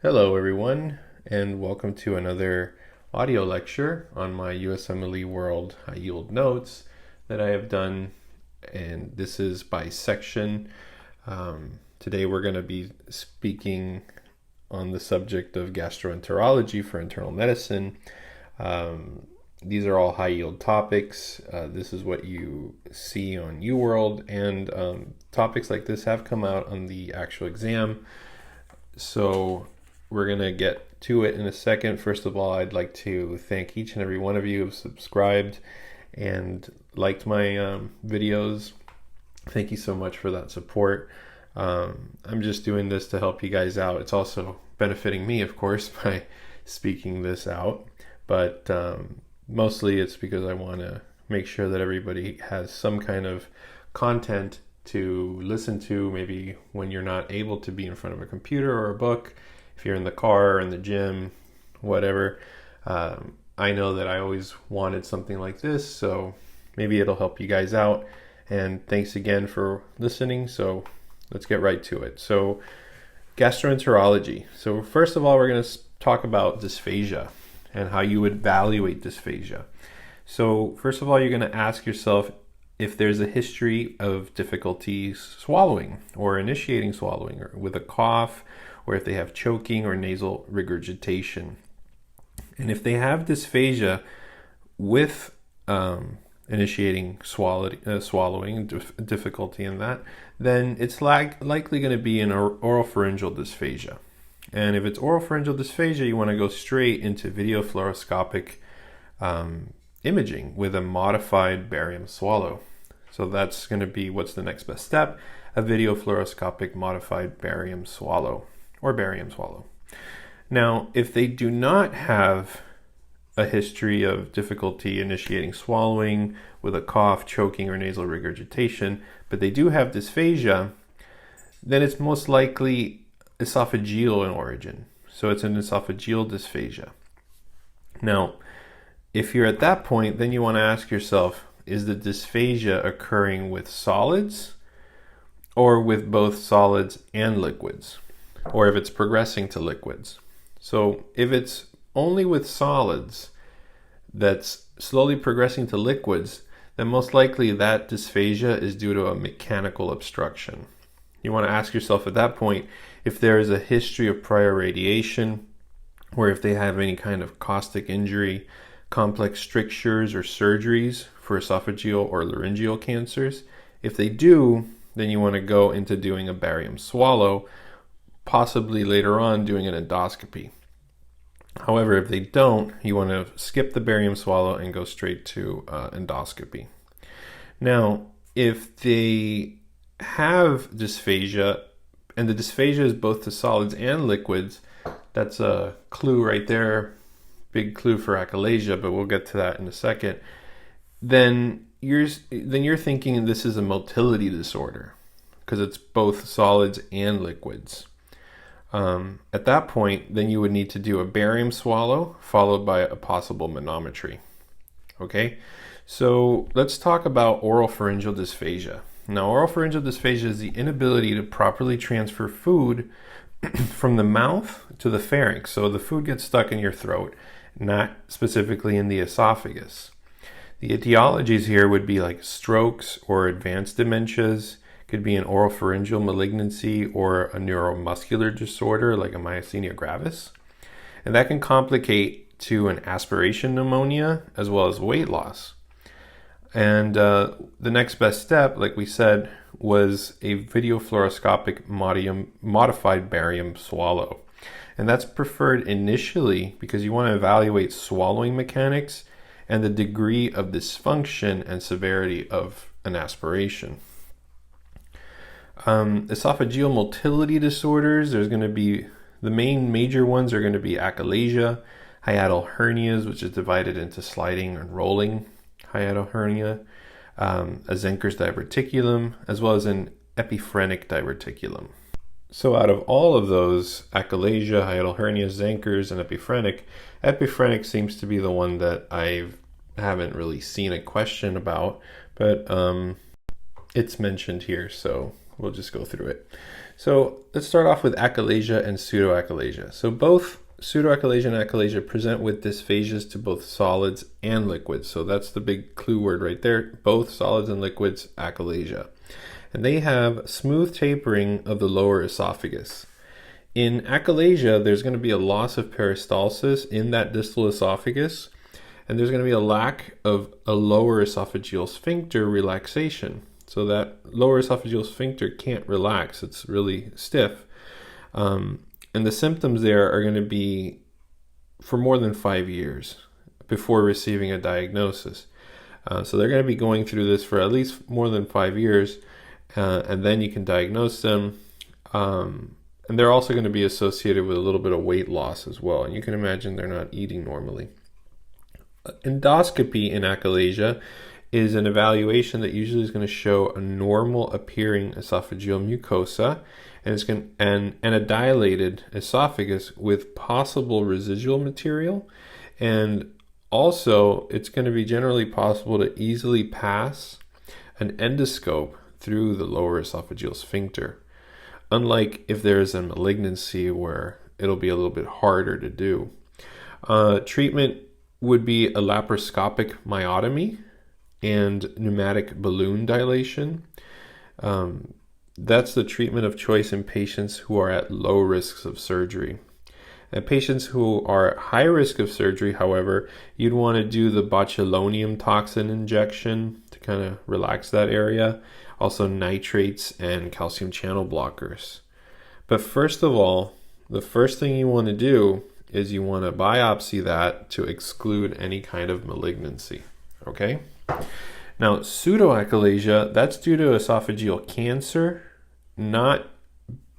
Hello everyone, and welcome to another audio lecture on my USMLE World High Yield Notes that I have done, and this is by section. Today we're going to be speaking on the subject of gastroenterology for internal medicine. These are all high yield topics. This is what you see on UWorld, and topics like this have come out on the actual exam. So we're going to get to it in a second. First of all, I'd like to thank each and every one of you who have subscribed and liked my videos. Thank you so much for that support. I'm just doing this to help you guys out. It's also benefiting me, of course, by speaking this out. But mostly it's because I want to make sure that everybody has some kind of content to listen to, maybe when you're not able to be in front of a computer or a book, if you're in the car or in the gym, whatever. I know that I always wanted something like this, so maybe it'll help you guys out. And thanks again for listening. So let's get right to it. So gastroenterology. So first of all, we're going to talk about dysphagia and how you would evaluate dysphagia. So first of all, you're going to ask yourself if there's a history of difficulty swallowing or initiating swallowing, or with a cough, or if they have choking or nasal regurgitation. And if they have dysphagia with initiating swallowing, difficulty in that, then it's likely going to be an oropharyngeal dysphagia. And if it's oropharyngeal dysphagia, you want to go straight into video fluoroscopic imaging with a modified barium swallow. So that's going to be what's the next best step, a video fluoroscopic modified barium swallow or barium swallow. Now, if they do not have a history of difficulty initiating swallowing with a cough, choking, or nasal regurgitation, but they do have dysphagia, then it's most likely esophageal in origin. So it's an esophageal dysphagia. Now, if you're at that point, then you want to ask yourself, is the dysphagia occurring with solids or with both solids and liquids, or if it's progressing to liquids? So if it's only with solids that's slowly progressing to liquids, then most likely that dysphagia is due to a mechanical obstruction. You want to ask yourself at that point if there is a history of prior radiation, or if they have any kind of caustic injury, complex strictures or surgeries for esophageal or laryngeal cancers. If they do, then you want to go into doing a barium swallow, possibly later on doing an endoscopy. However, if they don't, you want to skip the barium swallow and go straight to endoscopy. Now, if they have dysphagia, and the dysphagia is both to solids and liquids, that's a clue right there, big clue for achalasia, but we'll get to that in a second. Then you're thinking this is a motility disorder because it's both solids and liquids. At that point, then you would need to do a barium swallow followed by a possible manometry. Okay, so let's talk about oropharyngeal dysphagia. Now, oropharyngeal dysphagia is the inability to properly transfer food from the mouth to the pharynx. So the food gets stuck in your throat, not specifically in the esophagus. The etiologies here would be like strokes or advanced dementias. Could be an oropharyngeal malignancy or a neuromuscular disorder like a myasthenia gravis. And that can complicate to an aspiration pneumonia as well as weight loss. And the next best step, like we said, was a video fluoroscopic modified barium swallow. And that's preferred initially because you want to evaluate swallowing mechanics and the degree of dysfunction and severity of an aspiration. Esophageal motility disorders, there's going to be, the main major ones are going to be achalasia, hiatal hernias, which is divided into sliding and rolling hiatal hernia, a Zenker's diverticulum, as well as an epiphrenic diverticulum. So out of all of those, achalasia, hiatal hernia, Zenker's, and epiphrenic seems to be the one that I haven't really seen a question about, but it's mentioned here, so we'll just go through it. So let's start off with achalasia and pseudoachalasia. So both pseudoachalasia and achalasia present with dysphasias to both solids and liquids. So that's the big clue word right there. Both solids and liquids, achalasia. And they have smooth tapering of the lower esophagus. In achalasia, there's going to be a loss of peristalsis in that distal esophagus, and there's going to be a lack of a lower esophageal sphincter relaxation. So that lower esophageal sphincter can't relax. It's really stiff. And the symptoms there are going to be for more than 5 years before receiving a diagnosis. So they're going to be going through this for at least more than 5 years, and then you can diagnose them. And they're also going to be associated with a little bit of weight loss as well. And you can imagine they're not eating normally. Endoscopy in achalasia is an evaluation that usually is going to show a normal appearing esophageal mucosa and a dilated esophagus with possible residual material. And also, it's going to be generally possible to easily pass an endoscope through the lower esophageal sphincter. Unlike if there is a malignancy where it'll be a little bit harder to do. Treatment would be a laparoscopic myotomy and pneumatic balloon dilation. That's the treatment of choice in patients who are at low risks of surgery. And patients who are at high risk of surgery, however, you'd want to do the botulinum toxin injection to kind of relax that area. Also nitrates and calcium channel blockers. But first of all, the first thing you want to do is you want to biopsy that to exclude any kind of malignancy. Okay? Now, pseudoachalasia, that's due to esophageal cancer, not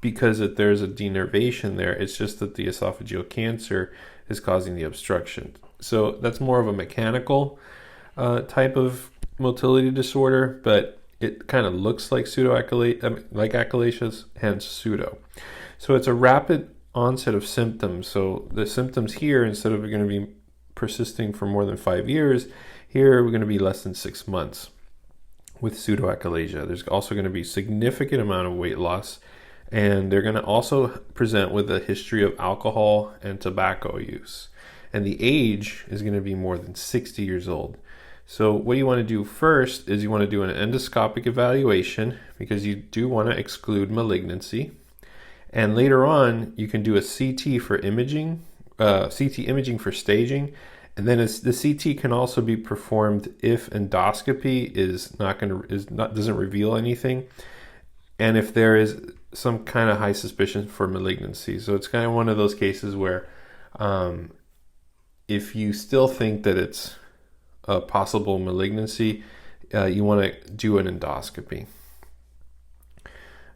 because there's a denervation there. It's just that the esophageal cancer is causing the obstruction. So that's more of a mechanical type of motility disorder, but it kind of looks like like achalasia, hence pseudo. So it's a rapid onset of symptoms. So the symptoms here, instead of going to be persisting for more than 5 years, here we're going to be less than 6 months with pseudoachalasia. There's also going to be significant amount of weight loss, and they're going to also present with a history of alcohol and tobacco use. And the age is going to be more than 60 years old. So what you want to do first is you want to do an endoscopic evaluation because you do want to exclude malignancy. And later on, you can do a CT for imaging, CT imaging for staging. And then the CT can also be performed if endoscopy doesn't reveal anything, and if there is some kind of high suspicion for malignancy. So it's kind of one of those cases where if you still think that it's a possible malignancy, you want to do an endoscopy.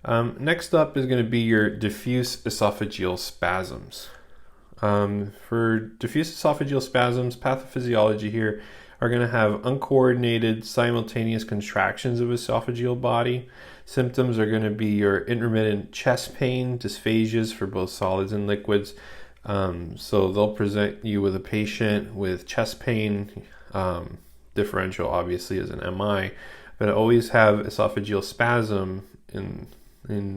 Next up is going to be your diffuse esophageal spasms. For diffuse esophageal spasms, pathophysiology here are going to have uncoordinated simultaneous contractions of esophageal body. Symptoms are going to be your intermittent chest pain, dysphasias for both solids and liquids. So they'll present you with a patient with chest pain, differential obviously as an MI, but always have esophageal spasm in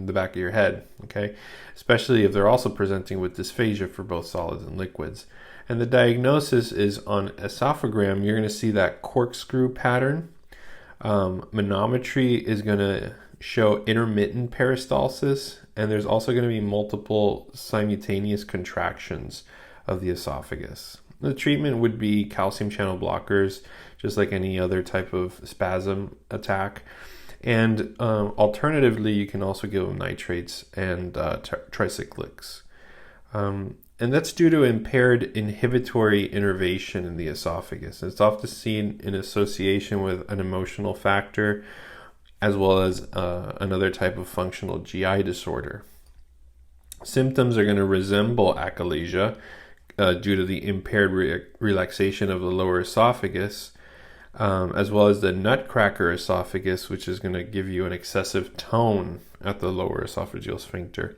the back of your head, okay? Especially if they're also presenting with dysphagia for both solids and liquids. And the diagnosis is on esophagram, you're going to see that corkscrew pattern. Manometry is going to show intermittent peristalsis, and there's also going to be multiple simultaneous contractions of the esophagus. The treatment would be calcium channel blockers, just like any other type of spasm attack. And alternatively, you can also give them nitrates and tricyclics. And that's due to impaired inhibitory innervation in the esophagus. It's often seen in association with an emotional factor as well as another type of functional GI disorder. Symptoms are going to resemble achalasia due to the impaired relaxation of the lower esophagus, as well as the nutcracker esophagus, which is going to give you an excessive tone at the lower esophageal sphincter.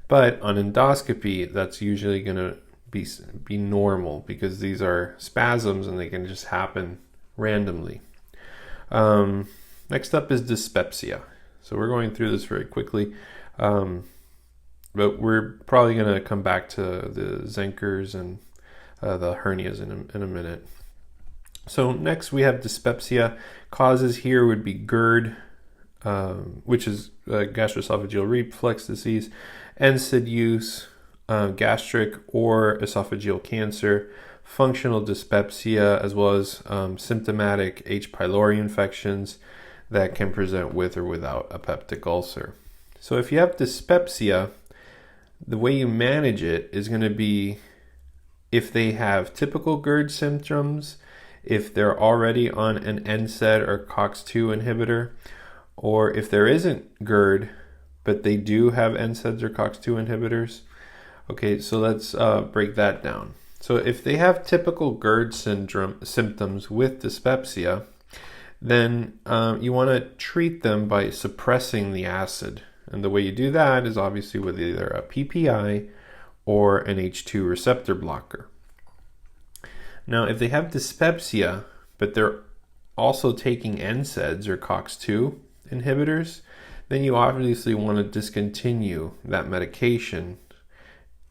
But on endoscopy, that's usually going to be normal because these are spasms and they can just happen randomly. Next up is dyspepsia. So we're going through this very quickly. But we're probably going to come back to the Zenkers and the hernias in a minute. So next we have dyspepsia. Causes here would be GERD, which is gastroesophageal reflux disease, NSAID use, gastric or esophageal cancer, functional dyspepsia, as well as symptomatic H. pylori infections that can present with or without a peptic ulcer. So if you have dyspepsia, the way you manage it is going to be if they have typical GERD symptoms, if they're already on an NSAID or COX-2 inhibitor, or if there isn't GERD, but they do have NSAIDs or COX-2 inhibitors. Okay, so let's break that down. So if they have typical GERD symptoms with dyspepsia, then you want to treat them by suppressing the acid. And the way you do that is obviously with either a PPI or an H2 receptor blocker. Now, if they have dyspepsia, but they're also taking NSAIDs or COX-2 inhibitors, then you obviously want to discontinue that medication,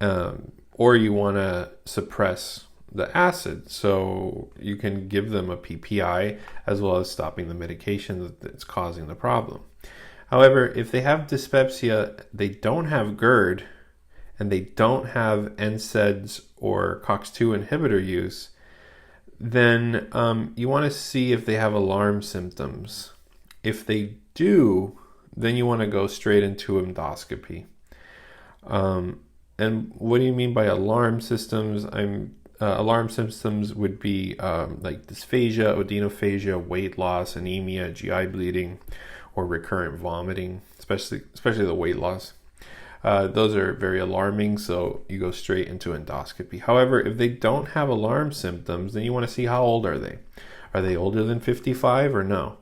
or you want to suppress the acid. So you can give them a PPI as well as stopping the medication that's causing the problem. However, if they have dyspepsia, they don't have GERD, and they don't have NSAIDs or COX-2 inhibitor use, then you want to see if they have alarm symptoms. If they do, then you want to go straight into endoscopy. And what do you mean by alarm systems? Alarm symptoms would be like dysphagia, odynophagia, weight loss, anemia, GI bleeding, or recurrent vomiting, especially the weight loss. Those are very alarming, so you go straight into endoscopy. However, if they don't have alarm symptoms, then you want to see how old are they? Are they older than 55 or no?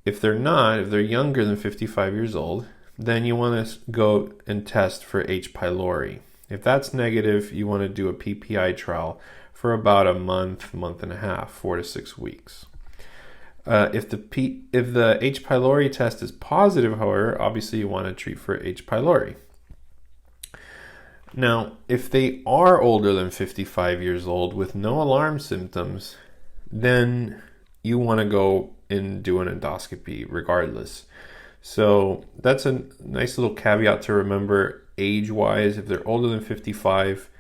If they're not, if they're younger than 55 years old, then you want to go and test for H. pylori. If that's negative, you want to do a PPI trial for about a month and a half, 4 to 6 weeks. If the H. pylori test is positive, however, obviously you want to treat for H. pylori. Now, if they are older than 55 years old with no alarm symptoms, then you want to go and do an endoscopy regardless. So that's a nice little caveat to remember age-wise. If they're older than 55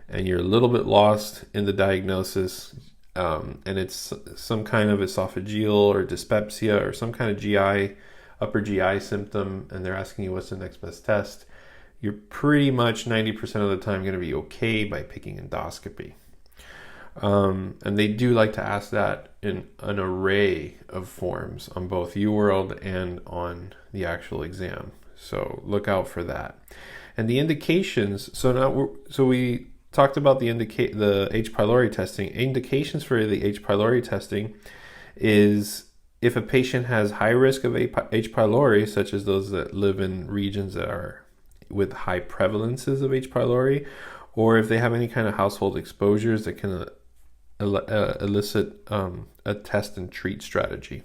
and you're a little bit lost in the diagnosis, and it's some kind of esophageal or dyspepsia or some kind of upper GI symptom, and they're asking you what's the next best test, you're pretty much 90% of the time going to be okay by picking endoscopy. And they do like to ask that in an array of forms on both UWorld and on the actual exam. So look out for that. And the indications, so we talked about the H. pylori testing. Indications for the H. pylori testing is if a patient has high risk of H. pylori, such as those that live in regions that are with high prevalences of H. pylori, or if they have any kind of household exposures that can elicit a test and treat strategy.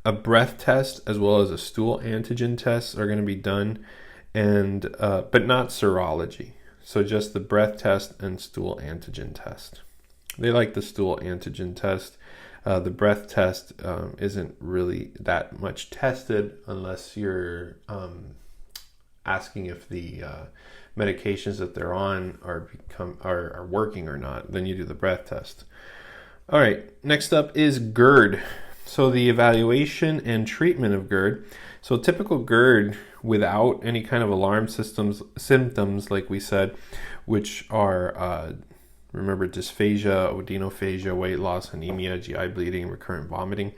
A breath test as well as a stool antigen test are going to be done, and but not serology. So just the breath test and stool antigen test. They like the stool antigen test. The breath test isn't really that much tested unless you're asking if the medications that they're on are working or not. Then you do the breath test. All right, next up is GERD. So the evaluation and treatment of GERD. So typical GERD without any kind of alarm symptoms, like we said, which are, remember, dysphagia, odynophagia, weight loss, anemia, GI bleeding, recurrent vomiting.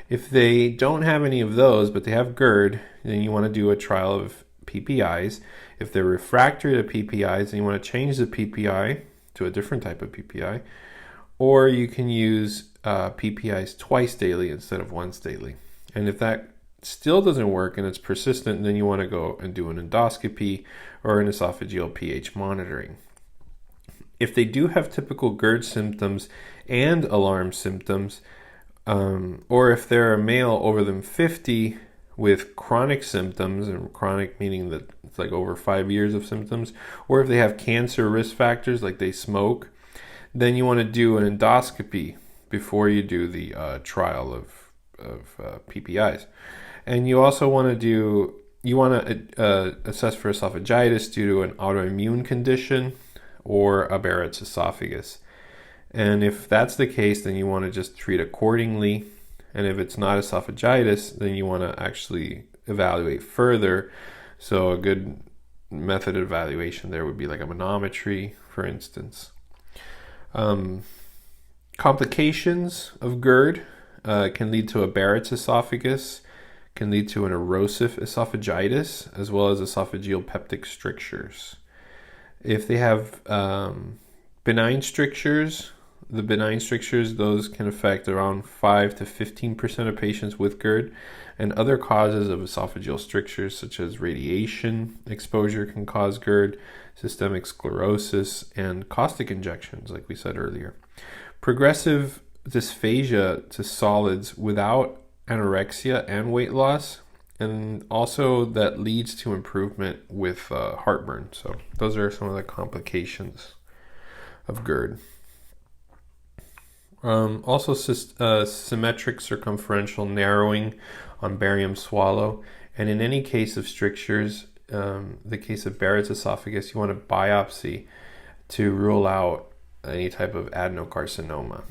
If they don't have any of those, but they have GERD, then you want to do a trial of PPIs. If they're refractory to PPIs, then you want to change the PPI to a different type of PPI. Or you can use PPIs twice daily instead of once daily. And if that still doesn't work and it's persistent, then you want to go and do an endoscopy or an esophageal pH monitoring. If they do have typical GERD symptoms and alarm symptoms, or if they're a male over than 50 with chronic symptoms, and chronic meaning that it's like over 5 years of symptoms, or if they have cancer risk factors like they smoke, then you want to do an endoscopy before you do the trial of PPIs. And you also want to assess for esophagitis due to an autoimmune condition or a Barrett's esophagus. And if that's the case, then you want to just treat accordingly. And if it's not esophagitis, then you want to actually evaluate further. So a good method of evaluation there would be like a manometry, for instance. Complications of GERD can lead to a Barrett's esophagus, can lead to an erosive esophagitis, as well as esophageal peptic strictures. If they have benign strictures, the benign strictures, those can affect around 5 to 15% of patients with GERD, and other causes of esophageal strictures such as radiation exposure can cause GERD, systemic sclerosis, and caustic injections, like we said earlier. Progressive dysphagia to solids without anorexia and weight loss, and also that leads to improvement with heartburn. So those are some of the complications of GERD. Also symmetric circumferential narrowing on barium swallow, and in any case of strictures, the case of Barrett's esophagus, you want a biopsy to rule out any type of adenocarcinoma.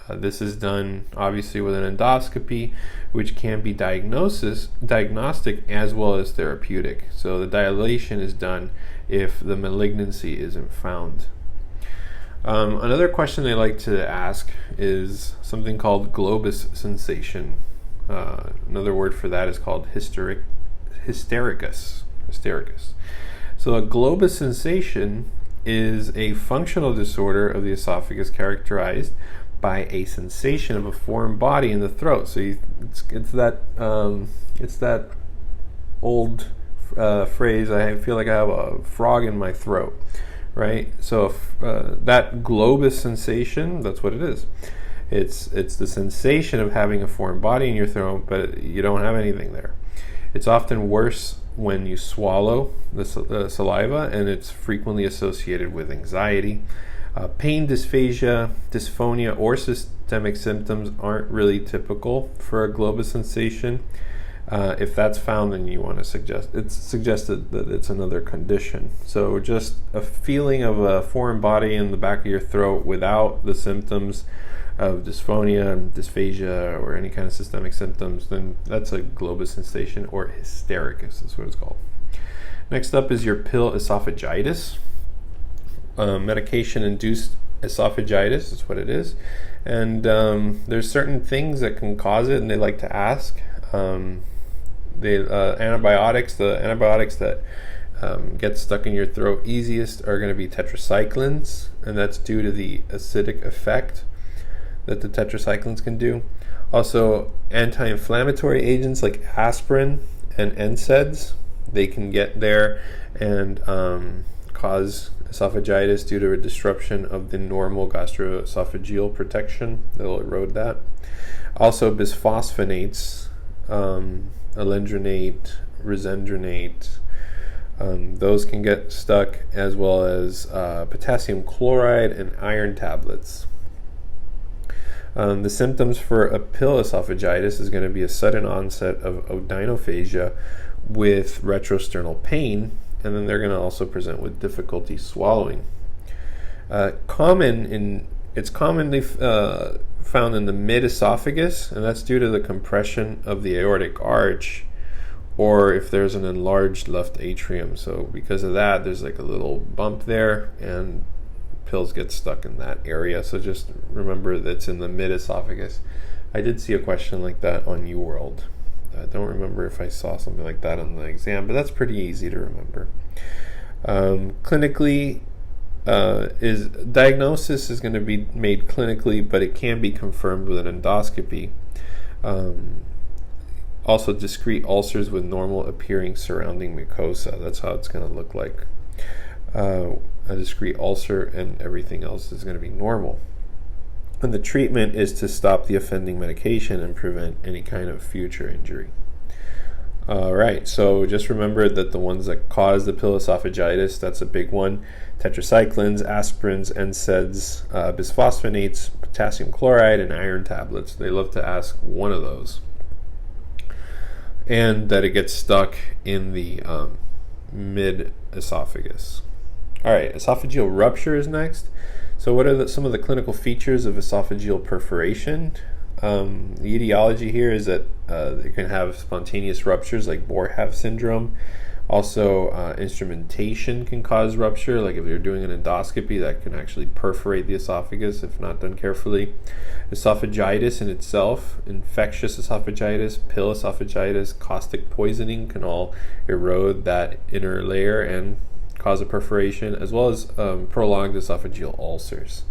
This is done obviously with an endoscopy, which can be diagnostic as well as therapeutic. So the dilation is done if the malignancy isn't found. Another question they like to ask is something called globus sensation. Another word for that is called hystericus. So a globus sensation is a functional disorder of the esophagus characterized by a sensation of a foreign body in the throat. So it's that old phrase, I feel like I have a frog in my throat, right? So that globus sensation, that's what it is. It's the sensation of having a foreign body in your throat, but you don't have anything there. It's often worse when you swallow the saliva, and it's frequently associated with anxiety. Pain, dysphagia, dysphonia, or systemic symptoms aren't really typical for a globus sensation. If that's found, then you want to it's suggested that it's another condition. So just a feeling of a foreign body in the back of your throat without the symptoms of dysphonia, dysphagia, or any kind of systemic symptoms, then that's a globus sensation, or hystericus is what it's called. Next up is your pill esophagitis. Medication-induced esophagitis is what it is. And there's certain things that can cause it, and they like to ask. The antibiotics that get stuck in your throat easiest are going to be tetracyclines, and that's due to the acidic effect that the tetracyclines can do. Also, anti-inflammatory agents like aspirin and NSAIDs, they can get there and cause esophagitis due to a disruption of the normal gastroesophageal protection. They'll erode that. Also, bisphosphonates, alendronate, risendronate, those can get stuck, as well as potassium chloride and iron tablets. The symptoms for a pill esophagitis is going to be a sudden onset of odynophagia with retrosternal pain, and then they're going to also present with difficulty swallowing. It's commonly found in the mid-esophagus, and that's due to the compression of the aortic arch, or if there's an enlarged left atrium. So because of that, there's like a little bump there, and pills get stuck in that area. So just remember that's in the mid-esophagus. I did see a question like that on UWORLD. I don't remember if I saw something like that on the exam, but that's pretty easy to remember. Clinically, diagnosis is going to be made clinically, but it can be confirmed with an endoscopy. Also, discrete ulcers with normal appearing surrounding mucosa. That's how it's going to look like. A discrete ulcer, and everything else is going to be normal. And the treatment is to stop the offending medication and prevent any kind of future injury. All right, so just remember that the ones that cause the pill esophagitis, that's a big one. Tetracyclines, aspirins, NSAIDs, bisphosphonates, potassium chloride, and iron tablets. They love to ask one of those. And that it gets stuck in the mid-esophagus. All right, esophageal rupture is next. So what are some of the clinical features of esophageal perforation? The etiology here is that they can have spontaneous ruptures like Boerhaave syndrome. Also, instrumentation can cause rupture, like if you're doing an endoscopy, that can actually perforate the esophagus if not done carefully. Esophagitis in itself, infectious esophagitis, pill esophagitis, caustic poisoning can all erode that inner layer and cause a perforation, as well as prolonged esophageal ulcers.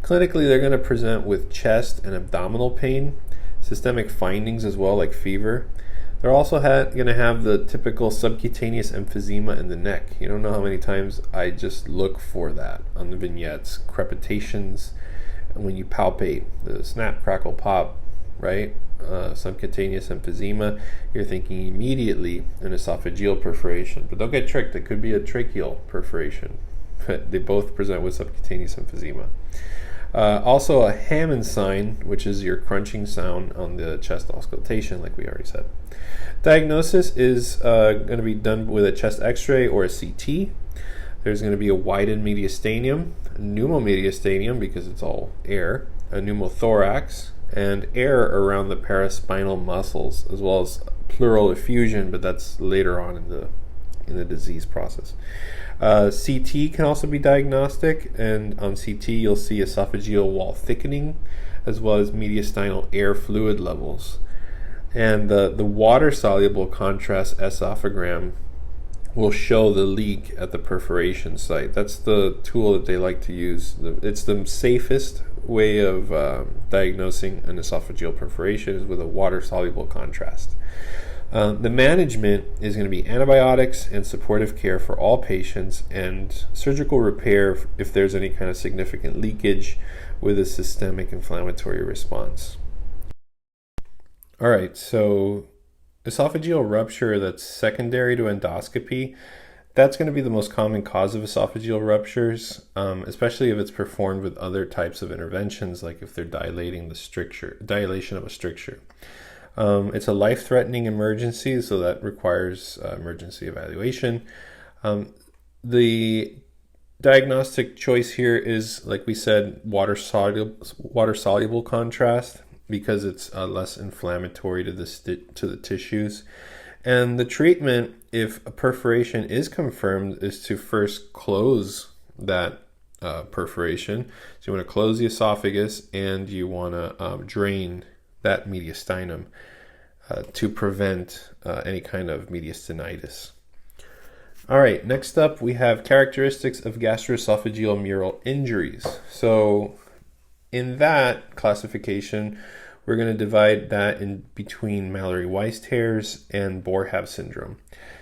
Clinically, they're going to present with chest and abdominal pain, systemic findings as well, like fever. They're also going to have the typical subcutaneous emphysema in the neck. You don't know how many times I just look for that on the vignettes. Crepitations, when you palpate, the snap, crackle, pop, right? Subcutaneous emphysema, you're thinking immediately an esophageal perforation. But don't get tricked, it could be a tracheal perforation. They both present with subcutaneous emphysema. Also a Hammond sign, which is your crunching sound on the chest auscultation, like we already said. Diagnosis is going to be done with a chest x-ray or a CT. There's going to be a widened mediastinum, a pneumomediastinum because it's all air, a pneumothorax, and air around the paraspinal muscles, as well as pleural effusion, but that's later on in the disease process. CT can also be diagnostic, and on CT you'll see esophageal wall thickening as well as mediastinal air fluid levels. And the water-soluble contrast esophagram will show the leak at the perforation site. That's the tool that they like to use. It's the safest way of diagnosing an esophageal perforation is with a water-soluble contrast. The management is going to be antibiotics and supportive care for all patients, and surgical repair if there's any kind of significant leakage with a systemic inflammatory response. All right, so esophageal rupture that's secondary to endoscopy, that's going to be the most common cause of esophageal ruptures, especially if it's performed with other types of interventions, like if they're dilation of a stricture. It's a life-threatening emergency, so that requires emergency evaluation. The diagnostic choice here is, like we said, water-soluble contrast because it's less inflammatory to the tissues. And the treatment, if a perforation is confirmed, is to first close that perforation. So you want to close the esophagus and you want to drain that mediastinum to prevent any kind of mediastinitis. All right, next up we have characteristics of gastroesophageal mural injuries. So in that classification, we're going to divide that in between Mallory-Weiss tears and Boerhaave syndrome.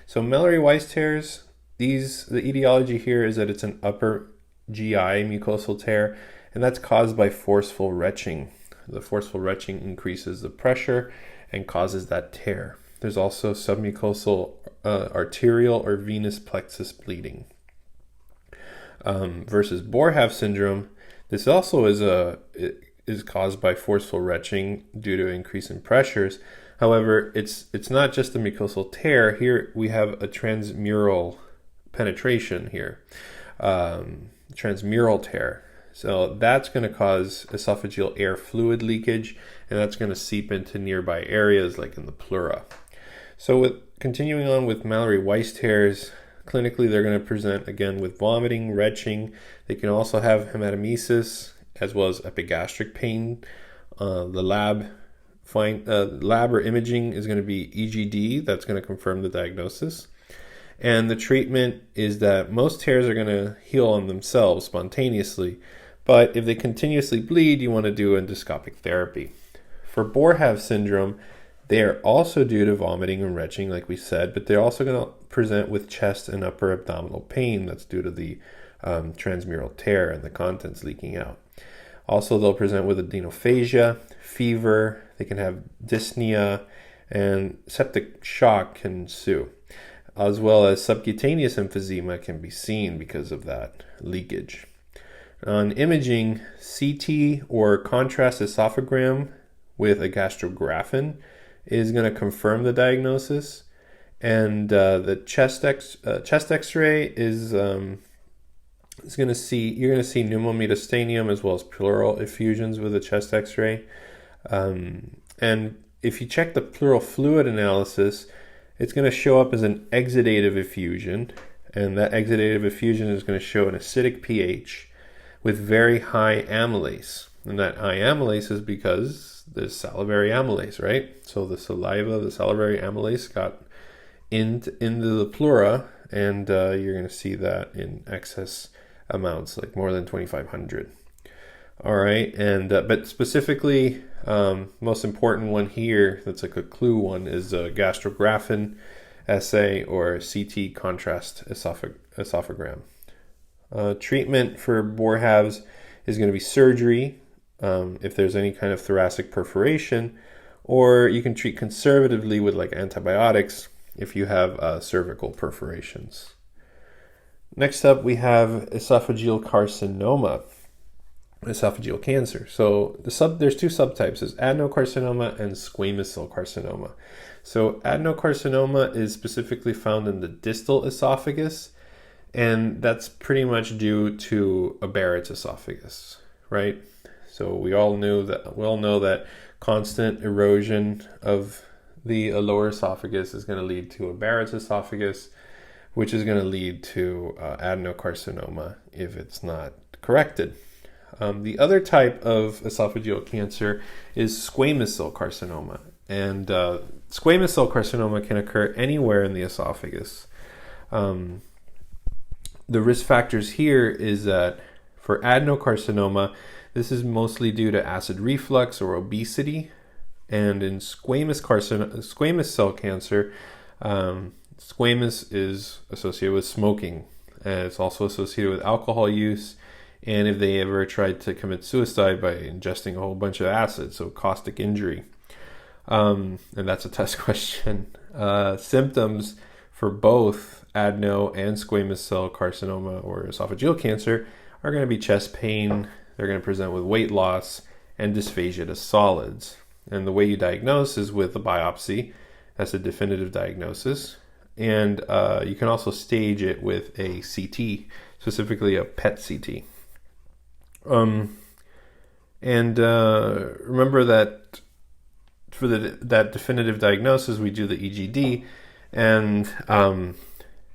So Mallory-Weiss tears, the etiology here is that it's an upper GI mucosal tear, and that's caused by forceful retching. The forceful retching increases the pressure and causes that tear. There's also submucosal arterial or venous plexus bleeding. Versus Boerhaave syndrome, this also is caused by forceful retching due to increase in pressures. However, it's not just a mucosal tear. Here we have a transmural penetration here, transmural tear. So that's going to cause esophageal air fluid leakage, and that's going to seep into nearby areas like in the pleura. So continuing on with Mallory-Weiss tears, clinically they're going to present again with vomiting, retching. They can also have hematemesis as well as epigastric pain. The lab or imaging is going to be EGD. That's going to confirm the diagnosis. And the treatment is that most tears are going to heal on themselves spontaneously, but if they continuously bleed, you want to do endoscopic therapy. For Boerhaave syndrome, they are also due to vomiting and retching, like we said, but they're also going to present with chest and upper abdominal pain. That's due to the transmural tear and the contents leaking out. Also, they'll present with adenophagia, fever. They can have dyspnea, and septic shock can ensue, as well as subcutaneous emphysema can be seen because of that leakage. On imaging, CT or contrast esophagram with a gastrographin is going to confirm the diagnosis, and the chest X-ray is going to see pneumometastanium as well as pleural effusions with a chest X-ray. And if you check the pleural fluid analysis, it's going to show up as an exudative effusion, and that exudative effusion is going to show an acidic pH with very high amylase. And that high amylase is because there's salivary amylase, right? So the saliva, the salivary amylase got into the pleura, and you're going to see that in excess amounts, like more than 2,500. All right, and but specifically, most important one here, that's like a clue one, is a gastrographin assay or CT contrast esophagram. Treatment for Boerhaave's is going to be surgery if there's any kind of thoracic perforation, or you can treat conservatively with like antibiotics if you have cervical perforations. Next up, we have esophageal carcinoma, esophageal cancer. So there's two subtypes: there's adenocarcinoma and squamous cell carcinoma. So adenocarcinoma is specifically found in the distal esophagus, and that's pretty much due to a Barrett's esophagus, right? So we all know that constant erosion of the lower esophagus is going to lead to a Barrett's esophagus, which is going to lead to adenocarcinoma if it's not corrected. The other type of esophageal cancer is squamous cell carcinoma, and squamous cell carcinoma can occur anywhere in the esophagus. The risk factors here is that for adenocarcinoma, this is mostly due to acid reflux or obesity, and in squamous cell cancer, squamous is associated with smoking, and it's also associated with alcohol use, and if they ever tried to commit suicide by ingesting a whole bunch of acid, so caustic injury. And that's a test question. Symptoms for both adeno and squamous cell carcinoma or esophageal cancer are going to be chest pain. They're going to present with weight loss and dysphagia to solids. And the way you diagnose is with a biopsy. That's a definitive diagnosis. And you can also stage it with a CT, specifically a PET CT. Remember that for that definitive diagnosis, we do the EGD, and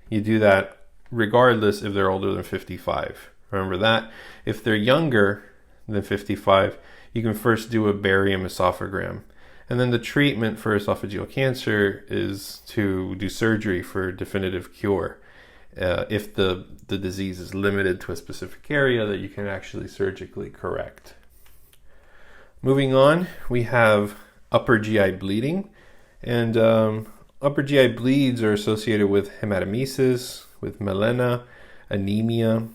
you do that regardless if they're older than 55. Remember that. If they're younger than 55, you can first do a barium esophagram. And then the treatment for esophageal cancer is to do surgery for definitive cure. If the disease is limited to a specific area that you can actually surgically correct. Moving on, we have upper GI bleeding. And upper GI bleeds are associated with hematemesis, with melena, anemia,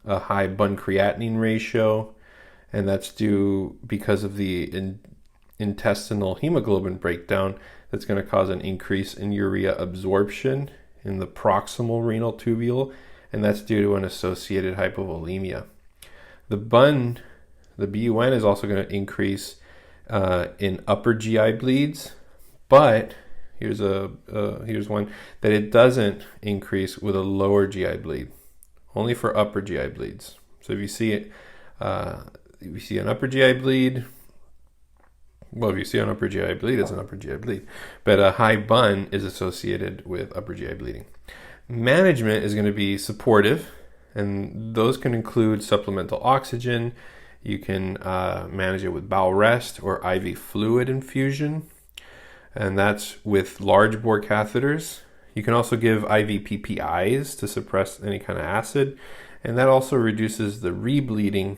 a high bun-creatinine ratio, and that's due because of the intestinal hemoglobin breakdown that's going to cause an increase in urea absorption in the proximal renal tubule, and that's due to an associated hypovolemia. The BUN is also going to increase in upper GI bleeds, but here's one that it doesn't increase with a lower GI bleed, only for upper GI bleeds. So if you see it, if you see an upper GI bleed, well, if you see an upper GI bleed, it's an upper GI bleed. But a high BUN is associated with upper GI bleeding. Management is going to be supportive, and those can include supplemental oxygen. You can manage it with bowel rest or IV fluid infusion, and that's with large bore catheters. You can also give IV PPIs to suppress any kind of acid, and that also reduces the rebleeding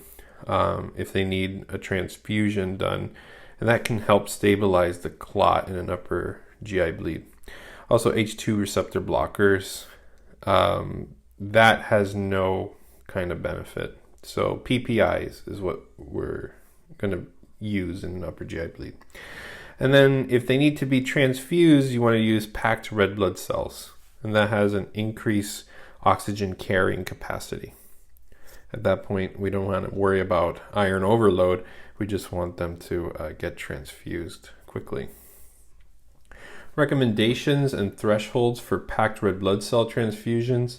if they need a transfusion done, and that can help stabilize the clot in an upper GI bleed. Also, H2 receptor blockers, that has no kind of benefit. So PPIs is what we're going to use in an upper GI bleed. And then if they need to be transfused, you want to use packed red blood cells, and that has an increased oxygen carrying capacity. At that point, we don't want to worry about iron overload. We just want them to get transfused quickly. Recommendations and thresholds for packed red blood cell transfusions.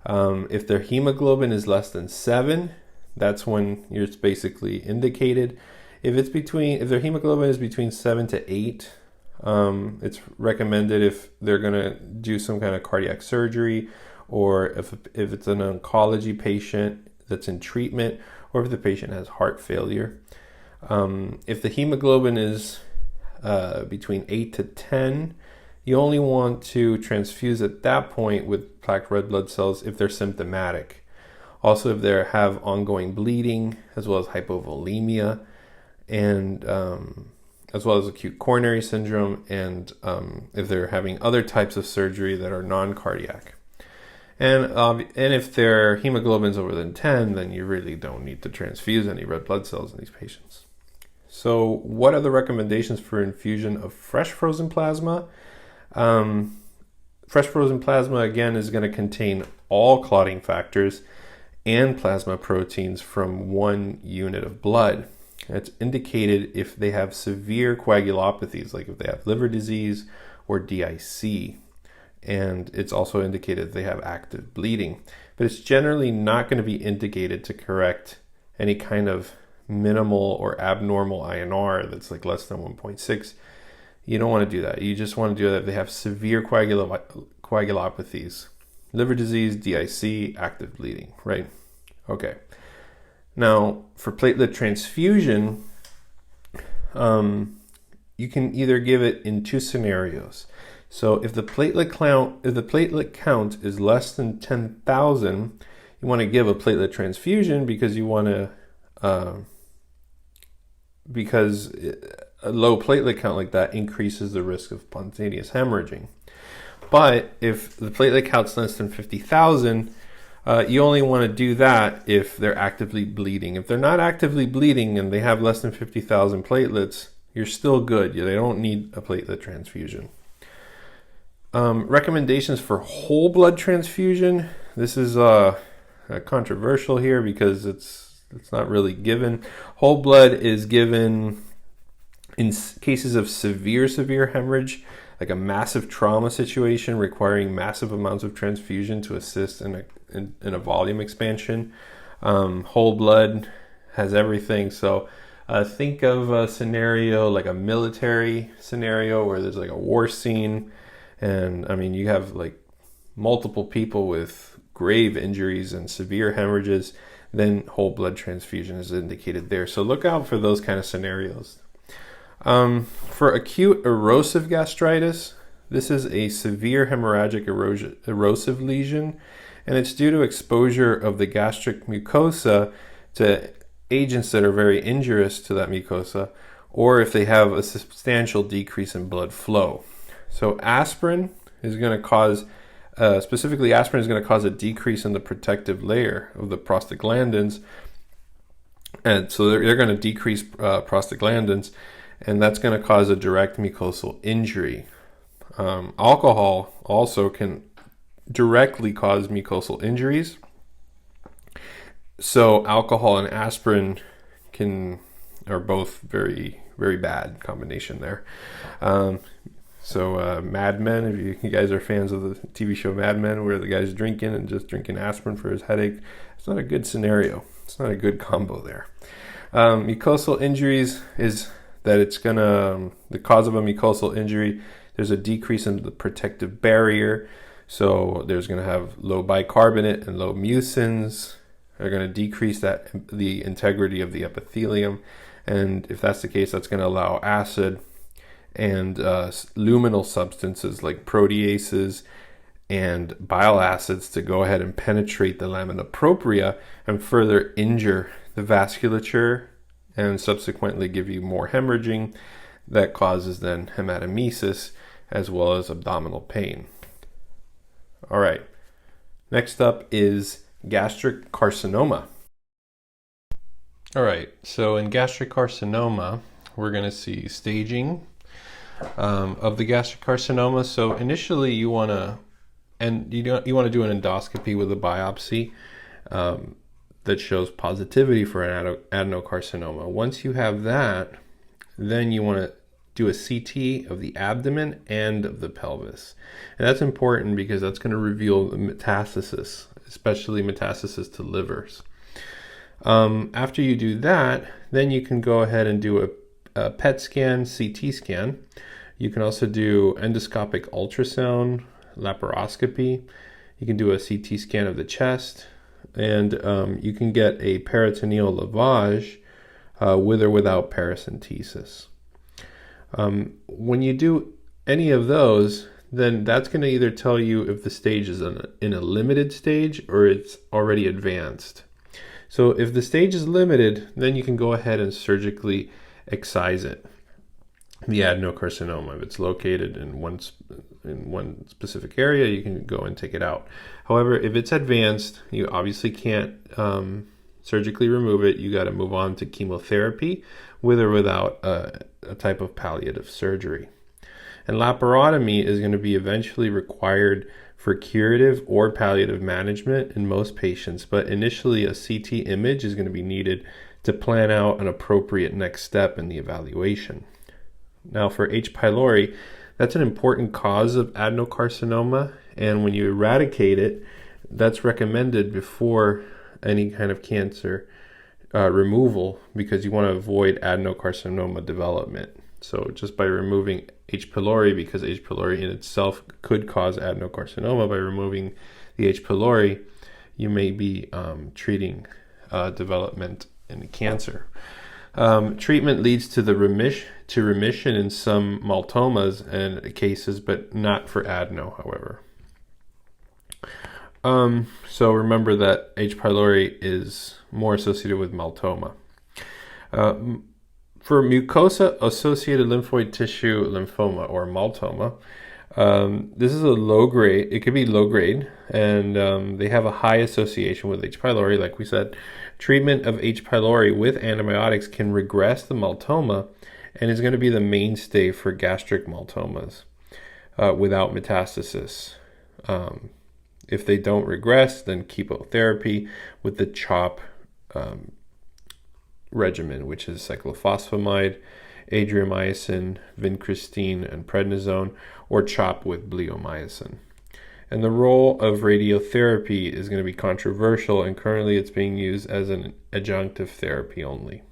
If their hemoglobin is less than 7, that's when it's basically indicated. If their hemoglobin is between 7 to 8, it's recommended if they're going to do some kind of cardiac surgery, or if it's an oncology patient that's in treatment, or if the patient has heart failure. If the hemoglobin is between 8 to 10, you only want to transfuse at that point with packed red blood cells if they're symptomatic. Also, if they have ongoing bleeding, as well as hypovolemia, and as well as acute coronary syndrome, and if they're having other types of surgery that are non-cardiac. And if their hemoglobin is over than 10, then you really don't need to transfuse any red blood cells in these patients. So what are the recommendations for infusion of fresh frozen plasma? Fresh frozen plasma, again, is going to contain all clotting factors and plasma proteins from 1 unit of blood. It's indicated if they have severe coagulopathies, like if they have liver disease or DIC. And it's also indicated they have active bleeding. But it's generally not going to be indicated to correct any kind of minimal or abnormal INR that's like less than 1.6. You don't want to do that. You just want to do that if they have severe coagulopathies, liver disease, DIC, active bleeding, right? Okay. Now, for platelet transfusion, you can either give it in 2 scenarios. So if the platelet count is less than 10,000, you want to give a platelet transfusion because you want to because a low platelet count like that increases the risk of spontaneous hemorrhaging. But if the platelet count's less than 50,000, you only want to do that if they're actively bleeding. If they're not actively bleeding and they have less than 50,000 platelets, you're still good. They don't need a platelet transfusion. Recommendations for whole blood transfusion. This is controversial here because it's not really given. Whole blood is given in cases of severe hemorrhage, like a massive trauma situation requiring massive amounts of transfusion to assist in a volume expansion. Whole blood has everything. So think of a scenario like a military scenario where there's like a war scene, and I mean you have like multiple people with grave injuries and severe hemorrhages. Then whole blood transfusion is indicated there. So look out for those kind of scenarios. For acute erosive gastritis, this is a severe hemorrhagic erosive lesion, and it's due to exposure of the gastric mucosa to agents that are very injurious to that mucosa, or if they have a substantial decrease in blood flow. So aspirin is going to cause, specifically aspirin is going to cause a decrease in the protective layer of the prostaglandins, and so they're going to decrease prostaglandins, and that's going to cause a direct mucosal injury. Alcohol also can directly cause mucosal injuries. So alcohol and aspirin are both very, very bad combination there. So Mad Men, if you guys are fans of the TV show Mad Men, where the guy's drinking and just drinking aspirin for his headache, it's not a good scenario. It's not a good combo there. Mucosal injuries is that it's gonna, the cause of a mucosal injury, there's a decrease in the protective barrier. So there's gonna have low bicarbonate and low mucins. They're gonna decrease the integrity of the epithelium. And if that's the case, that's gonna allow acid and luminal substances like proteases and bile acids to go ahead and penetrate the lamina propria and further injure the vasculature and subsequently give you more hemorrhaging that causes then hematemesis as well as abdominal pain. All right, next up is gastric carcinoma. All right, so in gastric carcinoma, we're going to see staging, of the gastric carcinoma. So initially you want to do an endoscopy with a biopsy that shows positivity for an adenocarcinoma. Once you have that, then you want to do a CT of the abdomen and of the pelvis. And that's important because that's going to reveal metastasis, especially metastasis to livers. After you do that, then you can go ahead and do a PET scan, CT scan. You can also do endoscopic ultrasound, laparoscopy. You can do a CT scan of the chest, and you can get a peritoneal lavage with or without paracentesis. When you do any of those, then that's going to either tell you if the stage is in a limited stage or it's already advanced. So if the stage is limited, then you can go ahead and surgically excise it, the adenocarcinoma. If it's located in one specific area, you can go and take it out. However, if it's advanced, you obviously can't surgically remove it. You got to move on to chemotherapy with or without a type of palliative surgery. And laparotomy is going to be eventually required for curative or palliative management in most patients, but initially a CT image is going to be needed to plan out an appropriate next step in the evaluation. Now for H. pylori, that's an important cause of adenocarcinoma, and when you eradicate it, that's recommended before any kind of cancer removal, because you want to avoid adenocarcinoma development. So just by removing H. pylori, because H. pylori in itself could cause adenocarcinoma, by removing the H. pylori, you may be treating development in cancer. Treatment leads to remission in some MALTomas and cases, but not for adeno, however. So remember that H. pylori is more associated with MALToma. For mucosa-associated lymphoid tissue lymphoma, or MALToma, this is a low grade. It could be low grade, and they have a high association with H. pylori. Like we said, treatment of H. pylori with antibiotics can regress the MALToma, and is going to be the mainstay for gastric MALTomas without metastasis. If they don't regress, then chemotherapy with the CHOP regimen, which is cyclophosphamide, adriamycin, vincristine, and prednisone, or CHOP with bleomycin. And the role of radiotherapy is going to be controversial, and currently it's being used as an adjunctive therapy only.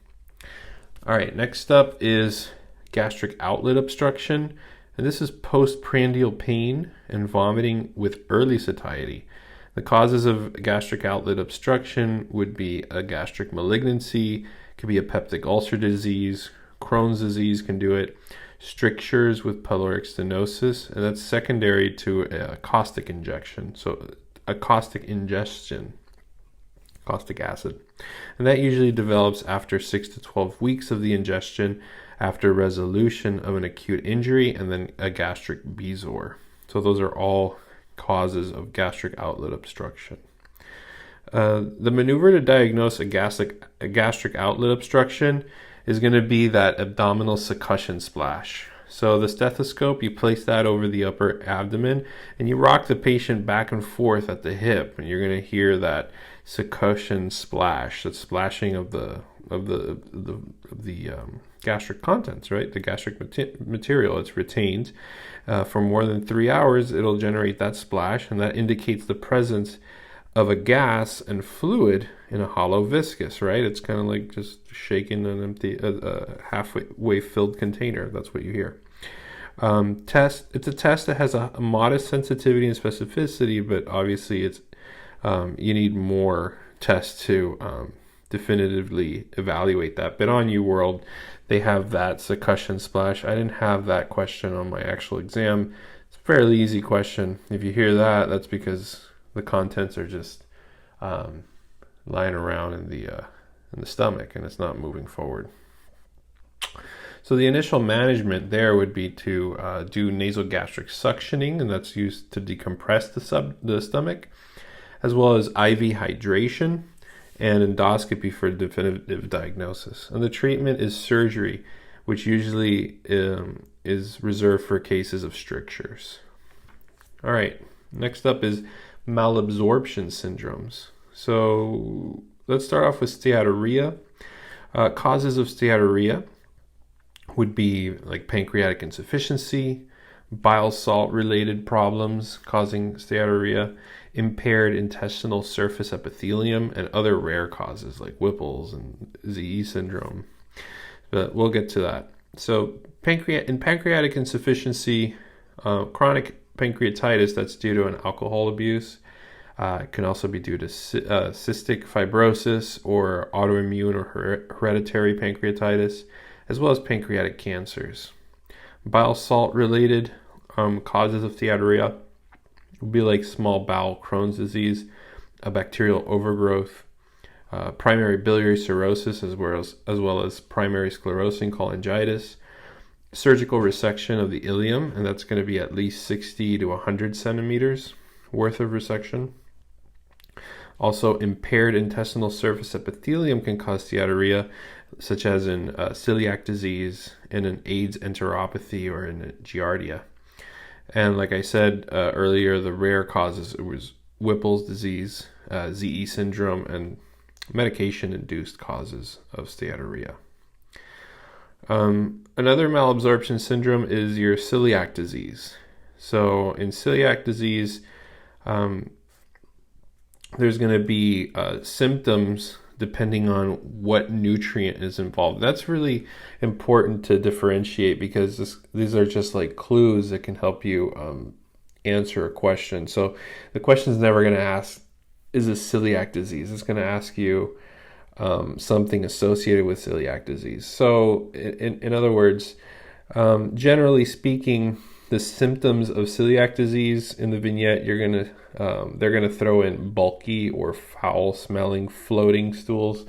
All right, next up is gastric outlet obstruction, and this is postprandial pain and vomiting with early satiety. The causes of gastric outlet obstruction would be a gastric malignancy, could be a peptic ulcer disease, Crohn's disease can do it, strictures with pyloric stenosis, and that's secondary to a caustic injection. So a caustic ingestion, caustic acid. And that usually develops after 6 to 12 weeks of the ingestion, after resolution of an acute injury, and then a gastric bezoar. So those are all causes of gastric outlet obstruction. The maneuver to diagnose a gastric outlet obstruction is going to be that abdominal succussion splash. So the stethoscope, you place that over the upper abdomen, and you rock the patient back and forth at the hip, and you're going to hear that succussion splash, that splashing of the gastric contents, right? The gastric material, it's retained for more than 3 hours. It'll generate that splash, and that indicates the presence of a gas and fluid in a hollow viscus, right? It's kind of like just shaking an empty, halfway filled container. That's what you hear. It's a test that has a modest sensitivity and specificity, but obviously it's you need more tests to definitively evaluate that. But on UWorld, they have that succussion splash. I didn't have that question on my actual exam. It's a fairly easy question. If you hear that, that's because the contents are just lying around in the stomach, and it's not moving forward. So the initial management there would be to do nasogastric suctioning, and that's used to decompress the stomach, as well as IV hydration and endoscopy for definitive diagnosis. And the treatment is surgery, which usually is reserved for cases of strictures. All right, next up is malabsorption syndromes. So let's start off with steatorrhea. Causes of steatorrhea would be like pancreatic insufficiency, bile salt related problems causing steatorrhea, impaired intestinal surface epithelium, and other rare causes like Whipple's and ZE syndrome. But we'll get to that. So in pancreatic insufficiency, chronic pancreatitis that's due to an alcohol abuse. It can also be due to cystic fibrosis or autoimmune or hereditary pancreatitis, as well as pancreatic cancers. Bile salt related causes of steatorrhea would be like small bowel Crohn's disease, a bacterial overgrowth, primary biliary cirrhosis, as well as primary sclerosing cholangitis, surgical resection of the ileum, and that's going to be at least 60 to 100 centimeters worth of resection. Also, impaired intestinal surface epithelium can cause steatorrhea, such as in celiac disease, in an AIDS enteropathy, or in a giardia. And like I said earlier, the rare causes, it was Whipple's disease, ZE syndrome, and medication-induced causes of steatorrhea. Another malabsorption syndrome is your celiac disease. So in celiac disease, there's going to be symptoms depending on what nutrient is involved. That's really important to differentiate, because these are just like clues that can help you answer a question. So the question is never going to ask, is this celiac disease? It's going to ask you something associated with celiac disease. So in other words, generally speaking, the symptoms of celiac disease in the vignette, they're gonna throw in bulky or foul-smelling floating stools.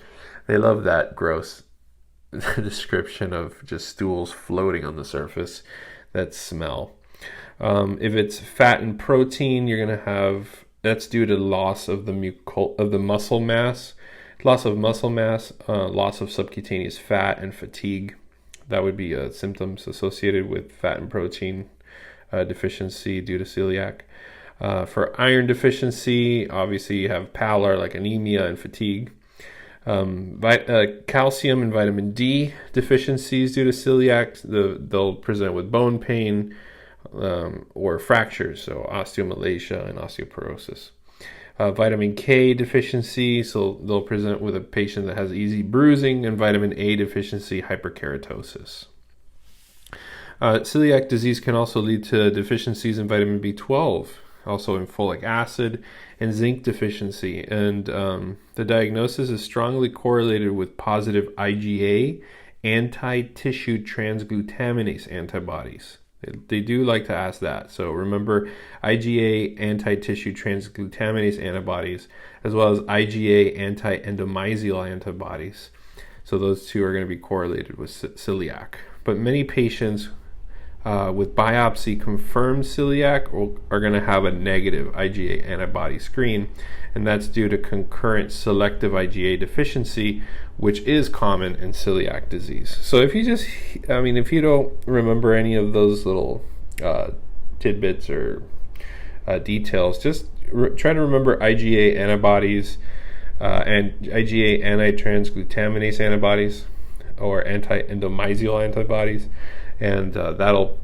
They love that gross description of just stools floating on the surface that smell. If it's fat and protein, you're gonna have, that's due to loss of the muscle mass, loss of subcutaneous fat, and fatigue. That would be symptoms associated with fat and protein deficiency due to celiac. For iron deficiency, obviously you have pallor, like anemia and fatigue. Calcium and vitamin D deficiencies due to celiac, they'll present with bone pain or fractures, so osteomalacia and osteoporosis. Vitamin K deficiency, so they'll present with a patient that has easy bruising, and vitamin A deficiency, hyperkeratosis. Celiac disease can also lead to deficiencies in vitamin B12, also in folic acid, and zinc deficiency. And the diagnosis is strongly correlated with positive IgA anti-tissue transglutaminase antibodies. They do like to ask that. So remember IgA anti-tissue transglutaminase antibodies, as well as IgA anti-endomysial antibodies. So those two are going to be correlated with celiac. But many patients with biopsy confirmed celiac are going to have a negative IgA antibody screen, and that's due to concurrent selective IgA deficiency, which is common in celiac disease. So if you don't remember any of those little tidbits or details, just try to remember IgA antibodies and IgA anti-transglutaminase antibodies or anti-endomysial antibodies. And that'll,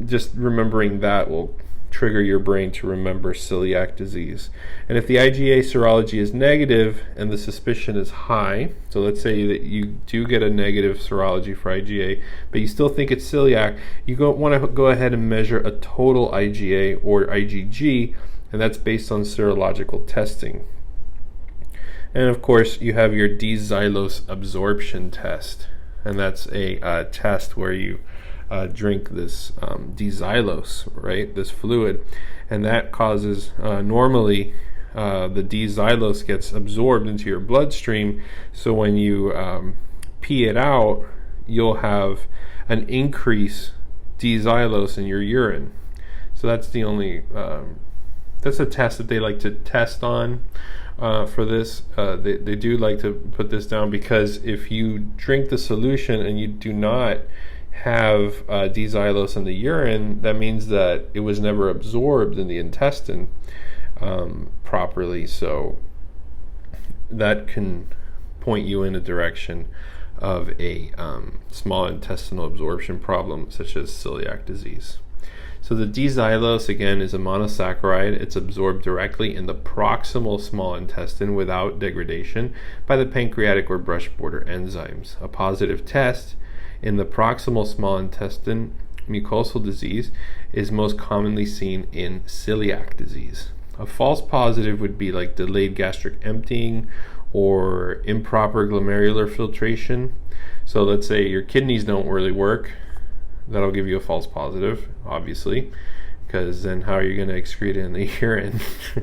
just remembering that will trigger your brain to remember celiac disease. And if the IgA serology is negative and the suspicion is high, so let's say that you do get a negative serology for IgA, but you still think it's celiac, you want to go ahead and measure a total IgA or IgG, and that's based on serological testing. And of course, you have your D-xylose absorption test, and that's a test where you drink this D-xylose, right, this fluid, and that causes, normally the D-xylose gets absorbed into your bloodstream, so when you pee it out, you'll have an increase D-xylose in your urine. So that's the only, that's a test that they like to test on for this. They do like to put this down, because if you drink the solution and you do not have D-xylose in the urine, that means that it was never absorbed in the intestine properly. So that can point you in a direction of a small intestinal absorption problem, such as celiac disease. So the D-xylose, again, is a monosaccharide. It's absorbed directly in the proximal small intestine without degradation by the pancreatic or brush border enzymes. A positive test in the proximal small intestine mucosal disease is most commonly seen in celiac disease. A false positive would be like delayed gastric emptying or improper glomerular filtration. So let's say your kidneys don't really work. That'll give you a false positive, obviously, because then how are you going to excrete it in the urine?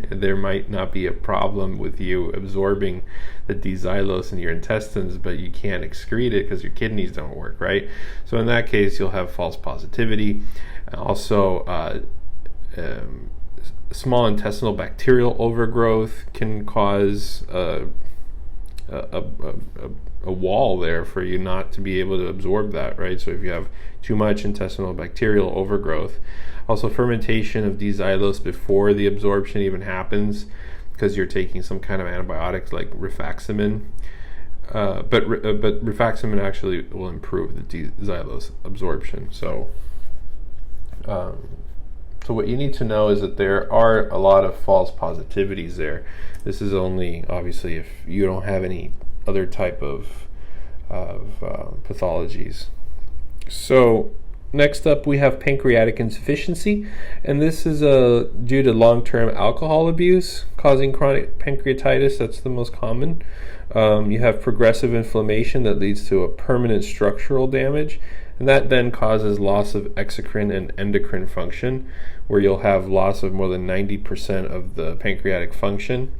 There might not be a problem with you absorbing the D-xylose in your intestines, but you can't excrete it because your kidneys don't work, right? So in that case, you'll have false positivity. Also, small intestinal bacterial overgrowth can cause a wall there for you not to be able to absorb that, right? So if you have too much intestinal bacterial overgrowth. Also, fermentation of D-xylose before the absorption even happens, because you're taking some kind of antibiotics like rifaximin. But rifaximin actually will improve the D-xylose absorption. So what you need to know is that there are a lot of false positivities there. This is only obviously if you don't have any other type of pathologies. So next up we have pancreatic insufficiency, and this is due to long-term alcohol abuse causing chronic pancreatitis. That's the most common. You have progressive inflammation that leads to a permanent structural damage, and that then causes loss of exocrine and endocrine function, where you'll have loss of more than 90% of the pancreatic function.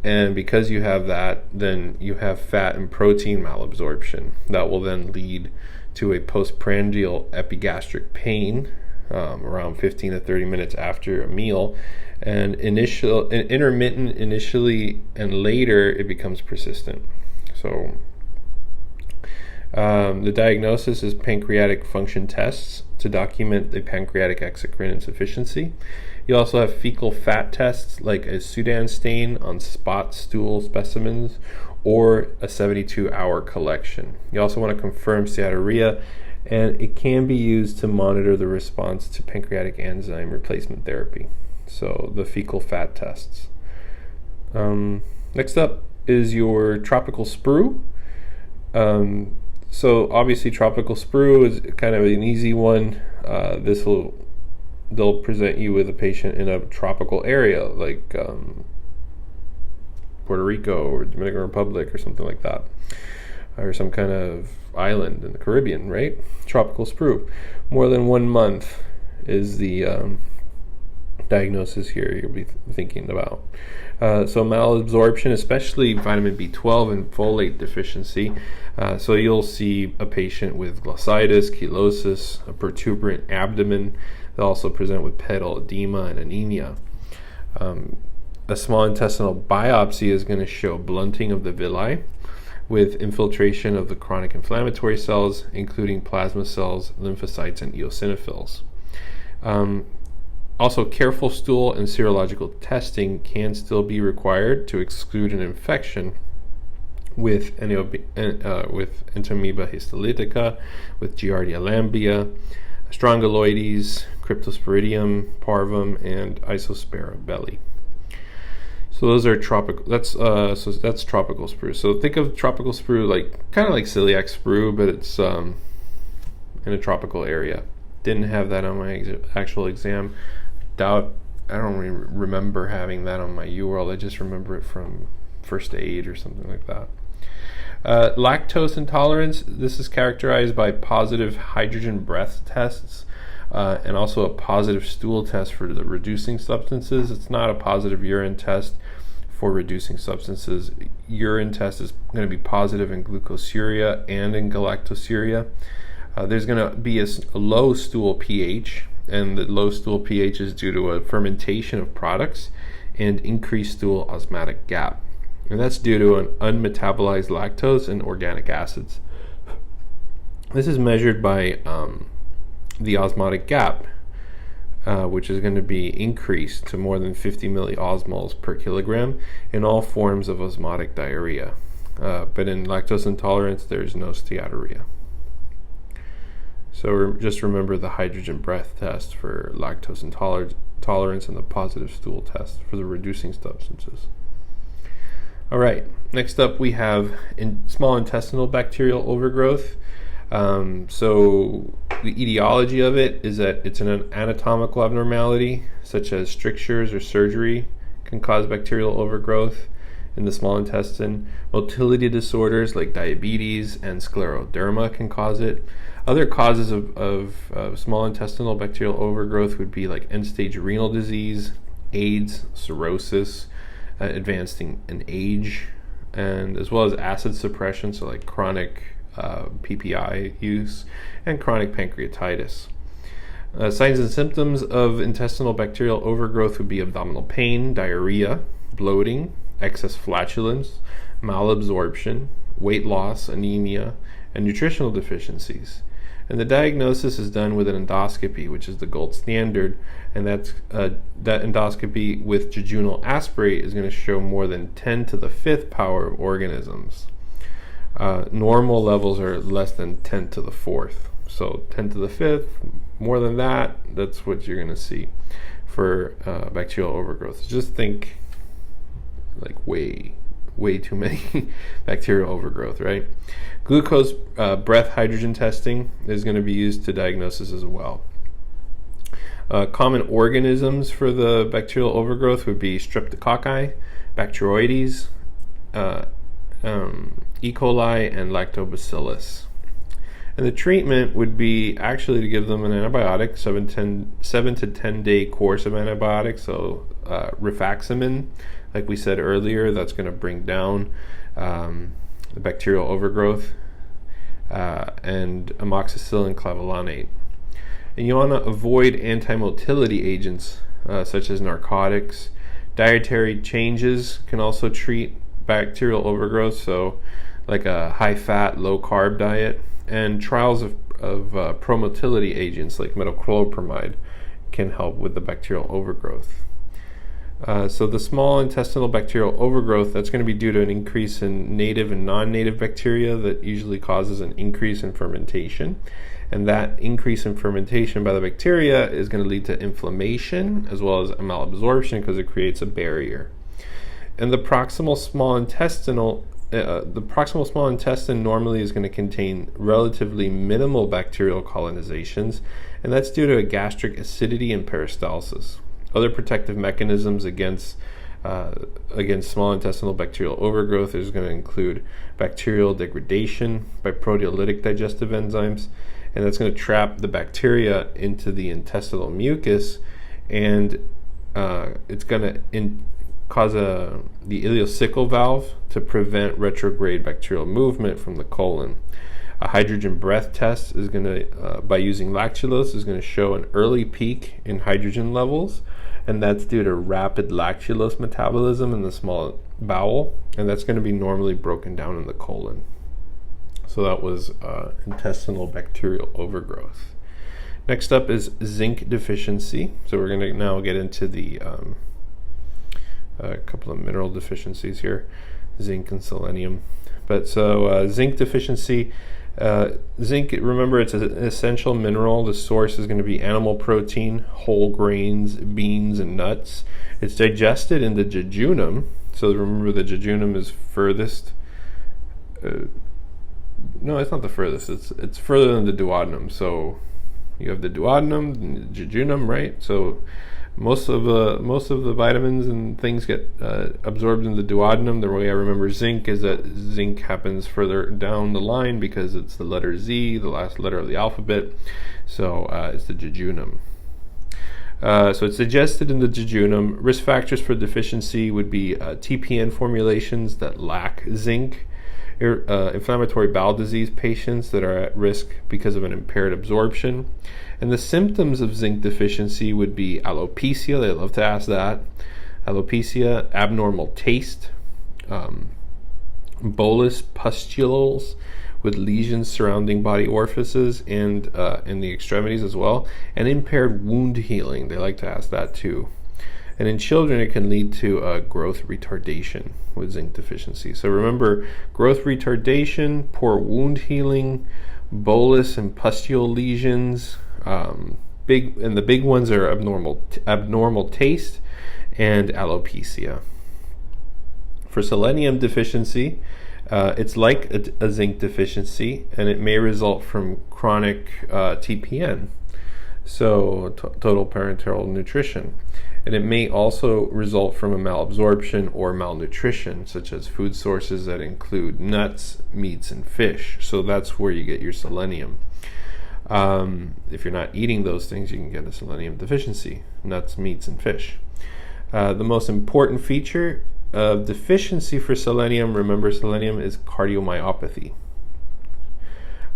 And because you have that, then you have fat and protein malabsorption. That will then lead to a postprandial epigastric pain around 15 to 30 minutes after a meal. And intermittent initially, and later it becomes persistent. So the diagnosis is pancreatic function tests to document the pancreatic exocrine insufficiency. You also have fecal fat tests like a Sudan stain on spot stool specimens or a 72-hour collection. You also want to confirm steatorrhea, and it can be used to monitor the response to pancreatic enzyme replacement therapy. So the fecal fat tests. Next up is your tropical sprue. So obviously tropical sprue is kind of an easy one. They'll present you with a patient in a tropical area like Puerto Rico or Dominican Republic or something like that, or some kind of island in the Caribbean, right? Tropical sprue. More than 1 month is the diagnosis here you'll be thinking about. So malabsorption, especially vitamin B12 and folate deficiency. So you'll see a patient with glossitis, chelosis, a protuberant abdomen. They'll also present with pedal edema and anemia. A small intestinal biopsy is going to show blunting of the villi with infiltration of the chronic inflammatory cells, including plasma cells, lymphocytes, and eosinophils. Also, careful stool and serological testing can still be required to exclude an infection with Entamoeba histolytica, with Giardia lamblia, Strongyloides, Cryptosporidium parvum, and Isospora belli. So those are tropical. That's tropical sprue. So think of tropical sprue like kind of like celiac sprue, but it's in a tropical area. Didn't have that on my actual exam. I don't remember having that on my UWorld. I just remember it from first aid or something like that. Lactose intolerance. This is characterized by positive hydrogen breath tests and also a positive stool test for the reducing substances. It's not a positive urine test for reducing substances. Urine test is going to be positive in glucosuria and in galactosuria. There's going to be a low stool pH, and the low stool pH is due to a fermentation of products and increased stool osmotic gap. And that's due to an unmetabolized lactose and organic acids. This is measured by the osmotic gap, which is going to be increased to more than 50 milliosmoles per kilogram in all forms of osmotic diarrhea. But in lactose intolerance, there's no steatorrhea. So just remember the hydrogen breath test for lactose intolerance and the positive stool test for the reducing substances. All right, next up we have small intestinal bacterial overgrowth. So the etiology of it is that it's an anatomical abnormality, such as strictures or surgery can cause bacterial overgrowth in the small intestine. Motility disorders like diabetes and scleroderma can cause it. Other causes of small intestinal bacterial overgrowth would be like end-stage renal disease, AIDS, cirrhosis, advancing in age, and as well as acid suppression, so like chronic PPI use, and chronic pancreatitis. Signs and symptoms of intestinal bacterial overgrowth would be abdominal pain, diarrhea, bloating, excess flatulence, malabsorption, weight loss, anemia, and nutritional deficiencies. And the diagnosis is done with an endoscopy, which is the gold standard, and that endoscopy with jejunal aspirate is going to show more than 10 to the 5th power of organisms. Normal levels are less than 10 to the 4th. So 10 to the 5th, more than that, that's what you're going to see for bacterial overgrowth. Just think like way too many bacterial overgrowth, right? Glucose breath hydrogen testing is going to be used to diagnose this as well. Common organisms for the bacterial overgrowth would be streptococci, Bacteroides, E. coli, and lactobacillus. And the treatment would be actually to give them an antibiotic, 7 to 10 day course of antibiotics. So rifaximin, like we said earlier, that's going to bring down the bacterial overgrowth, and amoxicillin clavulanate. And you want to avoid anti-motility agents such as narcotics. Dietary changes can also treat bacterial overgrowth, so like a high-fat, low-carb diet. And trials of promotility agents like metoclopramide can help with the bacterial overgrowth. So the small intestinal bacterial overgrowth, that's going to be due to an increase in native and non-native bacteria that usually causes an increase in fermentation. And that increase in fermentation by the bacteria is going to lead to inflammation as well as a malabsorption because it creates a barrier. And the proximal small intestine normally is going to contain relatively minimal bacterial colonizations, and that's due to a gastric acidity and peristalsis. Other protective mechanisms against small intestinal bacterial overgrowth is going to include bacterial degradation by proteolytic digestive enzymes, and that's going to trap the bacteria into the intestinal mucus, and it's going to cause the ileocecal valve to prevent retrograde bacterial movement from the colon. A hydrogen breath test is going to, by using lactulose, is going to show an early peak in hydrogen levels, and that's due to rapid lactulose metabolism in the small bowel, and that's going to be normally broken down in the colon. So that was intestinal bacterial overgrowth. Next up is zinc deficiency. So we're going to now get into the a couple of mineral deficiencies here, zinc and selenium. But so zinc deficiency, zinc, remember, it's an essential mineral. The source is going to be animal protein, whole grains, beans, and nuts. It's digested in the jejunum. So remember, the jejunum is furthest. No, it's not the furthest. It's further than the duodenum. So you have the duodenum, and the jejunum, right? So most of the vitamins and things get absorbed in the duodenum. The way I remember zinc is that zinc happens further down the line because it's the letter Z, the last letter of the alphabet. So it's the jejunum. So it's digested in the jejunum. Risk factors for deficiency would be TPN formulations that lack zinc, inflammatory bowel disease patients that are at risk because of an impaired absorption. And the symptoms of zinc deficiency would be alopecia. They love to ask that. Alopecia, abnormal taste, bolus pustules, with lesions surrounding body orifices and in the extremities as well, and impaired wound healing. They like to ask that too. And in children, it can lead to growth retardation with zinc deficiency. So remember, growth retardation, poor wound healing, bolus and pustule lesions. The big ones are abnormal taste and alopecia. For selenium deficiency, it's like a zinc deficiency, and it may result from chronic TPN, so total parenteral nutrition. And it may also result from a malabsorption or malnutrition, such as food sources that include nuts, meats, and fish. So that's where you get your selenium. If you're not eating those things, you can get a selenium deficiency: nuts, meats, and fish. The most important feature of deficiency for selenium, remember, selenium is cardiomyopathy.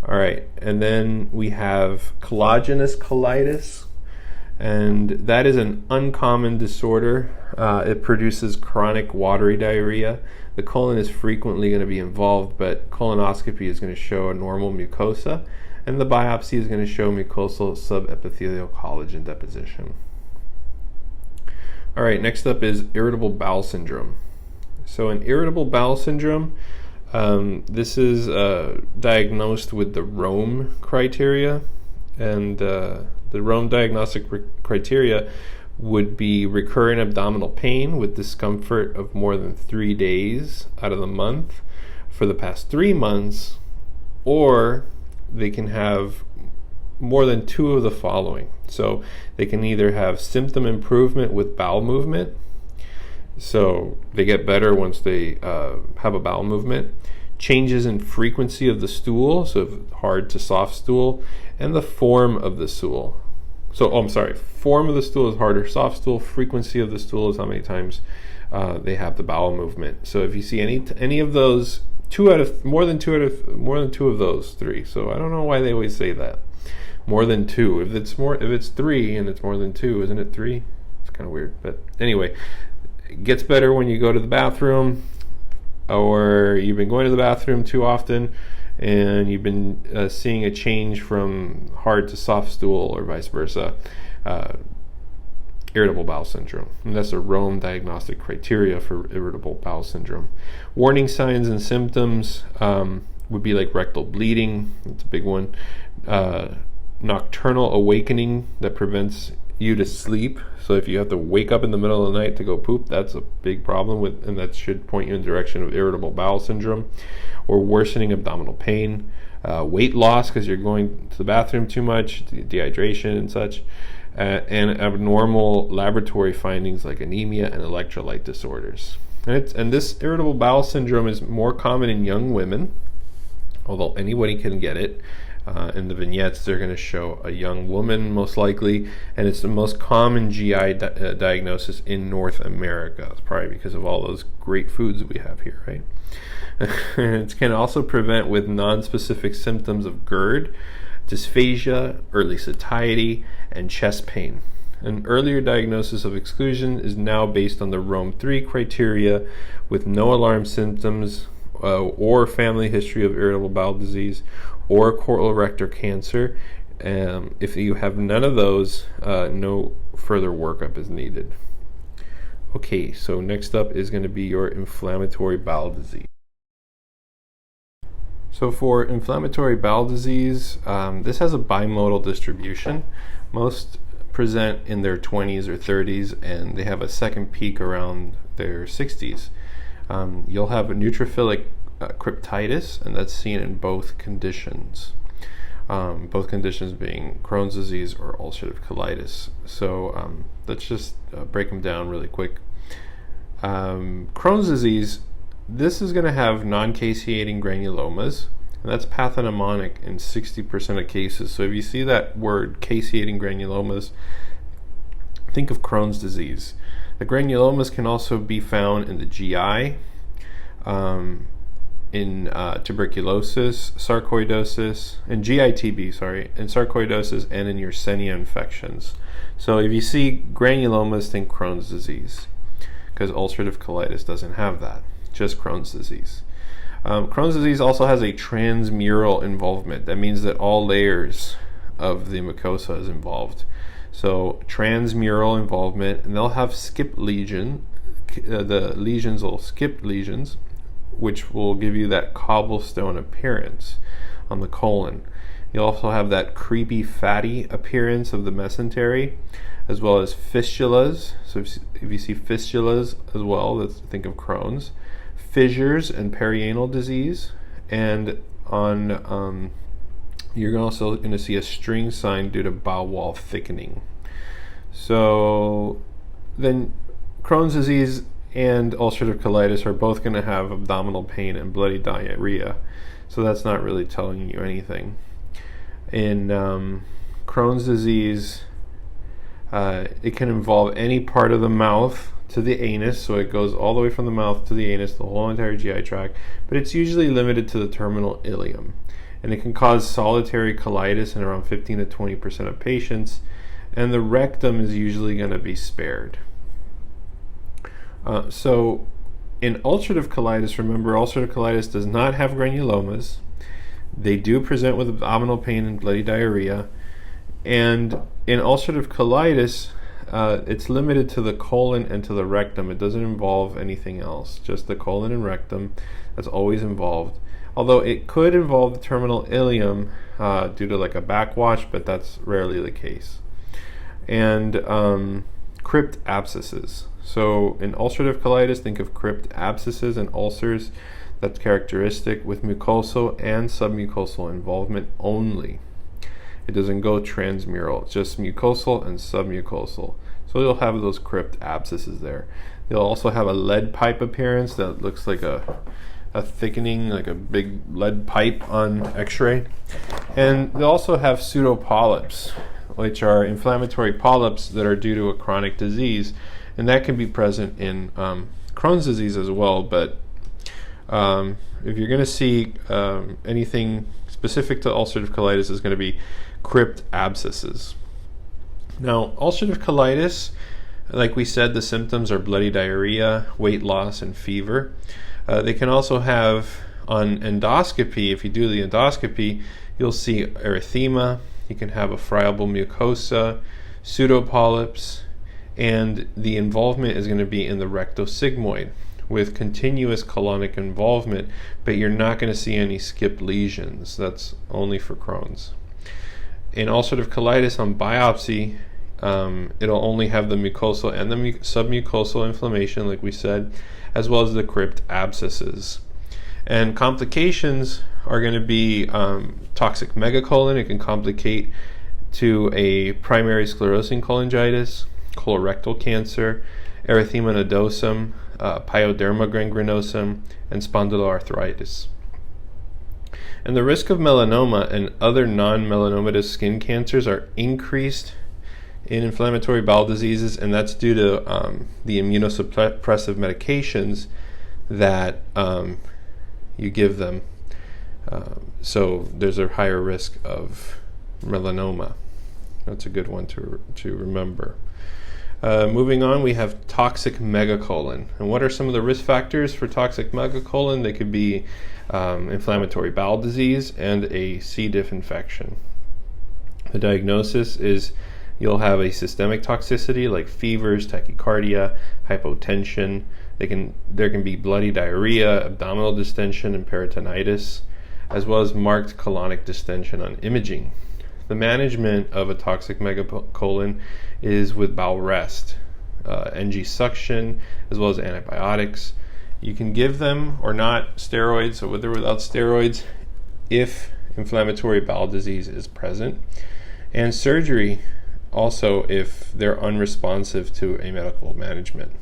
All right, and then we have collagenous colitis, and that is an uncommon disorder. It produces chronic watery diarrhea. The colon is frequently going to be involved, but colonoscopy is going to show a normal mucosa, and the biopsy is going to show mucosal subepithelial collagen deposition. All right, next up is irritable bowel syndrome. So in irritable bowel syndrome, this is diagnosed with the Rome criteria, and the Rome diagnostic criteria would be recurrent abdominal pain with discomfort of more than 3 days out of the month for the past 3 months, or they can have more than 2 of the following. So they can either have symptom improvement with bowel movement, so they get better once they have a bowel movement, changes in frequency of the stool, so hard to soft stool, and the form of the stool. Form of the stool is hard or soft stool. Frequency of the stool is how many times they have the bowel movement. So if you see any of those, more than two of those 3. So I don't know why they always say that. More than 2. If it's 3 and it's more than 2, isn't it 3? It's kind of weird, but anyway, it gets better when you go to the bathroom, or you've been going to the bathroom too often, and you've been seeing a change from hard to soft stool, or vice versa. Irritable bowel syndrome, and that's a Rome diagnostic criteria for irritable bowel syndrome. Warning signs and symptoms would be like rectal bleeding. That's a big one. Nocturnal awakening that prevents you to sleep. So if you have to wake up in the middle of the night to go poop, that's a big problem and that should point you in the direction of irritable bowel syndrome. Or worsening abdominal pain, weight loss because you're going to the bathroom too much, dehydration and such, and abnormal laboratory findings like anemia and electrolyte disorders. And this irritable bowel syndrome is more common in young women, although anybody can get it. In the vignettes, they're going to show a young woman most likely, and it's the most common GI diagnosis in North America. It's probably because of all those great foods we have here, right? It can also prevent with non-specific symptoms of GERD, dysphagia, early satiety, and chest pain. An earlier diagnosis of exclusion is now based on the Rome 3 criteria with no alarm symptoms or family history of irritable bowel disease or colorectal cancer. If you have none of those, no further workup is needed. Okay, so next up is going to be your inflammatory bowel disease. So for inflammatory bowel disease, this has a bimodal distribution. Most present in their 20s or 30s, and they have a second peak around their 60s. You'll have a neutrophilic cryptitis, and that's seen in both conditions. Both conditions being Crohn's disease or ulcerative colitis. So let's just break them down really quick. Crohn's disease, this is going to have non-caseating granulomas, and that's pathognomonic in 60% of cases. So if you see that word, caseating granulomas, think of Crohn's disease. The granulomas can also be found in the GI, in tuberculosis, sarcoidosis, and GITB, and sarcoidosis, and in Yersinia infections. So if you see granulomas, think Crohn's disease, because ulcerative colitis doesn't have that, just Crohn's disease. Crohn's disease also has a transmural involvement. That means that all layers of the mucosa is involved. So transmural involvement, and they'll have skip lesion. The lesions will skip lesions, which will give you that cobblestone appearance on the colon. You'll also have that creepy, fatty appearance of the mesentery, as well as fistulas. So if you see fistulas as well, let's think of Crohn's. Fissures and perianal disease, and on you're also going to see a string sign due to bowel wall thickening. So then Crohn's disease and ulcerative colitis are both going to have abdominal pain and bloody diarrhea. So that's not really telling you anything. In Crohn's disease, it can involve any part of the mouth to the anus, so it goes all the way from the mouth to the anus, the whole entire GI tract, but it's usually limited to the terminal ileum. And it can cause solitary colitis in around 15 to 20% of patients, and the rectum is usually going to be spared. So in ulcerative colitis, remember, ulcerative colitis does not have granulomas. They do present with abdominal pain and bloody diarrhea. And in ulcerative colitis, it's limited to the colon and to the rectum. It doesn't involve anything else, just the colon and rectum. That's always involved. Although it could involve the terminal ileum due to like a backwash, but that's rarely the case. And crypt abscesses. So in ulcerative colitis, think of crypt abscesses and ulcers. That's characteristic with mucosal and submucosal involvement only. It doesn't go transmural. It's just mucosal and submucosal. So you'll have those crypt abscesses there. You'll also have a lead pipe appearance that looks like a thickening, like a big lead pipe on x-ray. And they also have pseudopolyps, which are inflammatory polyps that are due to a chronic disease. And that can be present in Crohn's disease as well. But if you're going to see anything specific to ulcerative colitis, is going to be crypt abscesses. Now, ulcerative colitis, like we said, the symptoms are bloody diarrhea, weight loss, and fever. They can also have, on endoscopy, if you do the endoscopy, you'll see erythema. You can have a friable mucosa, pseudopolyps, and the involvement is going to be in the rectosigmoid with continuous colonic involvement, but you're not going to see any skip lesions. That's only for Crohn's. In ulcerative colitis, on biopsy, it'll only have the mucosal and the submucosal inflammation, like we said, as well as the crypt abscesses. And complications are going to be toxic megacolon. It can complicate to a primary sclerosing cholangitis, colorectal cancer, erythema nodosum, pyoderma gangrenosum, and spondyloarthritis. And the risk of melanoma and other non-melanomatous skin cancers are increased in inflammatory bowel diseases, and that's due to the immunosuppressive medications that you give them. So there's a higher risk of melanoma. That's a good one to remember. Moving on, we have toxic megacolon. And what are some of the risk factors for toxic megacolon? They could be inflammatory bowel disease and a C. diff infection. The diagnosis is you'll have a systemic toxicity like fevers, tachycardia, hypotension. There can be bloody diarrhea, abdominal distension, and peritonitis, as well as marked colonic distension on imaging. The management of a toxic megacolon is with bowel rest, NG suction, as well as antibiotics. You can give them or not steroids, or with or without steroids, if inflammatory bowel disease is present, and surgery also if they're unresponsive to a medical management.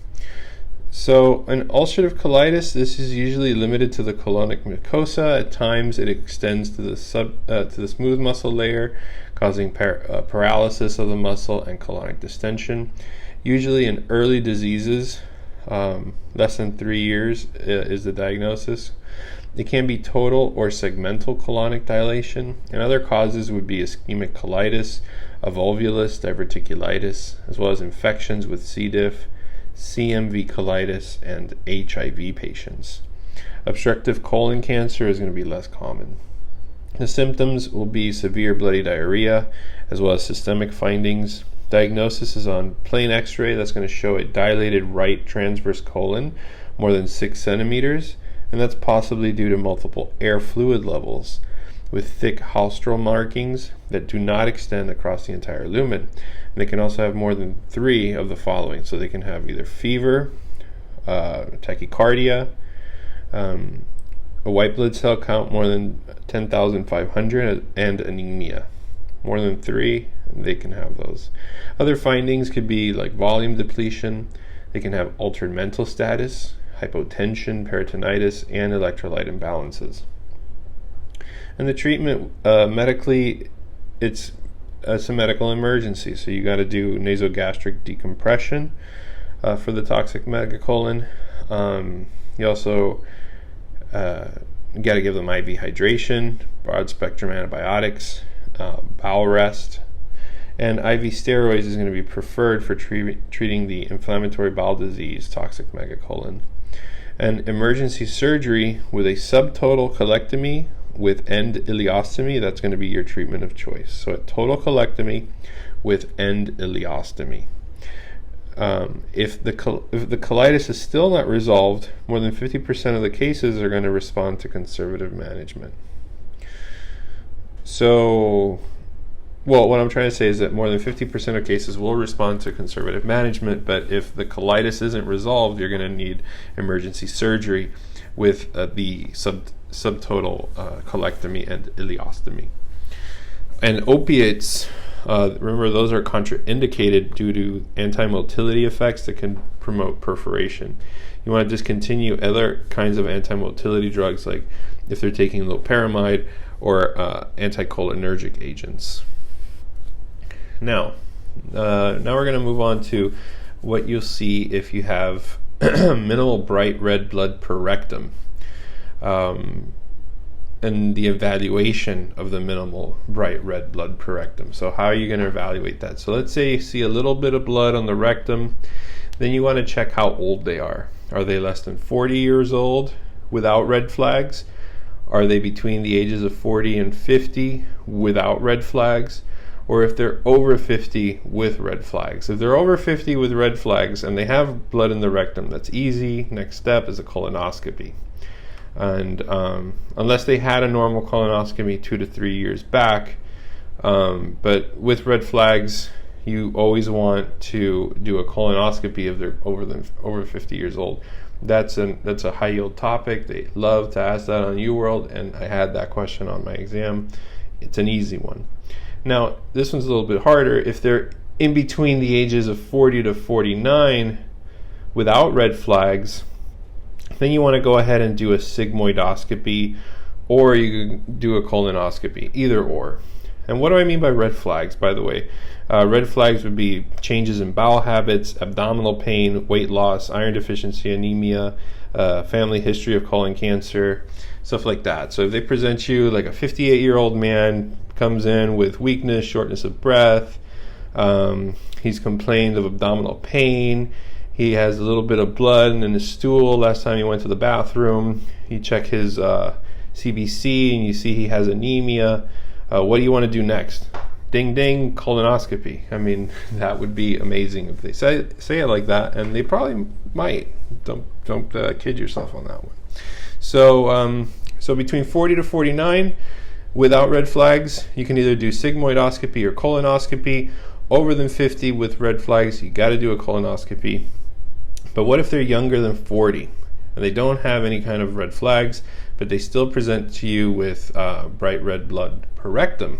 So in ulcerative colitis, this is usually limited to the colonic mucosa. At times it extends to the smooth muscle layer, causing paralysis of the muscle and colonic distension. Usually in early diseases, less than 3 years is the diagnosis. It can be total or segmental colonic dilation, and other causes would be ischemic colitis, avulvulus, diverticulitis, as well as infections with C. diff, CMV colitis, and HIV patients. Obstructive colon cancer is going to be less common. The symptoms will be severe bloody diarrhea, as well as systemic findings. Diagnosis is on plain x-ray. That's going to show a dilated right transverse colon, more than 6 centimeters, and that's possibly due to multiple air fluid levels with thick haustral markings that do not extend across the entire lumen. And they can also have more than 3 of the following. So they can have either fever, tachycardia, a white blood cell count more than 10,500, and anemia. More than 3, they can have those. Other findings could be like volume depletion. They can have altered mental status, hypotension, peritonitis, and electrolyte imbalances. And the treatment, medically, it's a medical emergency. So you got to do nasogastric decompression for the toxic megacolon. You also got to give them IV hydration, broad spectrum antibiotics, bowel rest, and IV steroids is going to be preferred for treating the inflammatory bowel disease, toxic megacolon. And emergency surgery with a subtotal colectomy with end ileostomy, that's going to be your treatment of choice. So a total colectomy with end ileostomy. If the colitis is still not resolved, more than 50% of the cases are going to respond to conservative management. So, well, what I'm trying to say is that more than 50% of cases will respond to conservative management, but if the colitis isn't resolved, you're going to need emergency surgery with the subtotal colectomy and ileostomy. And opiates, remember, those are contraindicated due to anti-motility effects that can promote perforation. You want to discontinue other kinds of anti-motility drugs, like if they're taking loperamide or anticholinergic agents. Now we're going to move on to what you'll see if you have minimal bright red blood per rectum, and the evaluation of the minimal bright red blood per rectum. So how are you going to evaluate that? So let's say you see a little bit of blood on the rectum, then you want to check how old they are. Are they less than 40 years old without red flags? Are they between the ages of 40 and 50 without red flags? Or if they're over 50 with red flags. If they're over 50 with red flags and they have blood in the rectum, that's easy. Next step is a colonoscopy. And unless they had a normal colonoscopy 2 to 3 years back, but with red flags, you always want to do a colonoscopy if they're over 50 years old. That's a high yield topic. They love to ask that on UWorld, and I had that question on my exam. It's an easy one. Now, this one's a little bit harder. If they're in between the ages of 40 to 49 without red flags, then you want to go ahead and do a sigmoidoscopy, or you can do a colonoscopy, either or. And what do I mean by red flags, by the way? Red flags would be changes in bowel habits, abdominal pain, weight loss, iron deficiency, anemia, family history of colon cancer, stuff like that. So if they present you like a 58-year-old man, comes in with weakness, shortness of breath, he's complained of abdominal pain, he has a little bit of blood in his stool last time he went to the bathroom, you check his CBC and you see he has anemia, what do you want to do next? Ding ding, colonoscopy. I mean, that would be amazing if they say it like that, and they probably might. Don't kid yourself on that one. So between 40 to 49 without red flags, you can either do sigmoidoscopy or colonoscopy. Over than 50 with red flags, you got to do a colonoscopy. But what if they're younger than 40 and they don't have any kind of red flags, but they still present to you with bright red blood per rectum?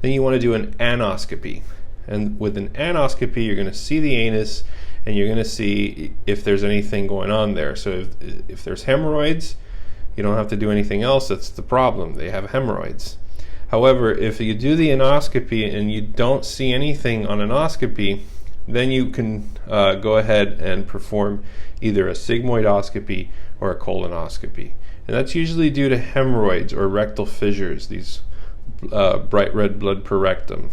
Then you want to do an anoscopy. And with an anoscopy, you're going to see the anus and you're going to see if there's anything going on there. So if there's hemorrhoids, you don't have to do anything else. That's the problem. They have hemorrhoids. However, if you do the anoscopy and you don't see anything on anoscopy, then you can go ahead and perform either a sigmoidoscopy or a colonoscopy. And that's usually due to hemorrhoids or rectal fissures, these bright red blood per rectum.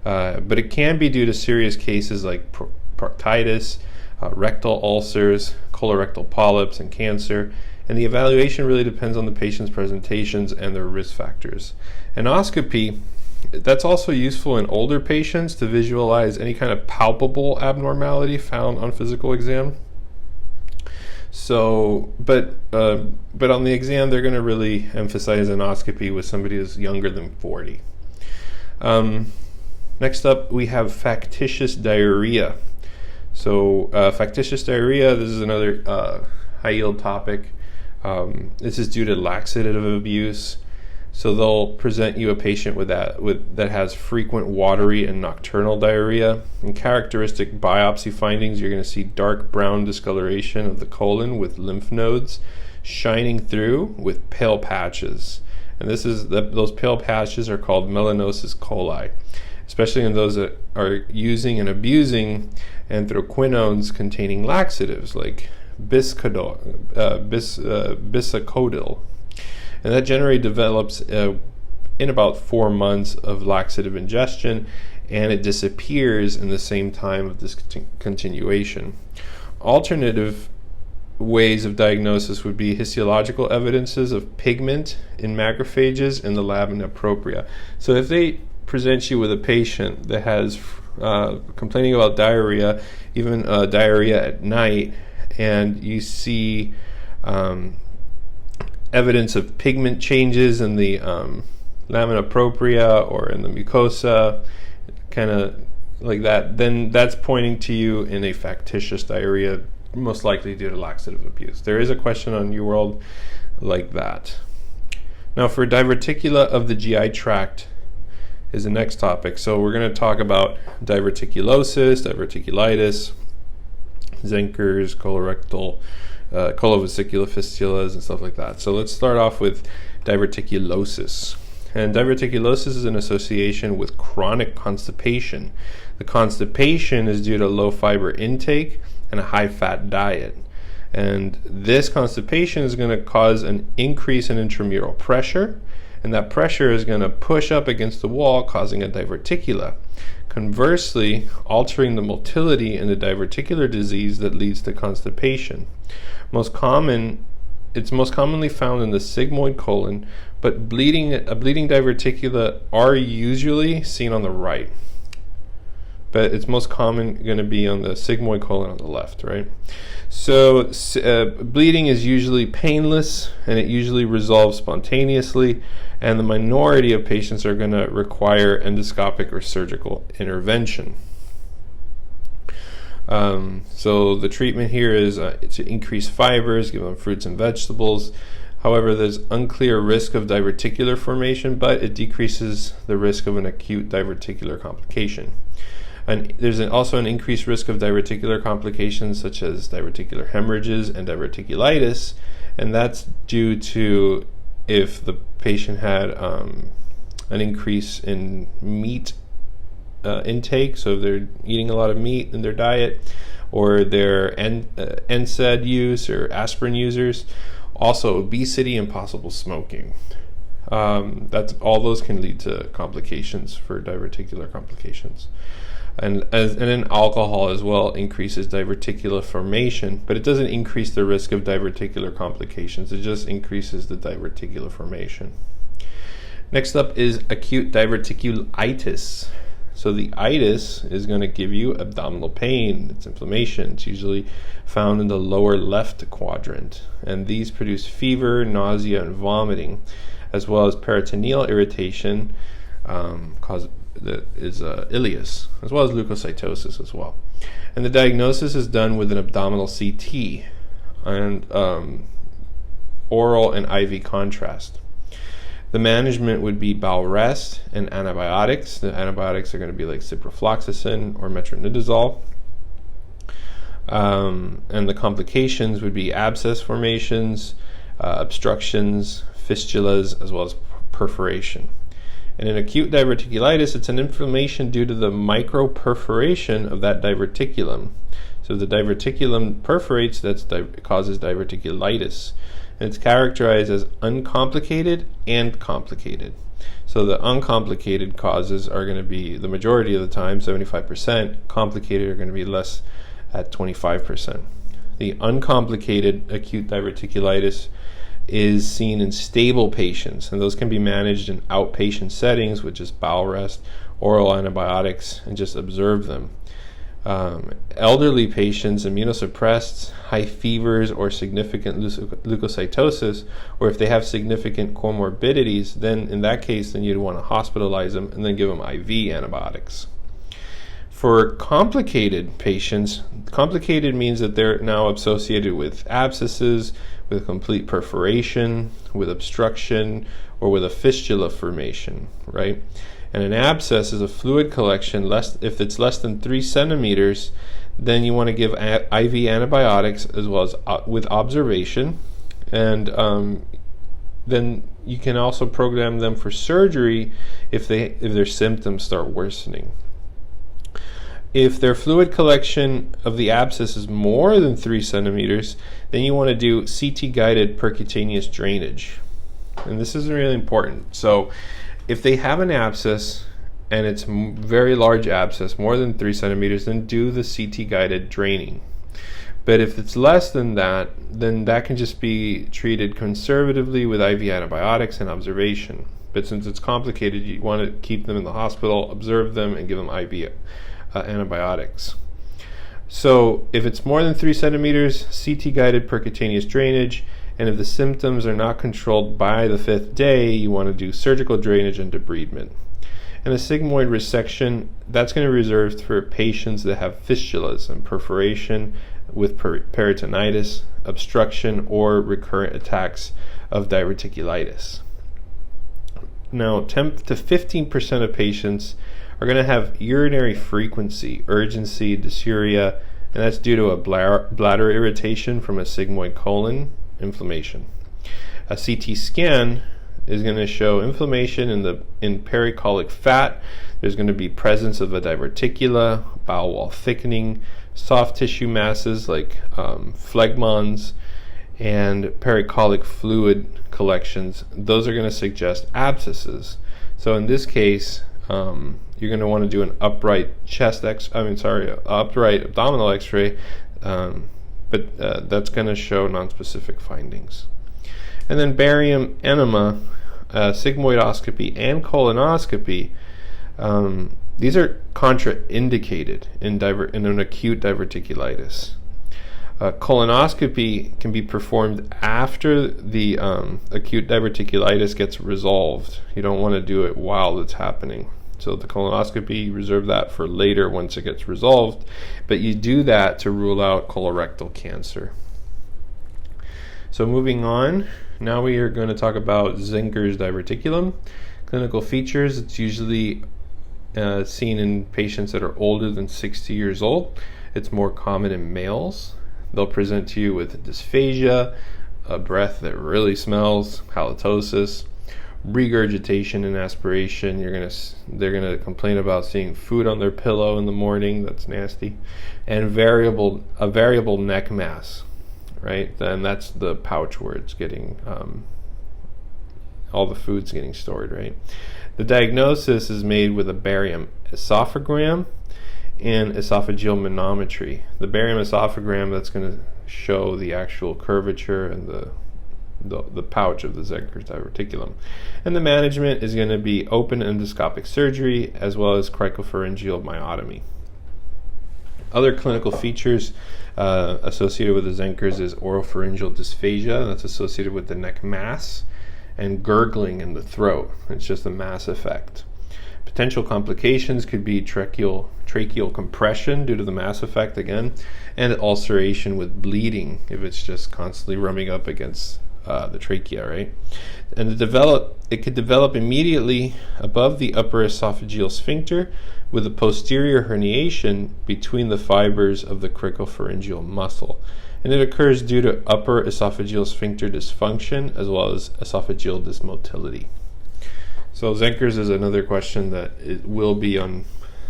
But it can be due to serious cases like proctitis, rectal ulcers, colorectal polyps, and cancer. And the evaluation really depends on the patient's presentations and their risk factors. Endoscopy, that's also useful in older patients to visualize any kind of palpable abnormality found on physical exam. So, but on the exam, they're going to really emphasize endoscopy with somebody who's younger than 40. Next up, we have factitious diarrhea. So, factitious diarrhea, this is another high-yield topic. This is due to laxative abuse. So they'll present you a patient that has frequent watery and nocturnal diarrhea. In characteristic biopsy findings, you're going to see dark brown discoloration of the colon with lymph nodes shining through with pale patches. And those pale patches are called melanosis coli, especially in those that are using and abusing anthraquinones containing laxatives like bisacodyl. And that generally develops in about 4 months of laxative ingestion, and it disappears in the same time of discontinuation. Alternative ways of diagnosis would be histological evidences of pigment in macrophages in the lamina propria. So if they present you with a patient that has complaining about diarrhea, even diarrhea at night, and you see evidence of pigment changes in the lamina propria or in the mucosa, kind of like that, then that's pointing to you in a factitious diarrhea, most likely due to laxative abuse. There is a question on UWorld like that. Now, for diverticula of the GI tract is the next topic. So we're going to talk about diverticulosis, diverticulitis, Zenker's, colorectal, colovesicular fistulas, and stuff like that. So let's start off with diverticulosis. And diverticulosis is an association with chronic constipation. The constipation is due to low fiber intake and a high fat diet. And this constipation is going to cause an increase in intramural pressure, and that pressure is going to push up against the wall, causing a diverticula. Conversely, altering the motility in the diverticular disease that leads to constipation. It's most commonly found in the sigmoid colon, but a bleeding diverticula are usually seen on the right. But it's most common going to be on the sigmoid colon on the left, right? So bleeding is usually painless, and it usually resolves spontaneously, and the minority of patients are going to require endoscopic or surgical intervention. So the treatment here is to increase fibers, give them fruits and vegetables. However, there's unclear risk of diverticular formation, but it decreases the risk of an acute diverticular complication. And there's also an increased risk of diverticular complications such as diverticular hemorrhages and diverticulitis, and that's due to if the patient had an increase in meat intake, so if they're eating a lot of meat in their diet, or their NSAID use or aspirin users, also obesity and possible smoking. That's all those can lead to complications for diverticular complications. And then alcohol as well increases diverticular formation, but it doesn't increase the risk of diverticular complications. It just increases the diverticular formation. Next up is acute diverticulitis. So the itis is going to give you abdominal pain. It's inflammation. It's usually found in the lower left quadrant. And these produce fever, nausea, and vomiting, as well as peritoneal irritation, that is ileus, as well as leukocytosis as well. And the diagnosis is done with an abdominal CT and oral and IV contrast. The management would be bowel rest and antibiotics. The antibiotics are going to be like ciprofloxacin or metronidazole. And the complications would be abscess formations, obstructions, fistulas, as well as perforation. And in acute diverticulitis, it's an inflammation due to the microperforation of that diverticulum. So if the diverticulum perforates, that causes diverticulitis. And it's characterized as uncomplicated and complicated. So the uncomplicated causes are going to be, the majority of the time, 75%. Complicated are going to be less at 25%. The uncomplicated acute diverticulitis is seen in stable patients, and those can be managed in outpatient settings with just bowel rest, oral antibiotics, and just observe them. Elderly patients, immunosuppressed, high fevers, or significant leukocytosis, or if they have significant comorbidities, then in that case, then you'd want to hospitalize them and then give them IV antibiotics. For complicated patients, complicated means that they're now associated with abscesses, with complete perforation, with obstruction, or with a fistula formation, right? And an abscess is a fluid collection. If it's less than 3 centimeters, then you want to give IV antibiotics as well as with observation. And then you can also program them for surgery if their symptoms start worsening. If their fluid collection of the abscess is more than 3 centimeters, then you want to do CT-guided percutaneous drainage. And this is really important. So if they have an abscess and it's very large abscess, more than 3 centimeters, then do the CT-guided draining. But if it's less than that, then that can just be treated conservatively with IV antibiotics and observation. But since it's complicated, you want to keep them in the hospital, observe them, and give them IV antibiotics. So if it's more than 3 centimeters, CT-guided percutaneous drainage, and if the symptoms are not controlled by the 5th day, you want to do surgical drainage and debridement. And a sigmoid resection, that's going to be reserved for patients that have fistulas and perforation with peritonitis, obstruction, or recurrent attacks of diverticulitis. Now, 10 to 15% of patients are going to have urinary frequency, urgency, dysuria, and that's due to a bladder irritation from a sigmoid colon inflammation. A CT scan is going to show inflammation in pericolic fat. There's going to be presence of a diverticula, bowel wall thickening, soft tissue masses like phlegmons, and pericolic fluid collections. Those are going to suggest abscesses. So in this case, you're going to want to do an upright upright abdominal X-ray, but that's going to show nonspecific findings. And then barium enema, sigmoidoscopy, and colonoscopy. These are contraindicated in an acute diverticulitis. Colonoscopy can be performed after the acute diverticulitis gets resolved. You don't want to do it while it's happening. So the colonoscopy, reserve that for later once it gets resolved, but you do that to rule out colorectal cancer. So moving on, now we are going to talk about Zenker's diverticulum. Clinical features, it's usually seen in patients that are older than 60 years old. It's more common in males. They'll present to you with dysphagia, a breath that really smells, halitosis, regurgitation and aspiration. They're gonna complain about seeing food on their pillow in the morning. That's nasty. And a variable neck mass, right? Then that's the pouch where it's getting all the food's getting stored, right? The diagnosis is made with a barium esophagram and esophageal manometry. The barium esophagram, that's going to show the actual curvature and the pouch of the Zenker's diverticulum. And the management is going to be open endoscopic surgery as well as cricopharyngeal myotomy. Other clinical features associated with the Zenker's is oropharyngeal dysphagia, that's associated with the neck mass, and gurgling in the throat. It's just a mass effect. Potential complications could be tracheal compression due to the mass effect again, and ulceration with bleeding if it's just constantly rubbing up against the trachea, right? And it could develop immediately above the upper esophageal sphincter with a posterior herniation between the fibers of the cricopharyngeal muscle. And it occurs due to upper esophageal sphincter dysfunction as well as esophageal dysmotility. So Zenker's is another question that it will be on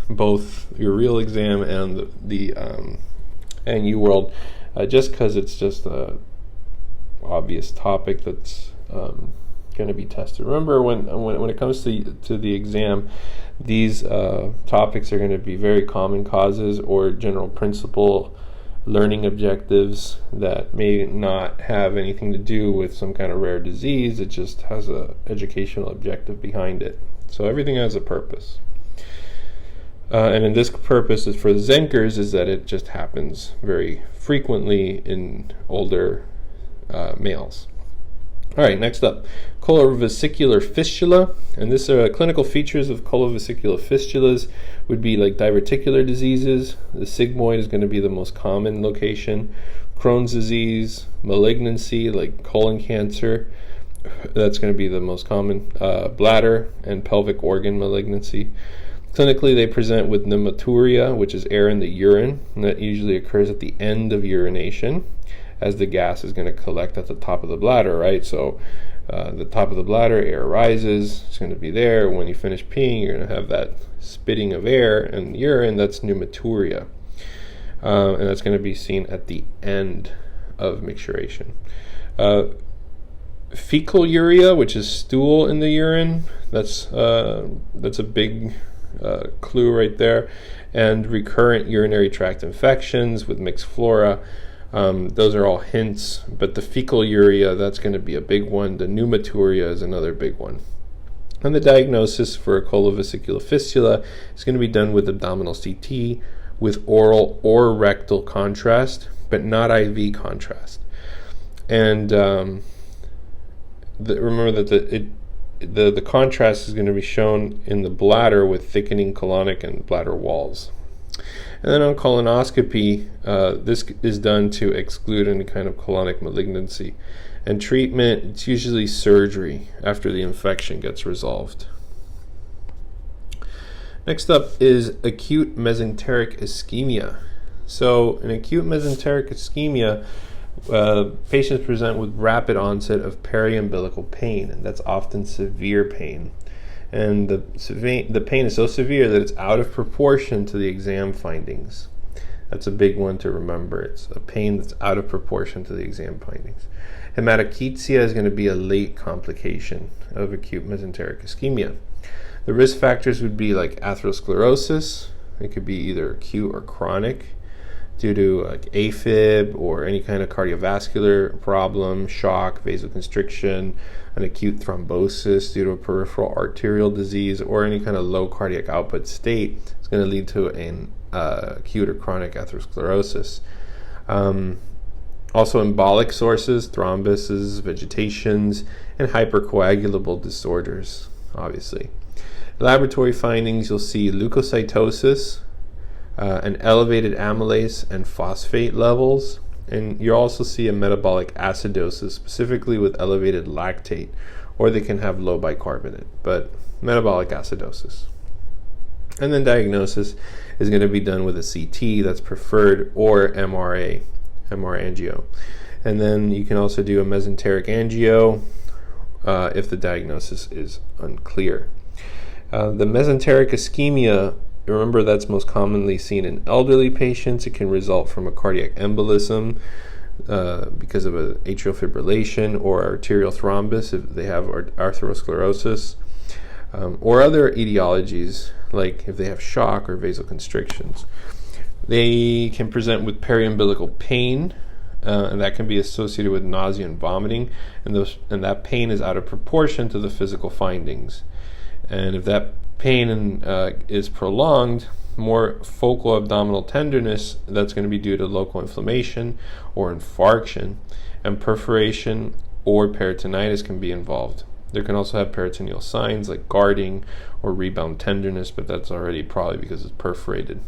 both your real exam and and UWorld, just because it's just a obvious topic that's going to be tested. Remember, when it comes to the exam, these topics are going to be very common causes or general principle learning objectives that may not have anything to do with some kind of rare disease. It just has an educational objective behind it. So everything has a purpose. And in this purpose is for the Zenkers is that it just happens very frequently in older males. All right, next up, colovesicular fistula. And this clinical features of colovesicular fistulas would be like diverticular diseases. The sigmoid is going to be the most common location. Crohn's disease, malignancy like colon cancer, that's going to be the most common. Bladder and pelvic organ malignancy. Clinically, they present with pneumaturia, which is air in the urine, and that usually occurs at the end of urination, as the gas is going to collect at the top of the bladder, right? So the top of the bladder, air rises, it's going to be there. When you finish peeing, you're going to have that spitting of air and urine. That's pneumaturia. And that's going to be seen at the end of micturition. Fecal urea, which is stool in the urine, that's a big clue right there. And recurrent urinary tract infections with mixed flora. Those are all hints, but the fecal urea, that's going to be a big one. The pneumaturia is another big one. And the diagnosis for a colovesicular fistula is going to be done with abdominal CT with oral or rectal contrast, but not IV contrast. And remember that the contrast is going to be shown in the bladder with thickening colonic and bladder walls. And then on colonoscopy, this is done to exclude any kind of colonic malignancy. And treatment, it's usually surgery after the infection gets resolved. Next up is acute mesenteric ischemia. So in acute mesenteric ischemia, patients present with rapid onset of periumbilical pain, and that's often severe pain. And the pain is so severe that it's out of proportion to the exam findings. That's a big one to remember. It's a pain that's out of proportion to the exam findings. Hematochezia is going to be a late complication of acute mesenteric ischemia. The risk factors would be like atherosclerosis. It could be either acute or chronic due to like AFib or any kind of cardiovascular problem, shock, vasoconstriction, an acute thrombosis due to a peripheral arterial disease, or any kind of low cardiac output state. It's going to lead to an acute or chronic atherosclerosis. Also embolic sources, thrombuses, vegetations, and hypercoagulable disorders, obviously. Laboratory findings, you'll see leukocytosis, an elevated amylase and phosphate levels, and you'll also see a metabolic acidosis, specifically with elevated lactate, or they can have low bicarbonate, but metabolic acidosis. And then diagnosis is going to be done with a CT that's preferred, or MR angio. And then you can also do a mesenteric angio if the diagnosis is unclear. The mesenteric ischemia, remember, that's most commonly seen in elderly patients. It can result from a cardiac embolism because of an atrial fibrillation or arterial thrombus if they have atherosclerosis, or other etiologies like if they have shock or vasoconstrictions. They can present with periumbilical pain, and that can be associated with nausea and vomiting, and that pain is out of proportion to the physical findings. And if that pain is prolonged, more focal abdominal tenderness, that's going to be due to local inflammation or infarction, and perforation or peritonitis can be involved. There can also have peritoneal signs like guarding or rebound tenderness, but that's already probably because it's perforated.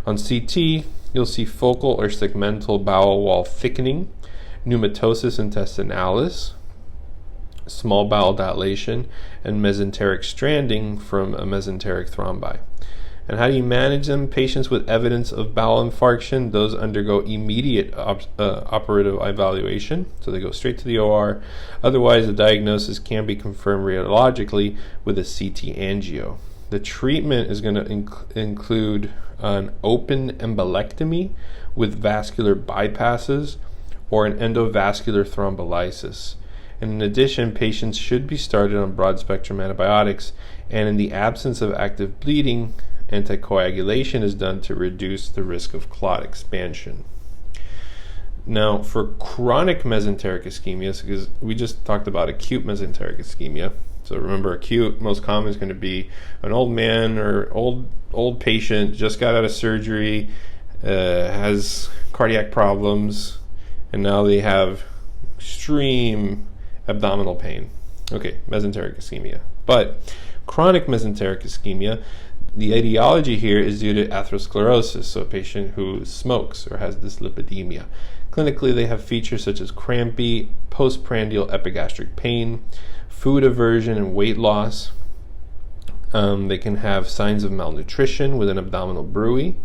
On CT, you'll see focal or segmental bowel wall thickening, pneumatosis intestinalis, small bowel dilation, and mesenteric stranding from a mesenteric thrombi. And how do you manage them? Patients with evidence of bowel infarction, those undergo immediate operative evaluation, so they go straight to the OR. Otherwise, the diagnosis can be confirmed radiologically with a CT angio. The treatment is going to include an open embolectomy with vascular bypasses or an endovascular thrombolysis. And in addition, patients should be started on broad-spectrum antibiotics, and in the absence of active bleeding, anticoagulation is done to reduce the risk of clot expansion. Now, for chronic mesenteric ischemia, because we just talked about acute mesenteric ischemia. So remember, acute, most common, is going to be an old man or old patient, just got out of surgery, has cardiac problems, and now they have extreme abdominal pain. Okay, mesenteric ischemia. But chronic mesenteric ischemia, the etiology here is due to atherosclerosis, so a patient who smokes or has dyslipidemia. Clinically, they have features such as crampy, postprandial epigastric pain, food aversion, and weight loss. They can have signs of malnutrition with an abdominal bruit,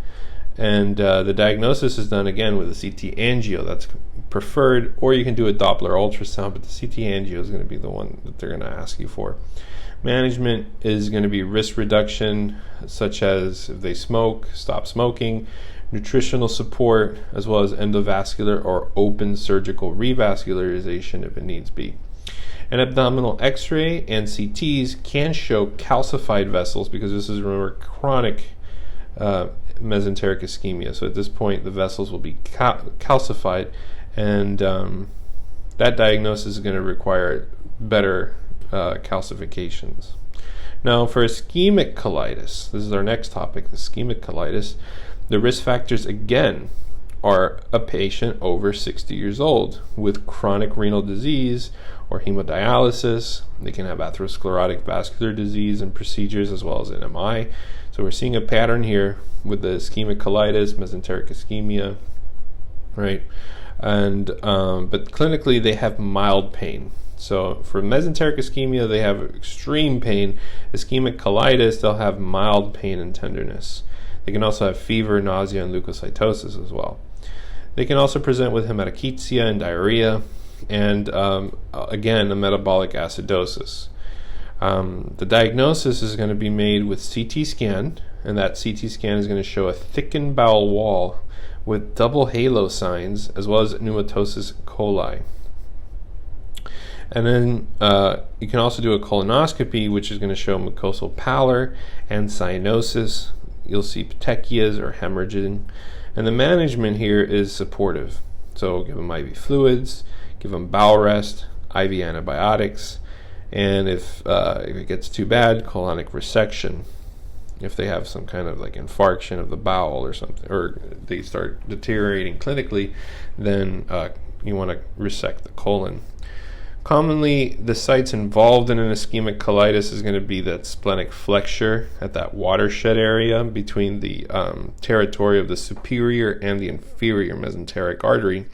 and the diagnosis is done again with a CT angio. That's preferred, or you can do a Doppler ultrasound, but the CT angio is going to be the one that they're going to ask you for. Management is going to be risk reduction, such as if they smoke, stop smoking, nutritional support, as well as endovascular or open surgical revascularization if it needs be. An abdominal x-ray and CTs can show calcified vessels, because this is, remember, chronic mesenteric ischemia. So at this point, the vessels will be calcified, and that diagnosis is going to require better calcifications. Now, for ischemic colitis, this is our next topic, ischemic colitis, the risk factors again are a patient over 60 years old with chronic renal disease or hemodialysis. They can have atherosclerotic vascular disease and procedures, as well as an MI. So we're seeing a pattern here with the ischemic colitis, mesenteric ischemia, right? And but clinically, they have mild pain. So for mesenteric ischemia, they have extreme pain. Ischemic colitis, they'll have mild pain and tenderness. They can also have fever, nausea, and leukocytosis as well. They can also present with hematochezia and diarrhea, and again, a metabolic acidosis. The diagnosis is going to be made with CT scan, and that CT scan is going to show a thickened bowel wall with double halo signs, as well as pneumatosis coli. And then you can also do a colonoscopy, which is going to show mucosal pallor and cyanosis. You'll see petechias or hemorrhaging. And the management here is supportive. So give them IV fluids, give them bowel rest, IV antibiotics, and if it gets too bad, colonic resection. If they have some kind of like infarction of the bowel or something, or they start deteriorating clinically, then you want to resect the colon. Commonly, the sites involved in an ischemic colitis is going to be that splenic flexure at that watershed area between the territory of the superior and the inferior mesenteric artery.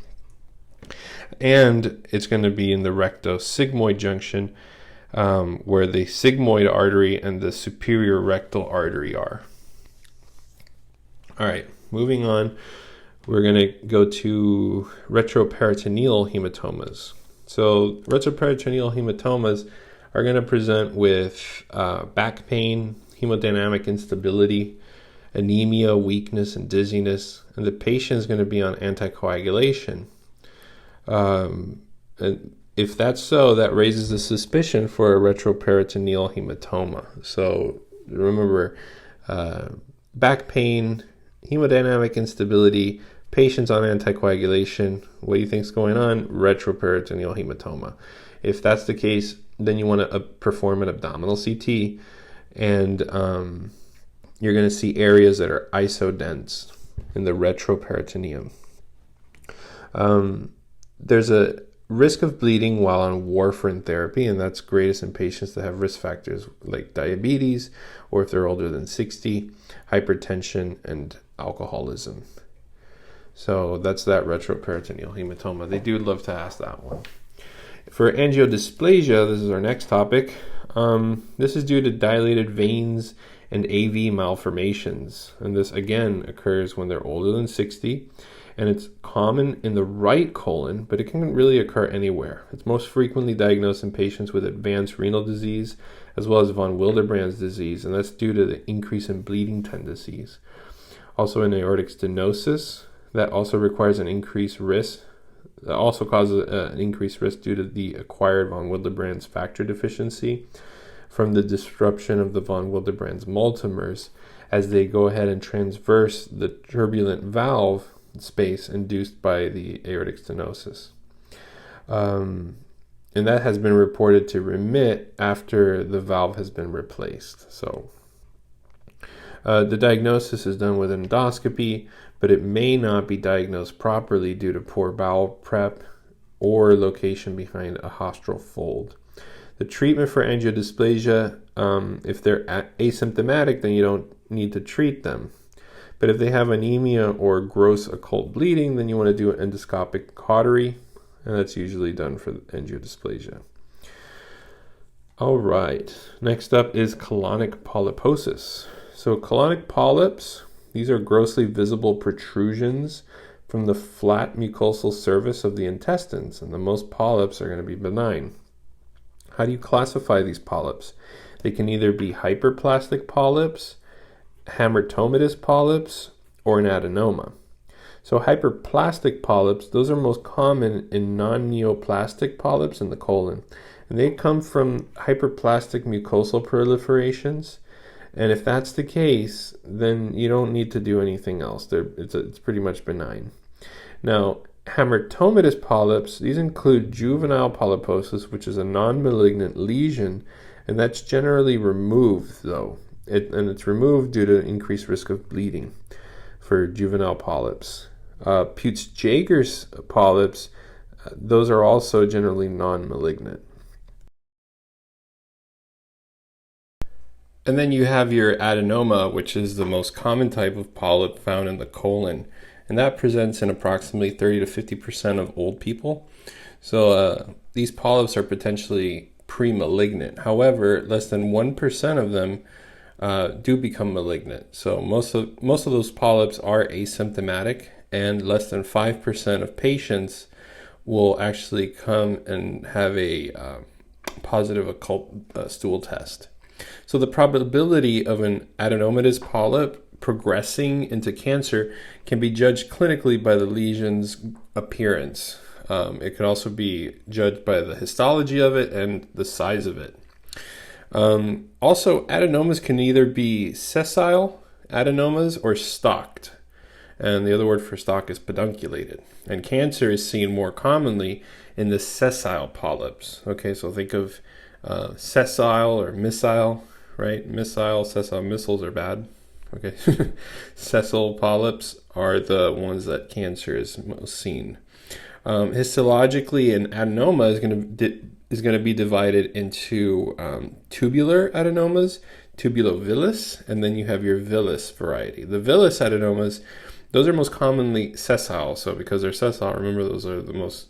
And it's going to be in the rectosigmoid junction where the sigmoid artery and the superior rectal artery are. All right, moving on, we're going to go to retroperitoneal hematomas. So retroperitoneal hematomas are going to present with back pain, hemodynamic instability, anemia, weakness, and dizziness, and the patient is going to be on anticoagulation. And if that's so, that raises the suspicion for a retroperitoneal hematoma. So remember, back pain, hemodynamic instability, patients on anticoagulation, what do you think's going on? Retroperitoneal hematoma. If that's the case, then you want to perform an abdominal CT, and you're going to see areas that are isodense in the retroperitoneum. There's a risk of bleeding while on warfarin therapy, and that's greatest in patients that have risk factors like diabetes, or if they're older than 60, hypertension, and alcoholism. So that's that retroperitoneal hematoma. They do love to ask that one. For angiodysplasia, this is our next topic. This is due to dilated veins and AV malformations. And this, again, occurs when they're older than 60. And it's common in the right colon, but it can really occur anywhere. It's most frequently diagnosed in patients with advanced renal disease, as well as von Willebrand's disease. And that's due to the increase in bleeding tendencies. Also in aortic stenosis, that also requires an increased risk. That also causes an increased risk due to the acquired von Willebrand's factor deficiency from the disruption of the von Willebrand's multimers as they go ahead and transverse the turbulent valve space induced by the aortic stenosis. And that has been reported to remit after the valve has been replaced. So the diagnosis is done with endoscopy, but it may not be diagnosed properly due to poor bowel prep or location behind a haustral fold. The treatment for angiodysplasia, if they're asymptomatic, then you don't need to treat them. But if they have anemia or gross occult bleeding, then you want to do an endoscopic cautery, and that's usually done for angiodysplasia. All right, next up is colonic polyposis. So colonic polyps, these are grossly visible protrusions from the flat mucosal surface of the intestines, and the most polyps are going to be benign. How do you classify these polyps? They can either be hyperplastic polyps, hamartomatous polyps, or an adenoma. So hyperplastic polyps, those are most common in non-neoplastic polyps in the colon. And they come from hyperplastic mucosal proliferations. And if that's the case, then you don't need to do anything else. It's pretty much benign. Now, hamartomatous polyps, these include juvenile polyposis, which is a non-malignant lesion, and that's generally removed though. And it's removed due to increased risk of bleeding for juvenile polyps. Peutz-Jeghers polyps, those are also generally non-malignant. And then you have your adenoma, which is the most common type of polyp found in the colon. And that presents in approximately 30 to 50% of old people. So these polyps are potentially pre-malignant. However, less than 1% of them do become malignant. So most of those polyps are asymptomatic, and less than 5% of patients will actually come and have a positive occult stool test. So the probability of an adenomatous polyp progressing into cancer can be judged clinically by the lesion's appearance. It can also be judged by the histology of it and the size of it. Also, adenomas can either be sessile adenomas or stalked. And the other word for stalk is pedunculated. And cancer is seen more commonly in the sessile polyps. Okay, so think of sessile or missile, right? Missile, sessile, missiles are bad. Okay, sessile polyps are the ones that cancer is most seen. Histologically, an adenoma is going to be divided into tubular adenomas, tubulovillous, and then you have your villous variety. The villous adenomas, those are most commonly sessile. So because they're sessile, remember those are the most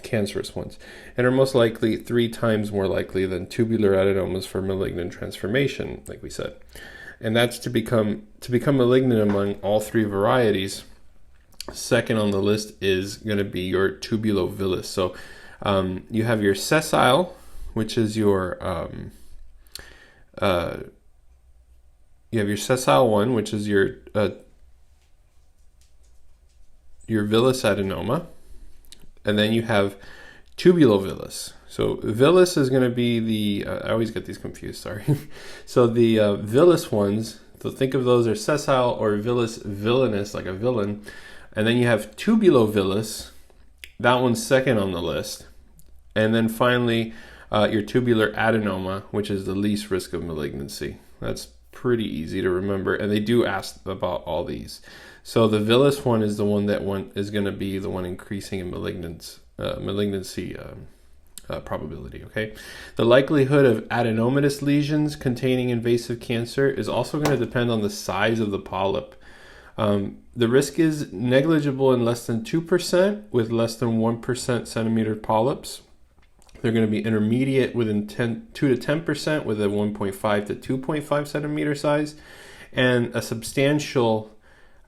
cancerous ones, and are most likely 3 times more likely than tubular adenomas for malignant transformation, like we said. And that's to become malignant among all 3 varieties. Second on the list is going to be your tubulovillous. So you have your sessile, which is your you have your sessile one, which is your villous adenoma, and then you have tubulovillous. So villous is going to be the I always get these confused. Sorry. So the villous ones. So think of those as sessile or villous, villainous, like a villain. And then you have tubulovillous. That one's second on the list. And then finally, your tubular adenoma, which is the least risk of malignancy. That's pretty easy to remember. And they do ask about all these. So the villous one is the one that is going to be the one increasing in malignancy probability. Okay, the likelihood of adenomatous lesions containing invasive cancer is also going to depend on the size of the polyp. The risk is negligible in less than 2% with less than 1% centimeter polyps. They're going to be intermediate within 2 to 10% with a 1.5 to 2.5 centimeter size, and a substantial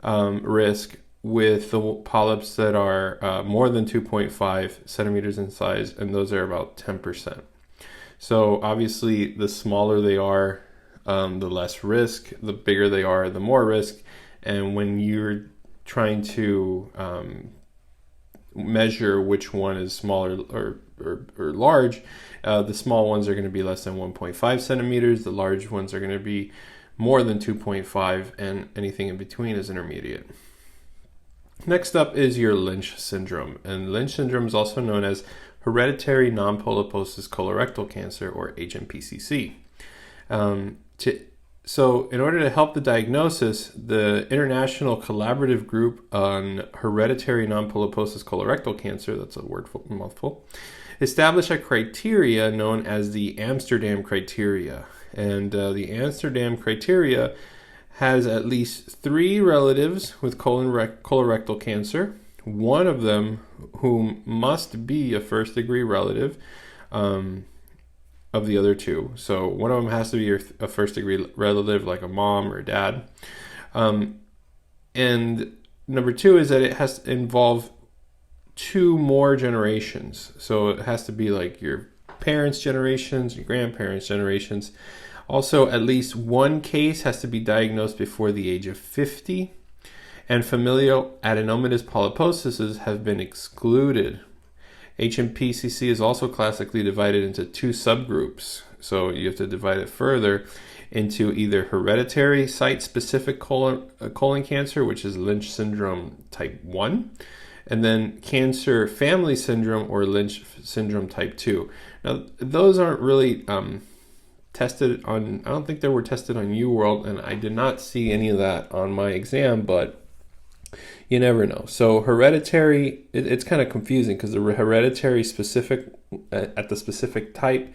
risk with the polyps that are more than 2.5 centimeters in size, and those are about 10%. So obviously, the smaller they are, the less risk. The bigger they are, the more risk. And when you're trying to measure which one is smaller or large, the small ones are going to be less than 1.5 centimeters. The large ones are going to be more than 2.5, and anything in between is intermediate. Next up is your Lynch syndrome, and Lynch syndrome is also known as hereditary non-polyposis colorectal cancer, or HNPCC. So in order to help the diagnosis, the International Collaborative Group on Hereditary Non-Polyposis Colorectal Cancer, that's a mouthful, established a criteria known as the Amsterdam criteria. And the Amsterdam criteria has at least 3 relatives with colorectal cancer, one of them who must be a first-degree relative of the other 2. So one of them has to be a first-degree relative, like a mom or a dad. And number 2 is that it has to involve 2 more generations. So it has to be like your parents' generations, your grandparents' generations. Also, at least 1 case has to be diagnosed before the age of 50. And familial adenomatous polyposis have been excluded. HNPCC is also classically divided into 2 subgroups. So you have to divide it further into either hereditary site-specific colon cancer, which is Lynch syndrome type 1, and then cancer family syndrome, or Lynch syndrome type 2. Now, those aren't really tested on, I don't think they were tested on UWorld, and I did not see any of that on my exam, but you never know. So hereditary, it's kind of confusing because the hereditary specific at the specific type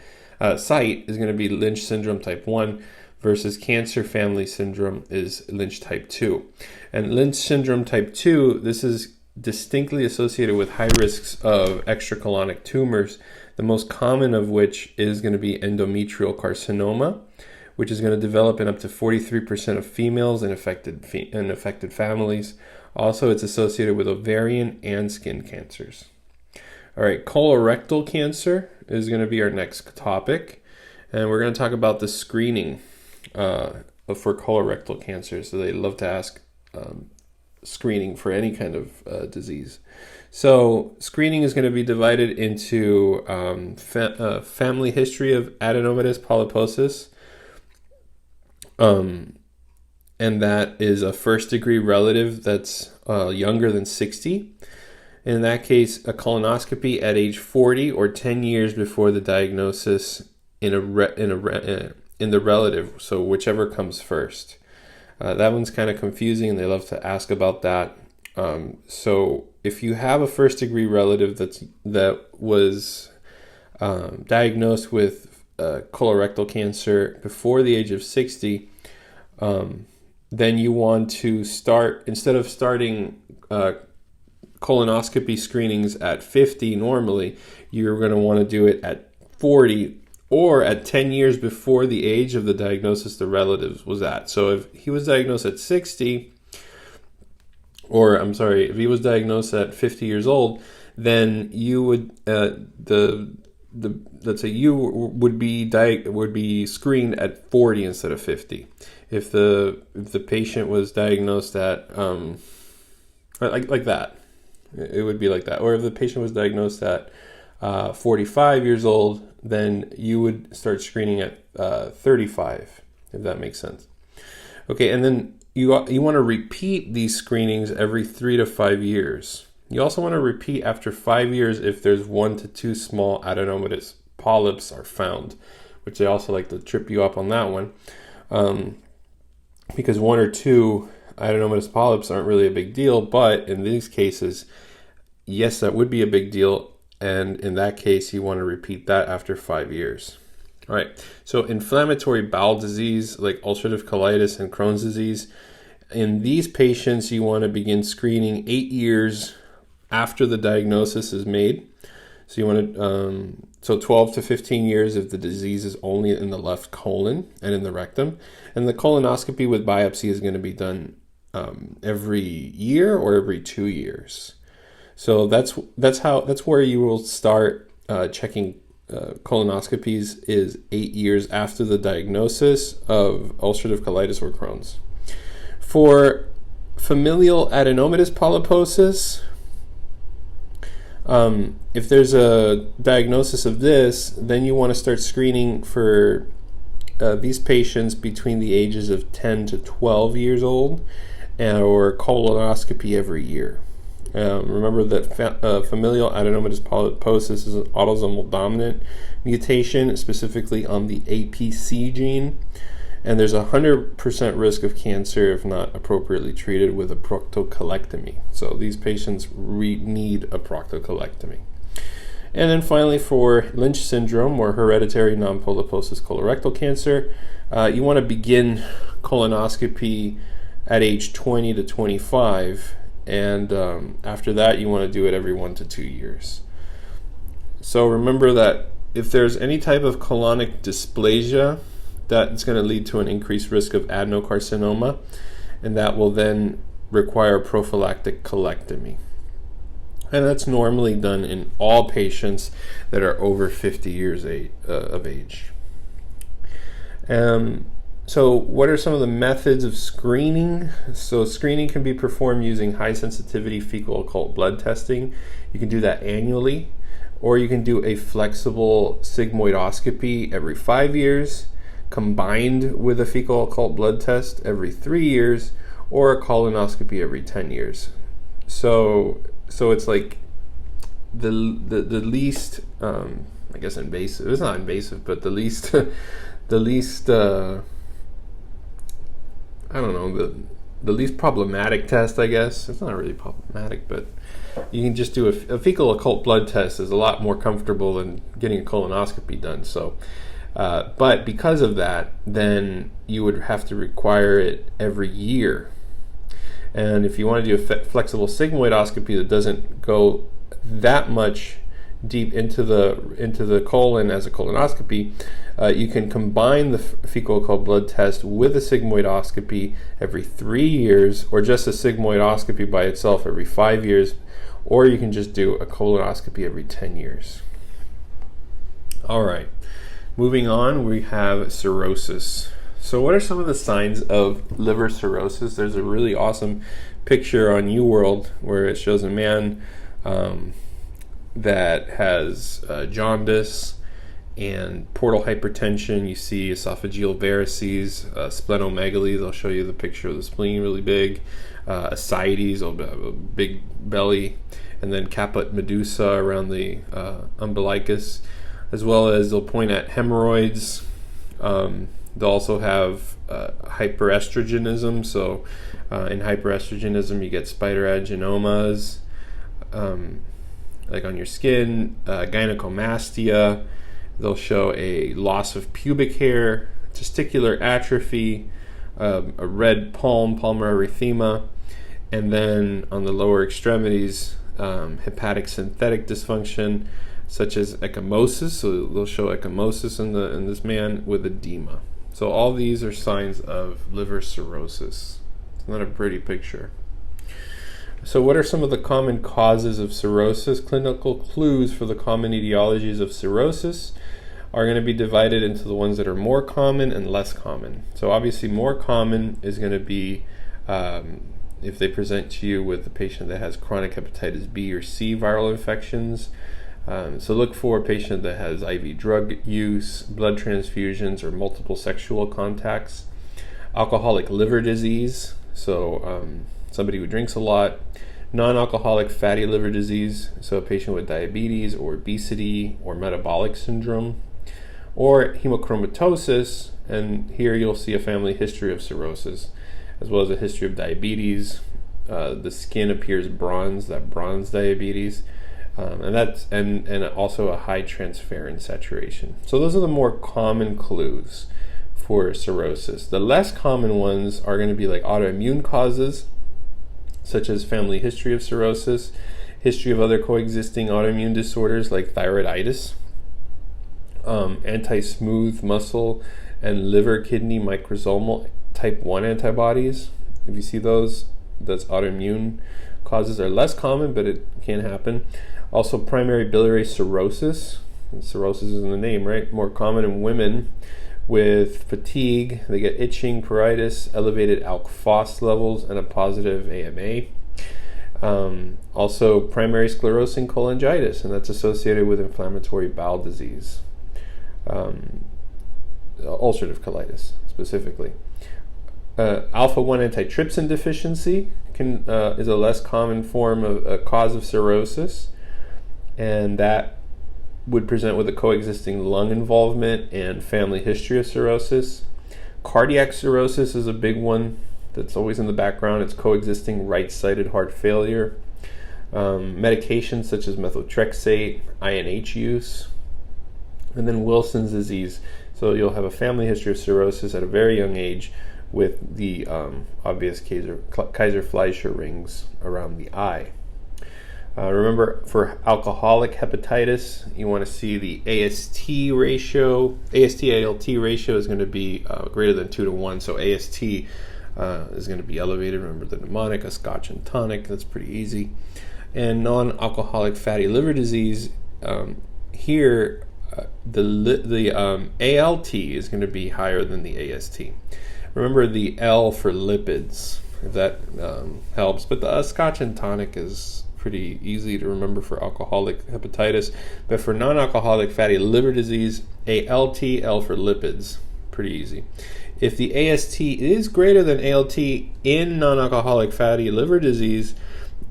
site is going to be Lynch syndrome type 1 versus cancer family syndrome is Lynch type 2. And Lynch syndrome type 2, this is distinctly associated with high risks of extracolonic tumors, the most common of which is going to be endometrial carcinoma, which is going to develop in up to 43% of females in affected families. Also, it's associated with ovarian and skin cancers. All right, colorectal cancer is going to be our next topic, and we're going to talk about the screening for colorectal cancer. So they love to ask screening for any kind of disease. So screening is going to be divided into family history of adenomatous polyposis, and that is a first-degree relative that's younger than 60. In that case, a colonoscopy at age 40 or 10 years before the diagnosis in the relative, so whichever comes first. That one's kind of confusing, and they love to ask about that. So if you have a first-degree relative that was diagnosed with colorectal cancer before the age of 60, then you want to start, instead of starting colonoscopy screenings at 50 normally, you're going to want to do it at 40 or at 10 years before the age of the diagnosis the relative was at. So if he was diagnosed at 60, if he was diagnosed at 50 years old, then you would let's say you would be screened at 40 instead of 50. If the patient was diagnosed at like that, it would be like that. Or if the patient was diagnosed at 45 years old, then you would start screening at 35, if that makes sense. Okay, and then you want to repeat these screenings every 3 to 5 years. You also want to repeat after 5 years if there's 1 to 2 small adenomatous polyps are found, which they also like to trip you up on that one, because 1 or 2 adenomatous polyps aren't really a big deal, but in these cases, yes, that would be a big deal, and in that case, you want to repeat that after 5 years. All right, so inflammatory bowel disease like ulcerative colitis and Crohn's disease, in these patients, you want to begin screening 8 years after the diagnosis is made. So you want to, 12 to 15 years if the disease is only in the left colon and in the rectum. And the colonoscopy with biopsy is going to be done every year or every 2 years. So that's where you will start checking colonoscopies is 8 years after the diagnosis of ulcerative colitis or Crohn's. For familial adenomatous polyposis, if there's a diagnosis of this, then you want to start screening for these patients between the ages of 10 to 12 years old, or colonoscopy every year. Remember that familial adenomatous polyposis is an autosomal dominant mutation, specifically on the APC gene. And there's a 100% risk of cancer if not appropriately treated with a proctocolectomy. So these patients need a proctocolectomy. And then finally, for Lynch syndrome or hereditary non-polyposis colorectal cancer, you want to begin colonoscopy at age 20 to 25. And after that, you want to do it every 1 to 2 years. So remember that if there's any type of colonic dysplasia, that's going to lead to an increased risk of adenocarcinoma, and that will then require prophylactic colectomy. And that's normally done in all patients that are over 50 years of age. So what are some of the methods of screening? So screening can be performed using high sensitivity fecal occult blood testing. You can do that annually, or you can do a flexible sigmoidoscopy every 5 years, combined with a fecal occult blood test every 3 years, or a colonoscopy every 10 years. So it's like the least, I guess invasive. It's not invasive, but the least the least problematic test, I guess. It's not really problematic, but you can just do a fecal occult blood test is a lot more comfortable than getting a colonoscopy done. So, but because of that, then you would have to require it every year. And if you want to do a flexible sigmoidoscopy that doesn't go that much deep into the colon as a colonoscopy, you can combine the fecal occult blood test with a sigmoidoscopy every 3 years, or just a sigmoidoscopy by itself every 5 years, or you can just do a colonoscopy every 10 years. All right, moving on, we have cirrhosis. So what are some of the signs of liver cirrhosis? There's a really awesome picture on UWORLD where it shows a man that has jaundice and portal hypertension. You see esophageal varices, splenomegaly. They'll show you the picture of the spleen really big, ascites, a big belly, and then caput medusa around the umbilicus, as well as they'll point at hemorrhoids. They'll also have hyperestrogenism. So in hyperestrogenism, you get spider adenomas, like on your skin, gynecomastia. They'll show a loss of pubic hair, testicular atrophy, a red palm, palmar erythema, and then on the lower extremities, hepatic synthetic dysfunction, such as ecchymosis. So they'll show ecchymosis in this man with edema. So all these are signs of liver cirrhosis. It's not a pretty picture. So what are some of the common causes of cirrhosis? Clinical clues for the common etiologies of cirrhosis are going to be divided into the ones that are more common and less common. So obviously more common is going to be if they present to you with a patient that has chronic hepatitis B or C viral infections. So look for a patient that has IV drug use, blood transfusions, or multiple sexual contacts. Alcoholic liver disease, so somebody who drinks a lot. Non-alcoholic fatty liver disease, so a patient with diabetes or obesity or metabolic syndrome. Or hemochromatosis, and here you'll see a family history of cirrhosis, as well as a history of diabetes. The skin appears bronze, that bronze diabetes. And also a high transferrin saturation. So those are the more common clues for cirrhosis. The less common ones are going to be like autoimmune causes, such as family history of cirrhosis, history of other coexisting autoimmune disorders like thyroiditis, anti-smooth muscle and liver kidney microsomal type 1 antibodies. If you see those, that's autoimmune causes, are less common, but it can happen. Also, primary biliary cirrhosis. Cirrhosis is in the name, right? More common in women with fatigue. They get itching, pruritus, elevated alk-Phos levels, and a positive AMA. Also, primary sclerosing cholangitis, and that's associated with inflammatory bowel disease. Ulcerative colitis, specifically. alpha-1 antitrypsin deficiency is a less common form of a cause of cirrhosis, and that would present with a coexisting lung involvement and family history of cirrhosis. Cardiac cirrhosis is a big one that's always in the background. It's coexisting right-sided heart failure. Medications such as methotrexate, INH use, and then Wilson's disease. So you'll have a family history of cirrhosis at a very young age with the obvious Kaiser-Fleischer rings around the eye. Remember, for alcoholic hepatitis, you want to see the AST ratio. AST-ALT ratio is going to be greater than 2-to-1, so AST is going to be elevated. Remember the mnemonic, a scotch and tonic, that's pretty easy. And non-alcoholic fatty liver disease, here the ALT is going to be higher than the AST. Remember the L for lipids, if that helps. But the scotch and tonic is pretty easy to remember for alcoholic hepatitis. But for non-alcoholic fatty liver disease, ALT, L for lipids, pretty easy. If the AST is greater than ALT in non-alcoholic fatty liver disease,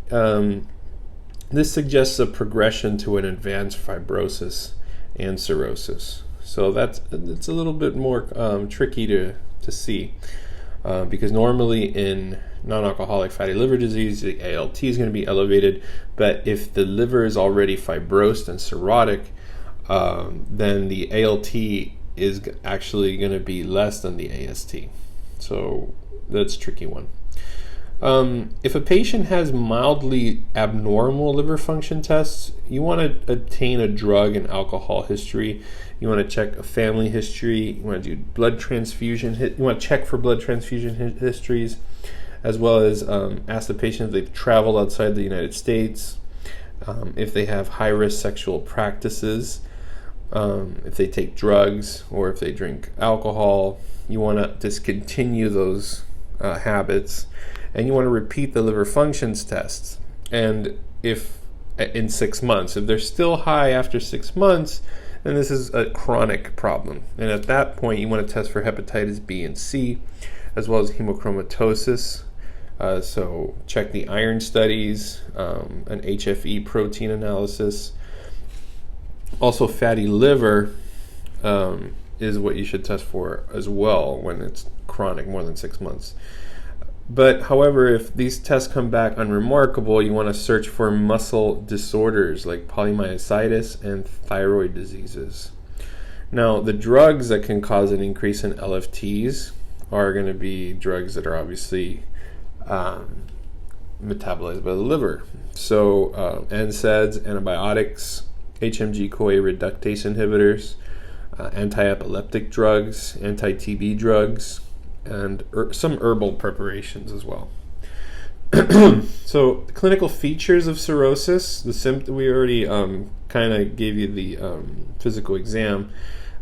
this suggests a progression to an advanced fibrosis and cirrhosis. So it's a little bit more tricky to see because normally in non-alcoholic fatty liver disease, the ALT is going to be elevated, but if the liver is already fibrosed and cirrhotic, then the ALT is actually going to be less than the AST. So that's a tricky one. If a patient has mildly abnormal liver function tests, you want to obtain a drug and alcohol history. You want to check a family history. You want to do blood transfusion. You want to check for blood transfusion histories, as well as ask the patient if they've traveled outside the United States, if they have high-risk sexual practices, if they take drugs, or if they drink alcohol. You want to discontinue those habits. And you want to repeat the liver functions tests. And if in 6 months, if they're still high after 6 months, then this is a chronic problem. And at that point, you want to test for hepatitis B and C, as well as hemochromatosis. So check the iron studies, an HFE protein analysis. Also, fatty liver is what you should test for as well when it's chronic, more than 6 months. But however, if these tests come back unremarkable, you want to search for muscle disorders like polymyositis and thyroid diseases. Now, the drugs that can cause an increase in LFTs are going to be drugs that are obviously metabolized by the liver. So NSAIDs, antibiotics, HMG-CoA reductase inhibitors, anti-epileptic drugs, anti-TB drugs, and some herbal preparations as well. So the clinical features of cirrhosis, we already kind of gave you the physical exam,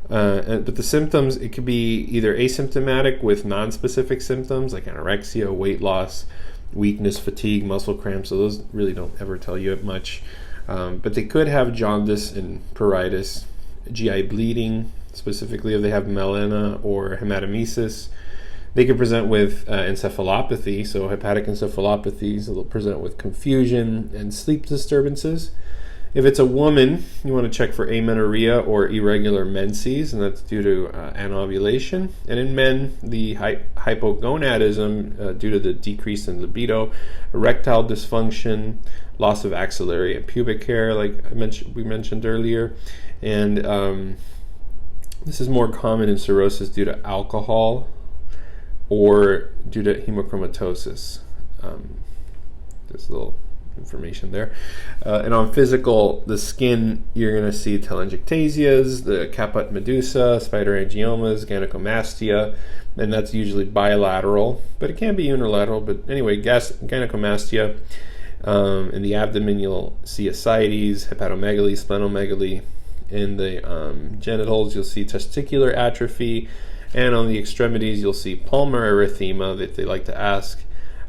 but the symptoms, it could be either asymptomatic with non-specific symptoms like anorexia, weight loss, weakness, fatigue, muscle cramps. So those really don't ever tell you much, but they could have jaundice and pruritus, GI bleeding, specifically if they have melena or hematemesis. They could present with encephalopathy, so hepatic encephalopathies. They'll present with confusion and sleep disturbances. If it's a woman, you want to check for amenorrhea or irregular menses, and that's due to anovulation. And in men, the hypogonadism due to the decrease in libido, erectile dysfunction, loss of axillary and pubic hair, like we mentioned earlier. And this is more common in cirrhosis due to alcohol or due to hemochromatosis. There's a little information there. And on physical, the skin, you're going to see telangiectasias, the caput medusa, spider angiomas, gynecomastia, and that's usually bilateral, but it can be unilateral. But anyway, gynecomastia. In the abdomen, you'll see ascites, hepatomegaly, splenomegaly. In the genitals, you'll see testicular atrophy. And on the extremities, you'll see palmar erythema that they like to ask,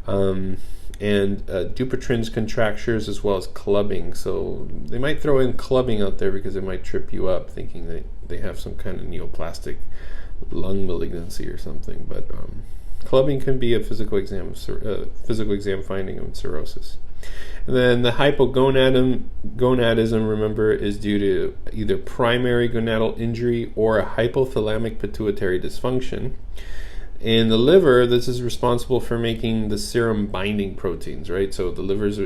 and Dupuytren's contractures, as well as clubbing. So they might throw in clubbing out there because it might trip you up, thinking that they have some kind of neoplastic lung malignancy or something. But Clubbing can be a physical exam finding of cirrhosis. And then the hypogonadism, remember, is due to either primary gonadal injury or a hypothalamic pituitary dysfunction. In the liver, this is responsible for making the serum binding proteins, right? So the liver is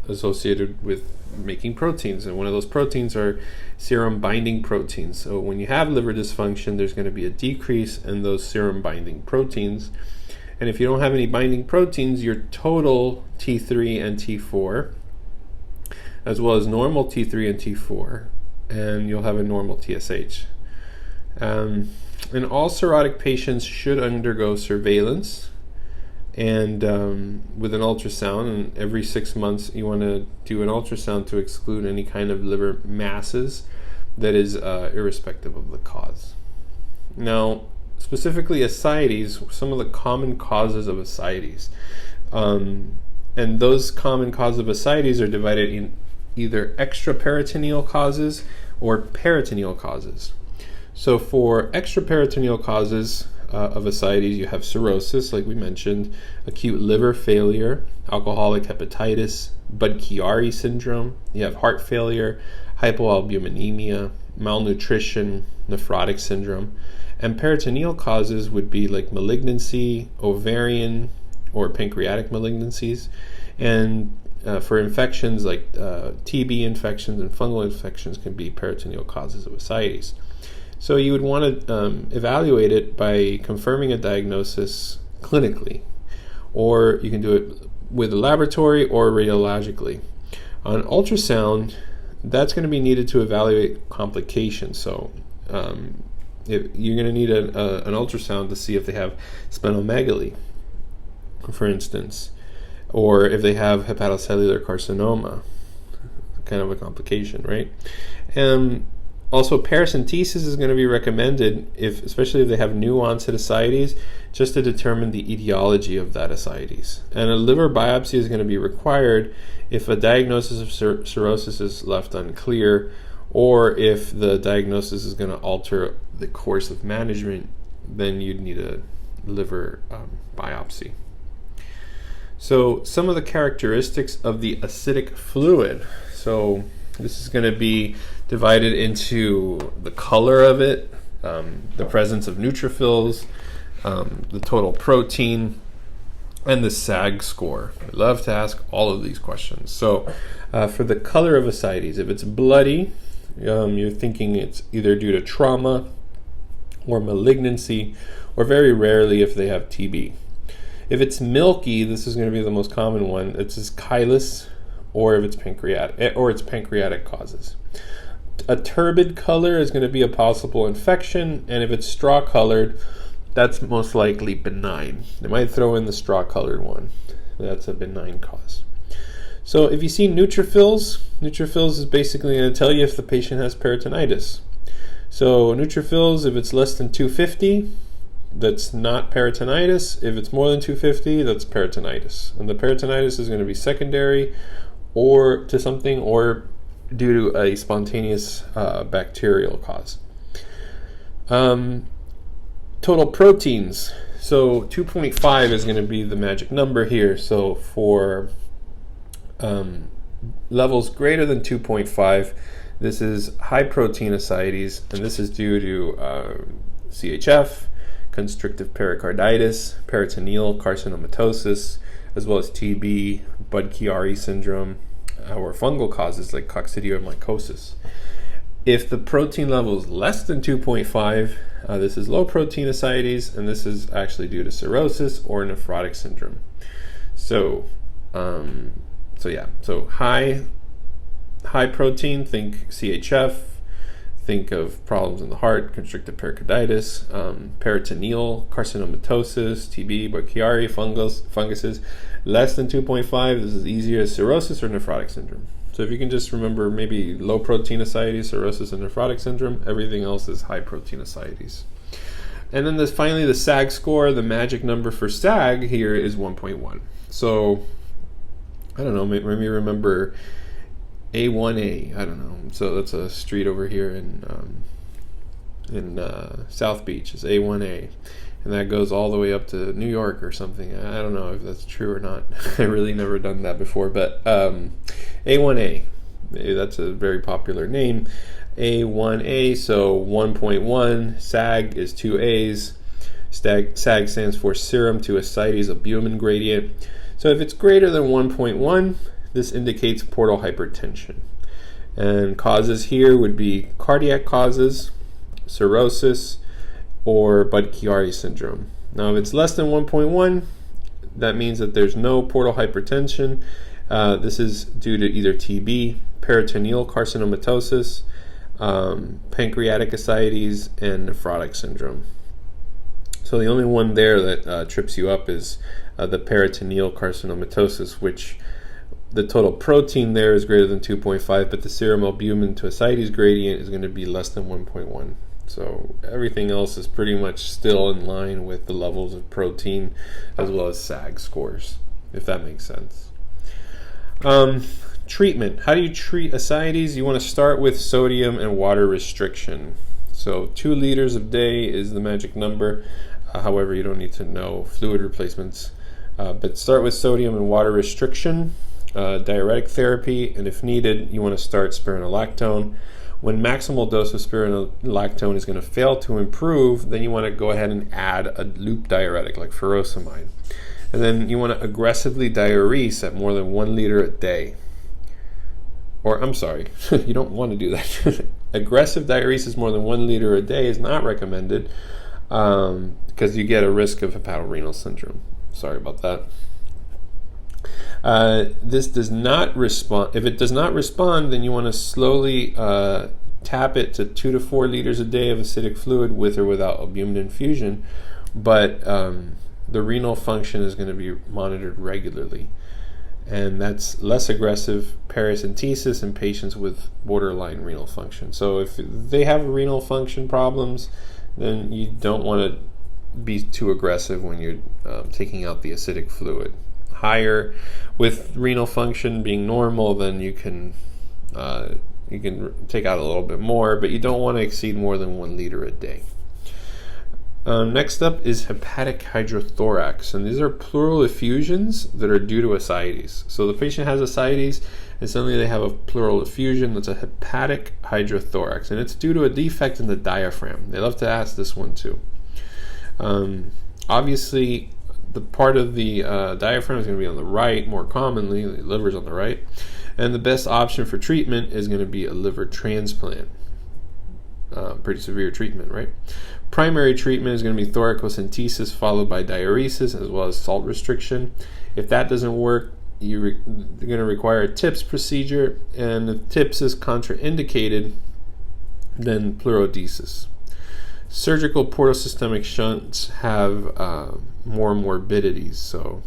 associated with making proteins, and one of those proteins are serum binding proteins. So when you have liver dysfunction, there's going to be a decrease in those serum binding proteins. And if you don't have any binding proteins, your total T3 and T4, as well as normal T3 and T4, and you'll have a normal TSH. And all cirrhotic patients should undergo surveillance and with an ultrasound, and every 6 months you want to do an ultrasound to exclude any kind of liver masses that is irrespective of the cause. Now, specifically ascites, some of the common causes of ascites. And those common causes of ascites are divided in either extraperitoneal causes or peritoneal causes. So for extraperitoneal causes of ascites, you have cirrhosis, like we mentioned, acute liver failure, alcoholic hepatitis, Budd-Chiari syndrome, you have heart failure, hypoalbuminemia, malnutrition, nephrotic syndrome. And peritoneal causes would be like malignancy, ovarian or pancreatic malignancies, and for infections like TB infections and fungal infections can be peritoneal causes of ascites. So you would want to evaluate it by confirming a diagnosis clinically, or you can do it with a laboratory or radiologically. On ultrasound, that's going to be needed to evaluate complications. So you're going to need an ultrasound to see if they have splenomegaly, for instance, or if they have hepatocellular carcinoma, kind of a complication, right? And also, paracentesis is going to be recommended, especially if they have new onset ascites, just to determine the etiology of that ascites. And a liver biopsy is going to be required if a diagnosis of cirrhosis is left unclear, or if the diagnosis is going to alter the course of management, then you'd need a liver biopsy. So some of the characteristics of the acidic fluid. So this is going to be divided into the color of it, the presence of neutrophils, the total protein, and the SAG score. I love to ask all of these questions. So for the color of ascites, if it's bloody, you're thinking it's either due to trauma or malignancy, or very rarely if they have TB. If it's milky, this is going to be the most common one. It's just chylous, or if it's pancreatic, or it's pancreatic causes. A turbid color is going to be a possible infection, and if it's straw colored, that's most likely benign. They might throw in the straw colored one. That's a benign cause. So if you see neutrophils is basically going to tell you if the patient has peritonitis. So neutrophils, if it's less than 250, that's not peritonitis. If it's more than 250, that's peritonitis. And the peritonitis is going to be secondary or to something, or due to a spontaneous bacterial cause. Total proteins. So 2.5 is going to be the magic number here. So for levels greater than 2.5, this is high protein ascites, and this is due to CHF, constrictive pericarditis, peritoneal carcinomatosis, as well as TB, Budd-Chiari syndrome, or fungal causes like coccidioidomycosis. If the protein level is less than 2.5, this is low protein ascites, and this is actually due to cirrhosis or nephrotic syndrome. So high protein, think CHF, think of problems in the heart, constrictive pericarditis, peritoneal carcinomatosis, TB, Budd-Chiari, funguses. Less than 2.5, this is easier as cirrhosis or nephrotic syndrome. So if you can just remember maybe low protein ascites, cirrhosis, and nephrotic syndrome, everything else is high protein ascites. And then finally the SAG score, the magic number for SAG here is 1.1. So I don't know, maybe remember A1A, I don't know. So that's a street over here in South Beach, is A1A. and that goes all the way up to New York or something. I don't know if that's true or not. I really never done that before, but A1A, that's a very popular name. A1A, so 1.1, SAG is 2 A's. SAG stands for serum to ascites albumin gradient. So if it's greater than 1.1, this indicates portal hypertension. And causes here would be cardiac causes, cirrhosis, or Budd-Chiari syndrome. Now, if it's less than 1.1, that means that there's no portal hypertension. This is due to either TB, peritoneal carcinomatosis, pancreatic ascites, and nephrotic syndrome. So the only one there that trips you up is the peritoneal carcinomatosis, which the total protein there is greater than 2.5, but the serum albumin to ascites gradient is going to be less than 1.1. So everything else is pretty much still in line with the levels of protein as well as SAG scores, if that makes sense. Treatment. How do you treat ascites? You want to start with sodium and water restriction. So 2 liters a day is the magic number. However, you don't need to know fluid replacements. But start with sodium and water restriction, diuretic therapy, and if needed, you want to start spironolactone. When maximal dose of spironolactone is going to fail to improve, then you want to go ahead and add a loop diuretic like furosemide. And then you want to aggressively diurese at more than 1 liter a day. Or, I'm sorry, you don't want to do that. Aggressive diuresis more than 1 liter a day is not recommended because you get a risk of hepatorenal syndrome. Sorry about that. This does not respond. If it does not respond, then you want to slowly tap it to 2 to 4 liters a day of acidic fluid with or without albumin infusion. But the renal function is going to be monitored regularly. And that's less aggressive paracentesis in patients with borderline renal function. So if they have renal function problems, then you don't want to be too aggressive when you're taking out the acidic fluid. Higher with renal function being normal, then you can take out a little bit more, but you don't want to exceed more than 1 liter a day. Next up is hepatic hydrothorax, and these are pleural effusions that are due to ascites. So the patient has ascites, and suddenly they have a pleural effusion. That's a hepatic hydrothorax, and it's due to a defect in the diaphragm. They love to ask this one too. Obviously, the part of the diaphragm is going to be on the right more commonly. The liver's on the right, and the best option for treatment is going to be a liver transplant. Pretty severe treatment, right? Primary treatment is going to be thoracocentesis followed by diuresis as well as salt restriction. If that doesn't work, you're going to require a TIPS procedure, and if TIPS is contraindicated, then pleurodesis. Surgical portosystemic shunts have more morbidities, so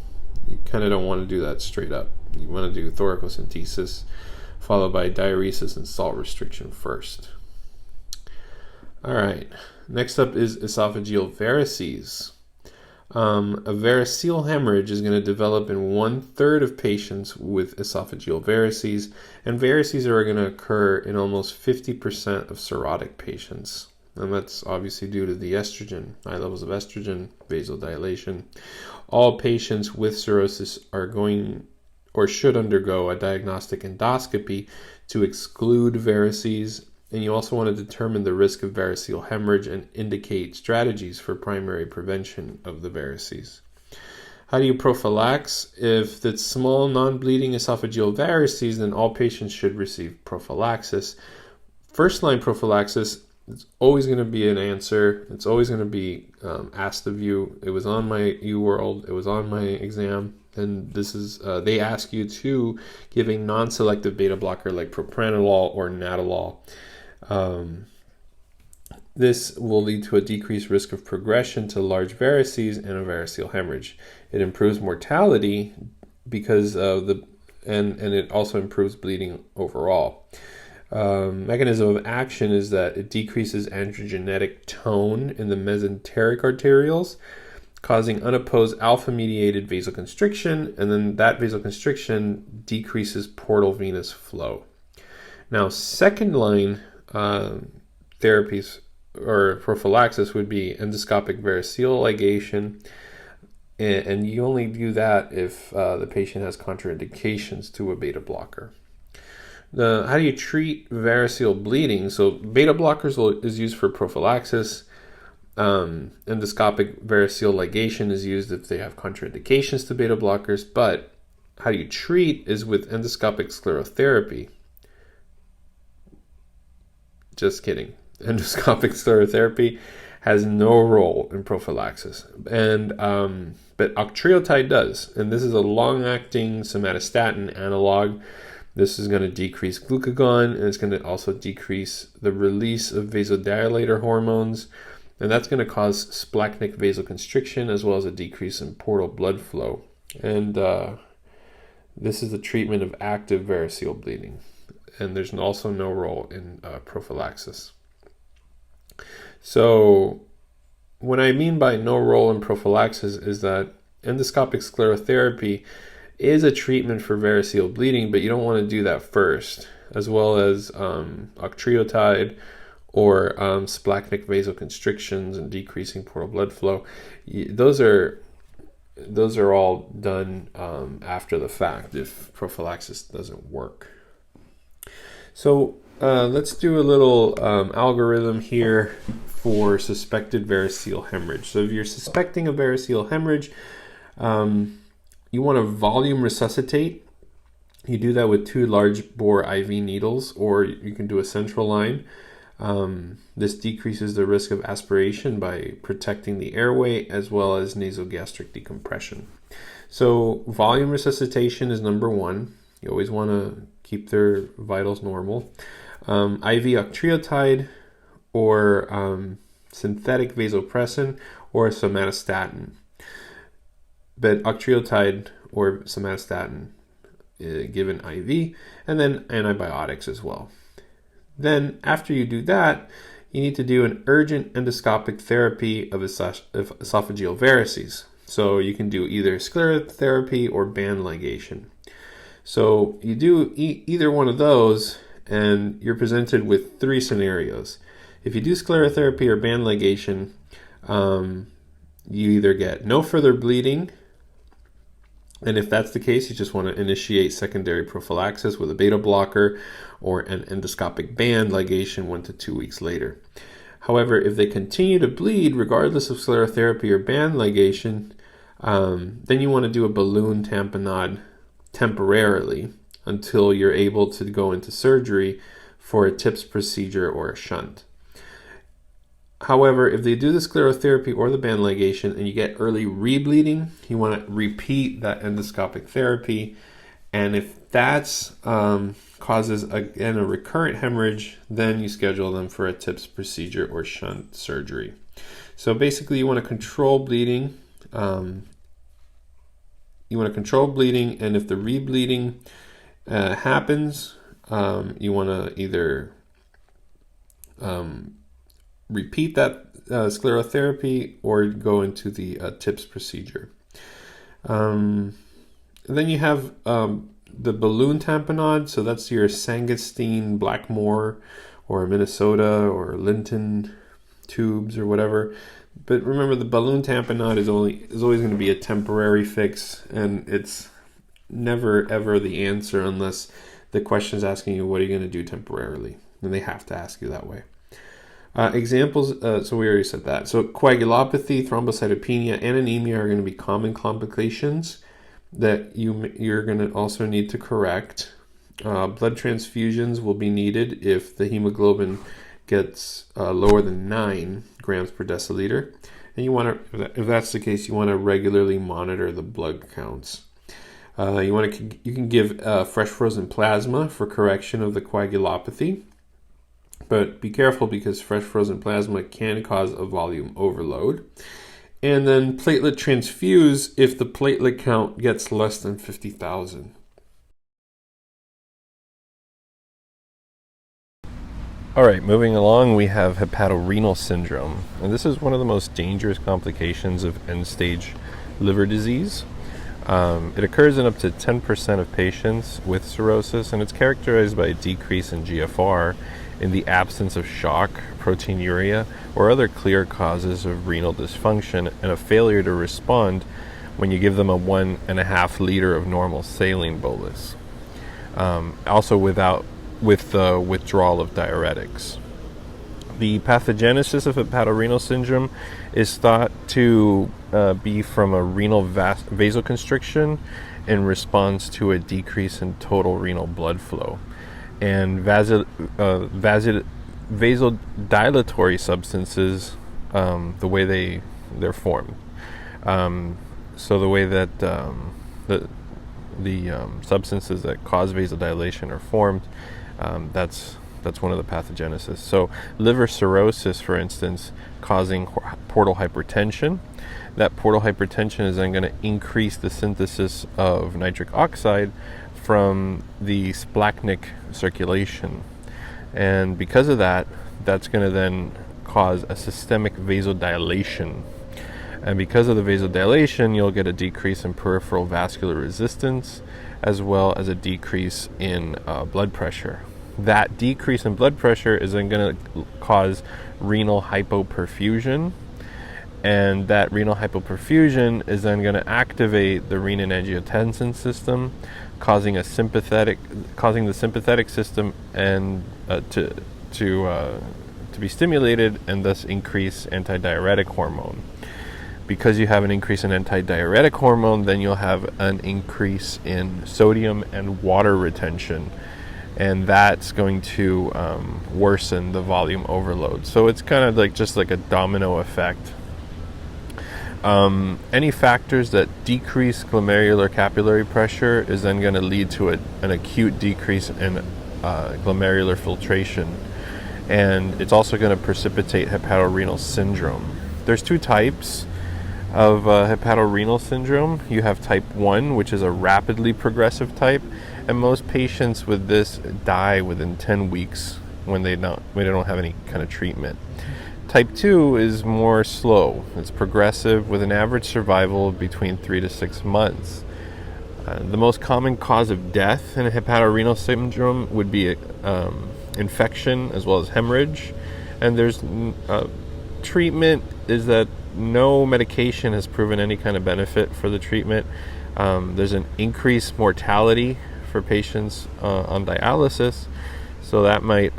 you kind of don't want to do that straight up. You want to do thoracocentesis followed by diuresis and salt restriction first. All right, next up is esophageal varices. A variceal hemorrhage is going to develop in 1/3 of patients with esophageal varices, and varices are going to occur in almost 50% of cirrhotic patients. And that's obviously due to the estrogen, high levels of estrogen, vasodilation. All patients with cirrhosis are going or should undergo a diagnostic endoscopy to exclude varices. And you also want to determine the risk of variceal hemorrhage and indicate strategies for primary prevention of the varices. How do you prophylax? If it's small non-bleeding esophageal varices, then all patients should receive prophylaxis. First-line prophylaxis, it's always going to be an answer. It's always going to be asked of you. It was on my UWORLD. It was on my exam. And this is, they ask you to give a non-selective beta blocker like propranolol or nadolol. This will lead to a decreased risk of progression to large varices and a variceal hemorrhage. It improves mortality because of and it also improves bleeding overall. Mechanism of action is that it decreases androgenetic tone in the mesenteric arterioles, causing unopposed alpha-mediated vasoconstriction, and then that vasoconstriction decreases portal venous flow. Now, second-line therapies or prophylaxis would be endoscopic variceal ligation, and you only do that if the patient has contraindications to a beta blocker. How do you treat variceal bleeding? So beta blockers is used for prophylaxis. Endoscopic variceal ligation is used if they have contraindications to beta blockers, but how you treat is with endoscopic sclerotherapy. Just kidding. Endoscopic sclerotherapy has no role in prophylaxis, and but octreotide does, and this is a long-acting somatostatin analog. This is going to decrease glucagon, and it's going to also decrease the release of vasodilator hormones, and that's going to cause splanchnic vasoconstriction as well as a decrease in portal blood flow. And this is the treatment of active variceal bleeding, and there's also no role in prophylaxis. So what I mean by no role in prophylaxis is that endoscopic sclerotherapy is a treatment for variceal bleeding, but you don't want to do that first, as well as octreotide or splanchnic vasoconstrictions and decreasing portal blood flow. Those are all done after the fact if prophylaxis doesn't work. So let's do a little algorithm here for suspected variceal hemorrhage. So if you're suspecting a variceal hemorrhage, you want to volume resuscitate. You do that with 2 large bore IV needles, or you can do a central line. This decreases the risk of aspiration by protecting the airway as well as nasogastric decompression. So volume resuscitation is number 1. You always want to keep their vitals normal. IV octreotide or synthetic vasopressin or somatostatin. But octreotide or somatostatin given IV, and then antibiotics as well. Then after you do that, you need to do an urgent endoscopic therapy of esophageal varices. So you can do either sclerotherapy or band ligation. So you do either one of those, and you're presented with 3 scenarios. If you do sclerotherapy or band ligation, you either get no further bleeding, and if that's the case, you just want to initiate secondary prophylaxis with a beta blocker or an endoscopic band ligation 1 to 2 weeks later. However, if they continue to bleed regardless of sclerotherapy or band ligation, then you want to do a balloon tamponade temporarily until you're able to go into surgery for a TIPS procedure or a shunt. However, if they do the sclerotherapy or the band ligation and you get early rebleeding, you want to repeat that endoscopic therapy. And if that's causes again a recurrent hemorrhage, then you schedule them for a TIPS procedure or shunt surgery. So basically, you want to control bleeding. And if the rebleeding happens, you want to either repeat that sclerotherapy or go into the TIPS procedure. Then you have the balloon tamponade. So that's your Sangstein, Blackmore, or Minnesota, or Linton tubes, or whatever. But remember, the balloon tamponade is always going to be a temporary fix, and it's never ever the answer unless the question is asking you, what are you going to do temporarily? And they have to ask you that way. Examples, so we already said that. So coagulopathy, thrombocytopenia, and anemia are going to be common complications that you're going to also need to correct. Blood transfusions will be needed if the hemoglobin gets lower than 9 grams per deciliter. And you want to, if that's the case, you want to regularly monitor the blood counts. You can give fresh frozen plasma for correction of the coagulopathy. But be careful, because fresh frozen plasma can cause a volume overload. And then platelet transfuse if the platelet count gets less than 50,000. All right, moving along, we have hepatorenal syndrome. And this is one of the most dangerous complications of end-stage liver disease. It occurs in up to 10% of patients with cirrhosis, and it's characterized by a decrease in GFR in the absence of shock, proteinuria, or other clear causes of renal dysfunction, and a failure to respond when you give them a 1.5 liter of normal saline bolus. Also with the withdrawal of diuretics. The pathogenesis of hepatorenal syndrome is thought to be from a renal vasoconstriction in response to a decrease in total renal blood flow. And vasodilatory substances, the way they're formed. So the way that the substances that cause vasodilation are formed, that's one of the pathogenesis. So liver cirrhosis, for instance, causing portal hypertension. That portal hypertension is then going to increase the synthesis of nitric oxide from the splanchnic circulation. And because of that, that's going to then cause a systemic vasodilation. And because of the vasodilation, you'll get a decrease in peripheral vascular resistance, as well as a decrease in blood pressure. That decrease in blood pressure is then going to cause renal hypoperfusion, and that renal hypoperfusion is then going to activate the renin-angiotensin system, causing the sympathetic system and to be stimulated, and thus increase antidiuretic hormone. Because you have an increase in antidiuretic hormone, then you'll have an increase in sodium and water retention, and that's going to worsen the volume overload. So it's kind of just like a domino effect. Any factors that decrease glomerular capillary pressure is then going to lead to an acute decrease in glomerular filtration, and it's also going to precipitate hepatorenal syndrome. There's two types of hepatorenal syndrome. You have type 1, which is a rapidly progressive type, and most patients with this die within 10 weeks when they don't have any kind of treatment. Type 2 is more slow. It's progressive with an average survival of between 3 to 6 months. The most common cause of death in hepatorenal syndrome would be infection as well as hemorrhage. And there's treatment is that no medication has proven any kind of benefit for the treatment. There's an increased mortality for patients on dialysis, so that might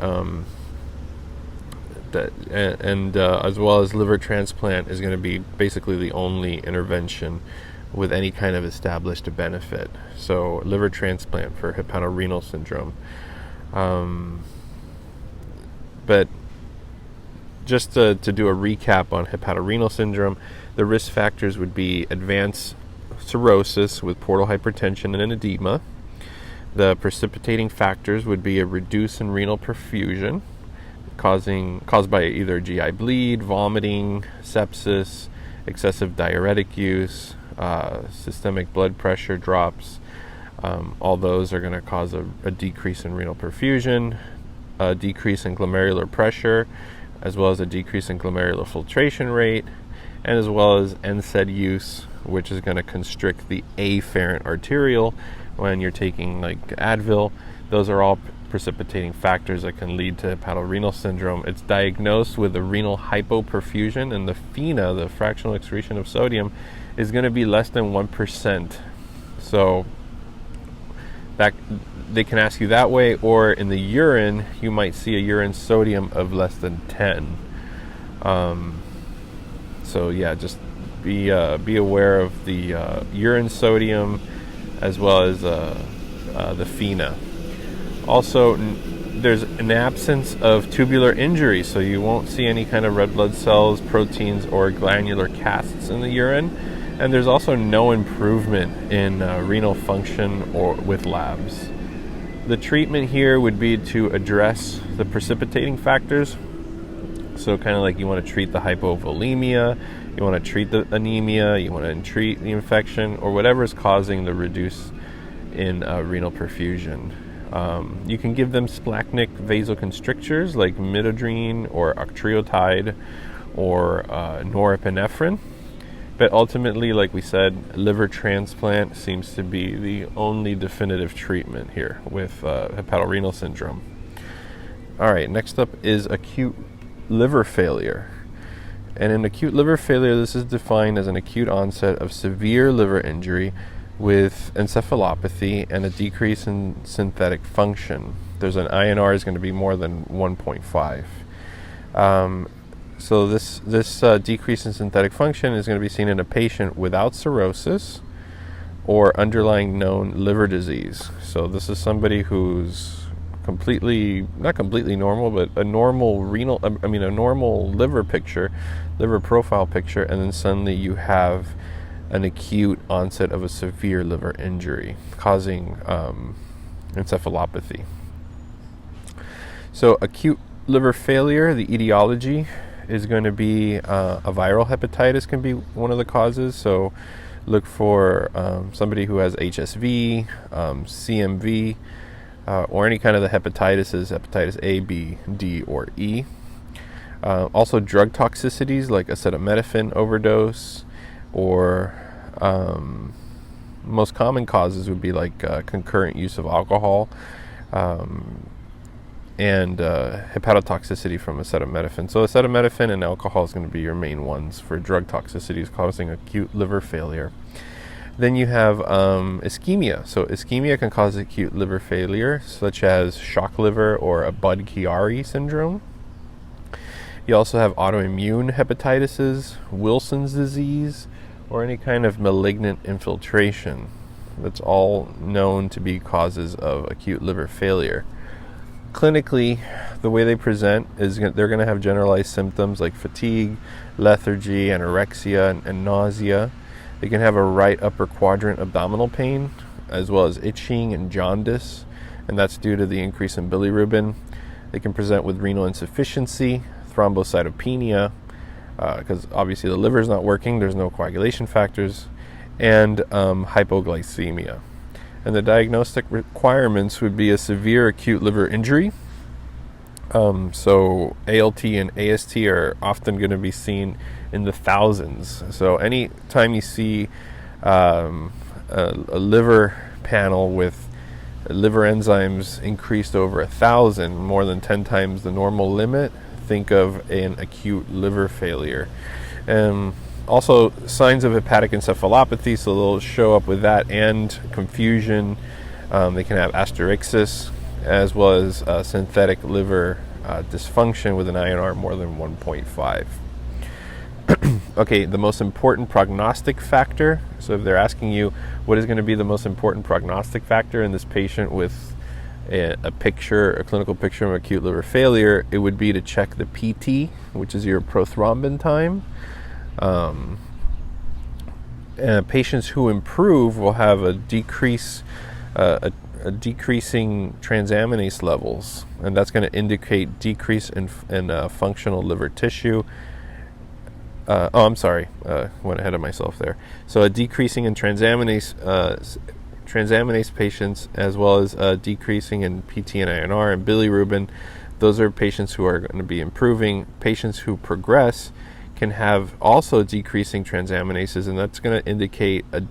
as well as liver transplant is going to be basically the only intervention with any kind of established benefit. So liver transplant for hepatorenal syndrome. But just to do a recap on hepatorenal syndrome, the risk factors would be advanced cirrhosis with portal hypertension and an edema. The precipitating factors would be a reduce in renal perfusion, caused by either GI bleed, vomiting, sepsis, excessive diuretic use, systemic blood pressure drops. All those are going to cause a decrease in renal perfusion, a decrease in glomerular pressure, as well as a decrease in glomerular filtration rate, and as well as NSAID use, which is going to constrict the afferent arteriole when you're taking like Advil. Those are all precipitating factors that can lead to hepatorenal syndrome. It's diagnosed with a renal hypoperfusion, and the FeNA, the fractional excretion of sodium, is going to be less than 1%. So that they can ask you that way, or in the urine, you might see a urine sodium of less than 10. So yeah, just be aware of the urine sodium as well as the FeNA. Also, there's an absence of tubular injury, so you won't see any kind of red blood cells, proteins, or glandular casts in the urine. And there's also no improvement in renal function or with labs. The treatment here would be to address the precipitating factors. So kind of like you want to treat the hypovolemia, you want to treat the anemia, you want to treat the infection, or whatever is causing the reduce in renal perfusion. You can give them splanchnic vasoconstrictors like midodrine or octreotide or norepinephrine. But ultimately, like we said, liver transplant seems to be the only definitive treatment here with hepatorenal syndrome. All right, next up is acute liver failure. And in acute liver failure, this is defined as an acute onset of severe liver injury with encephalopathy and a decrease in synthetic function. There's an INR is going to be more than 1.5. So this decrease in synthetic function is going to be seen in a patient without cirrhosis or underlying known liver disease. So this is somebody who's not completely normal, but a normal a normal liver profile picture, and then suddenly you have an acute onset of a severe liver injury causing encephalopathy. So acute liver failure, the etiology is going to be a viral hepatitis can be one of the causes. So look for somebody who has HSV, CMV, or any kind of the hepatitis A, B, D, or E. Also drug toxicities like acetaminophen overdose, or most common causes would be like concurrent use of alcohol, and hepatotoxicity from acetaminophen. So acetaminophen and alcohol is going to be your main ones for drug toxicities causing acute liver failure. Then you have ischemia. So ischemia can cause acute liver failure, such as shock liver or a Budd-Chiari syndrome. You also have autoimmune hepatitis, Wilson's disease, or any kind of malignant infiltration. That's all known to be causes of acute liver failure. Clinically, the way they present is they're going to have generalized symptoms like fatigue, lethargy, anorexia, and nausea. They can have a right upper quadrant abdominal pain, as well as itching and jaundice, and that's due to the increase in bilirubin. They can present with renal insufficiency, thrombocytopenia, because obviously the liver is not working, there's no coagulation factors, and hypoglycemia. And the diagnostic requirements would be a severe acute liver injury. So ALT and AST are often going to be seen in the thousands. So any time you see a liver panel with liver enzymes increased over 1,000, more than 10 times the normal limit, think of an acute liver failure. Also, signs of hepatic encephalopathy, so they'll show up with that and confusion. They can have asterixis, as well as synthetic liver dysfunction with an INR more than 1.5. Okay, the most important prognostic factor. So if they're asking you what is going to be the most important prognostic factor in this patient with a clinical picture of acute liver failure, it would be to check the PT, which is your prothrombin time. Patients who improve will have a decreasing transaminase levels, and that's going to indicate decrease in functional liver tissue. Went ahead of myself there. So a decreasing in transaminase patients, as well as decreasing in PT and INR and bilirubin. Those are patients who are going to be improving. Patients who progress can have also decreasing transaminases, and that's going to indicate a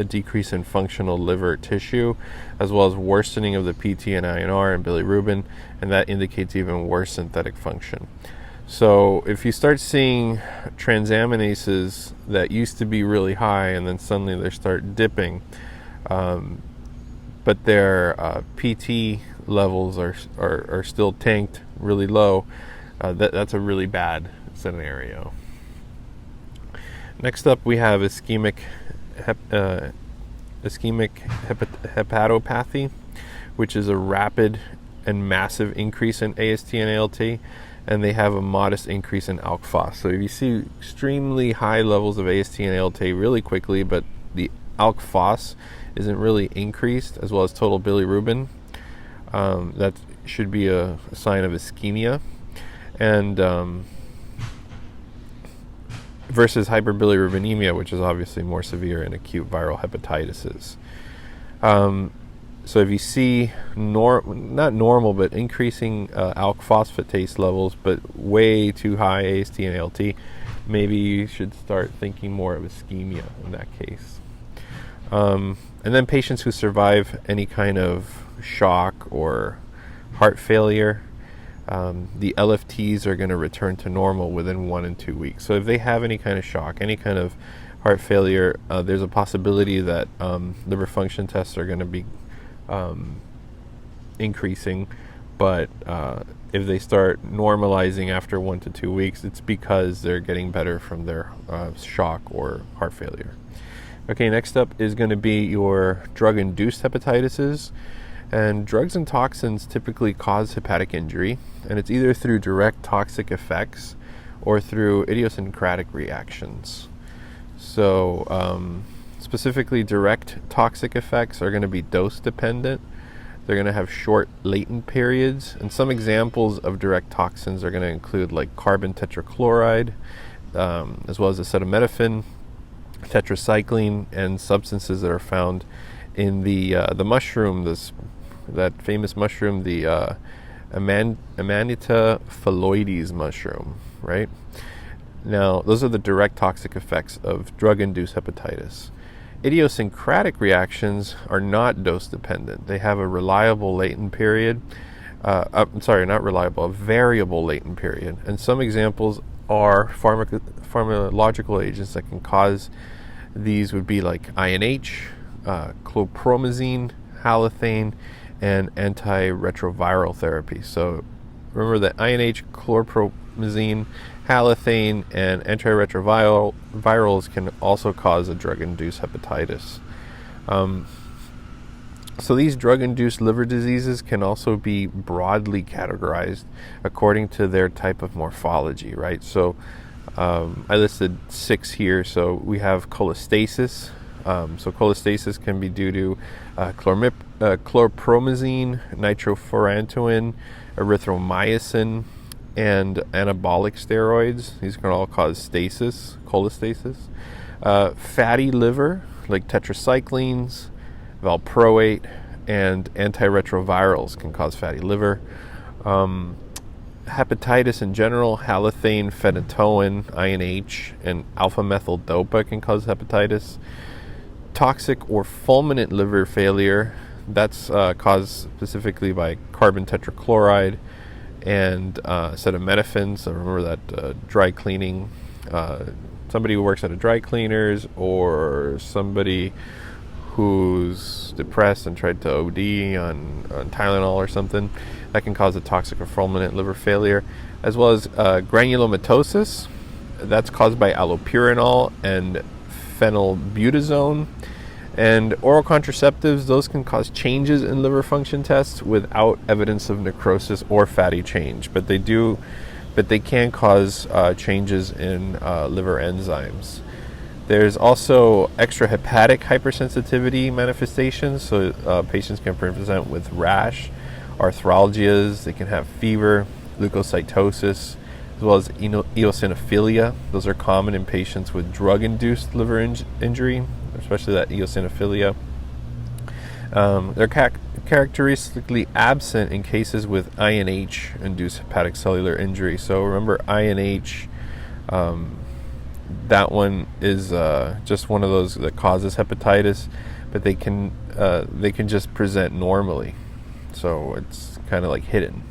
decrease in functional liver tissue, as well as worsening of the PT and INR and bilirubin, and that indicates even worse synthetic function. So if you start seeing transaminases that used to be really high and then suddenly they start dipping, but their PT levels are still tanked really low, that's a really bad scenario. Next up, we have ischemic hepatopathy, which is a rapid and massive increase in AST and ALT, and they have a modest increase in alk phos. So if you see extremely high levels of AST and ALT really quickly, but the alk phos isn't really increased, as well as total bilirubin, that should be a sign of ischemia. And versus hyperbilirubinemia, which is obviously more severe in acute viral hepatitis. So if you see not normal, but increasing alk phosphatase levels, but way too high AST and ALT, maybe you should start thinking more of ischemia in that case. And then patients who survive any kind of shock or heart failure, the LFTs are going to return to normal within 1 and 2 weeks. So if they have any kind of shock, any kind of heart failure, there's a possibility that liver function tests are going to be increasing. But if they start normalizing after 1 to 2 weeks, it's because they're getting better from their shock or heart failure. Okay, next up is going to be your drug-induced hepatitis. And drugs and toxins typically cause hepatic injury, and it's either through direct toxic effects or through idiosyncratic reactions. So specifically, direct toxic effects are going to be dose dependent. They're going to have short latent periods, and some examples of direct toxins are going to include like carbon tetrachloride, as well as acetaminophen, tetracycline, and substances that are found in the mushroom, that famous mushroom, the Amanita phalloides mushroom, right? Now, those are the direct toxic effects of drug-induced hepatitis. Idiosyncratic reactions are not dose-dependent. They have a reliable latent period. A variable latent period. And some examples are pharmacological agents that can cause these would be like INH, chlorpromazine, halothane, and antiretroviral therapy. So remember that INH, chlorpromazine, halothane, and antiretrovirals can also cause a drug-induced hepatitis. So these drug-induced liver diseases can also be broadly categorized according to their type of morphology, right? So I listed 6 here. So we have cholestasis. So cholestasis can be due to chlorpromazine, nitrofurantoin, erythromycin, and anabolic steroids. These can all cause cholestasis. Fatty liver, like tetracyclines, valproate, and antiretrovirals can cause fatty liver. Hepatitis in general, halothane, phenytoin, INH, and alpha-methyl dopa can cause hepatitis. Toxic or fulminant liver failure, that's caused specifically by carbon tetrachloride and acetaminophen. So remember that dry cleaning, somebody who works at a dry cleaners, or somebody who's depressed and tried to OD on Tylenol or something, that can cause a toxic or fulminant liver failure, as well as granulomatosis. That's caused by allopurinol and phenylbutazone. And oral contraceptives, those can cause changes in liver function tests without evidence of necrosis or fatty change, but they can cause changes in liver enzymes. There's also extrahepatic hypersensitivity manifestations, so patients can present with rash, arthralgias, they can have fever, leukocytosis, as well as eosinophilia. Those are common in patients with drug-induced liver injury, especially that eosinophilia. They're characteristically absent in cases with INH-induced hepatic cellular injury. So remember INH, that one is just one of those that causes hepatitis, but they can just present normally. So it's kind of like hidden.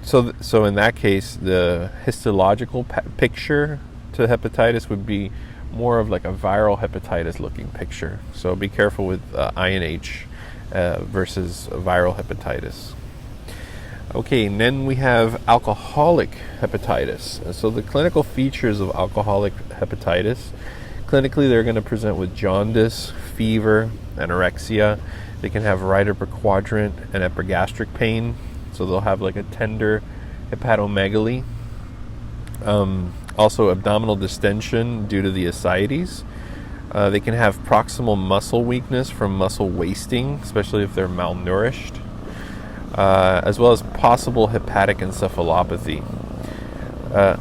So in that case, the histological picture to hepatitis would be more of like a viral hepatitis looking picture. So be careful with INH versus viral hepatitis. Okay, and then we have alcoholic hepatitis. So the clinical features of alcoholic hepatitis, clinically they're going to present with jaundice, fever, anorexia. They can have right upper quadrant and epigastric pain. So they'll have like a tender hepatomegaly. Also abdominal distension due to the ascites. They can have proximal muscle weakness from muscle wasting, especially if they're malnourished, as well as possible hepatic encephalopathy.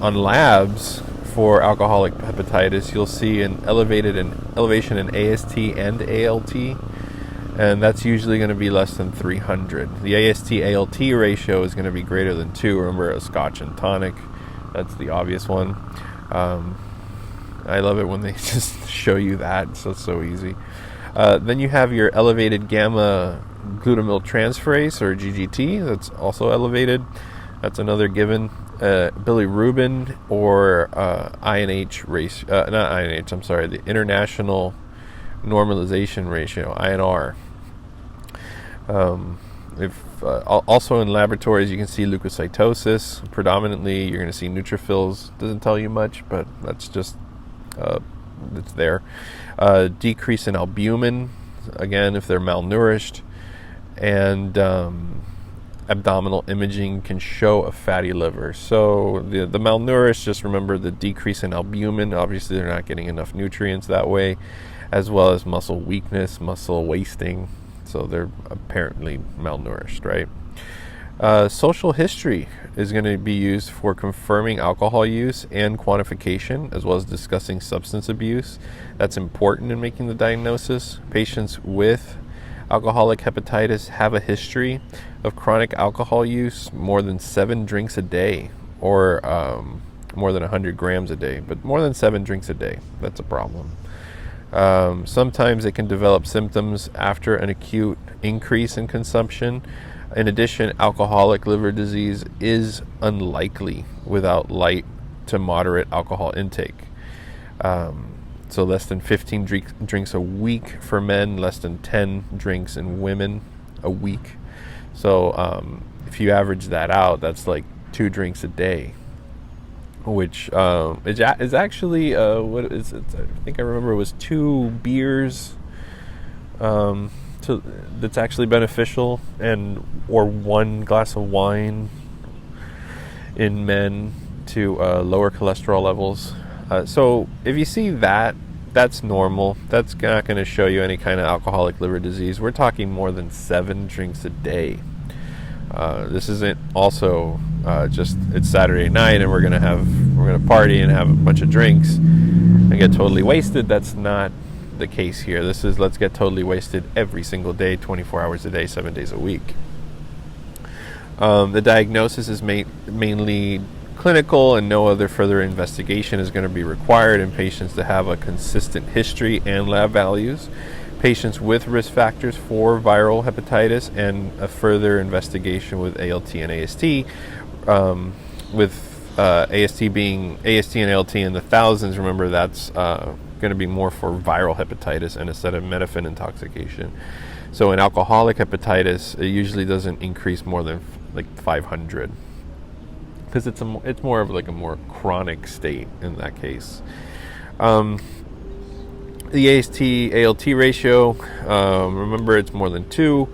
On labs for alcoholic hepatitis, you'll see an elevation in AST and ALT, and that's usually going to be less than 300. The AST-ALT ratio is going to be greater than 2. Remember, a Scotch and tonic, that's the obvious one. I love it when they just show you that, so it's so easy. Then you have your elevated gamma glutamyltransferase or GGT, that's also elevated. That's another given. Bilirubin or INH ratio, not INH, I'm sorry, the International Normalization Ratio, INR. Also in laboratories, you can see leukocytosis. Predominantly, you're going to see neutrophils. Doesn't tell you much, but that's just it's there. Decrease in albumin, again, if they're malnourished, and abdominal imaging can show a fatty liver. So the malnourished, just remember the decrease in albumin. Obviously, they're not getting enough nutrients that way, as well as muscle weakness, muscle wasting. So they're apparently malnourished, right? Social history is going to be used for confirming alcohol use and quantification, as well as discussing substance abuse. That's important in making the diagnosis. Patients with alcoholic hepatitis have a history of chronic alcohol use, more than 7 drinks a day, or more than 100 grams a day, but more than 7 drinks a day, that's a problem. Sometimes they can develop symptoms after an acute increase in consumption. In addition, alcoholic liver disease is unlikely without light to moderate alcohol intake. So less than 15 drinks a week for men, less than 10 drinks in women a week. So if you average that out, that's like 2 drinks a day, which is actually, what is it? I think I remember it was 2 beers that's actually beneficial, or 1 glass of wine in men to lower cholesterol levels. So if you see that, that's normal. That's not going to show you any kind of alcoholic liver disease. We're talking more than 7 drinks a day. This isn't also just it's Saturday night and we're gonna party and have a bunch of drinks and get totally wasted. That's not the case here. This is let's get totally wasted every single day, 24 hours a day, 7 days a week. The diagnosis is mainly clinical, and no other further investigation is going to be required in patients that have a consistent history and lab values. Patients with risk factors for viral hepatitis, and a further investigation with ALT and AST, with AST and ALT in the thousands. Remember, that's going to be more for viral hepatitis and acetaminophen intoxication. So in alcoholic hepatitis, it usually doesn't increase more than like 500, because it's more of like a more chronic state in that case. The AST-ALT ratio, remember it's more than 2.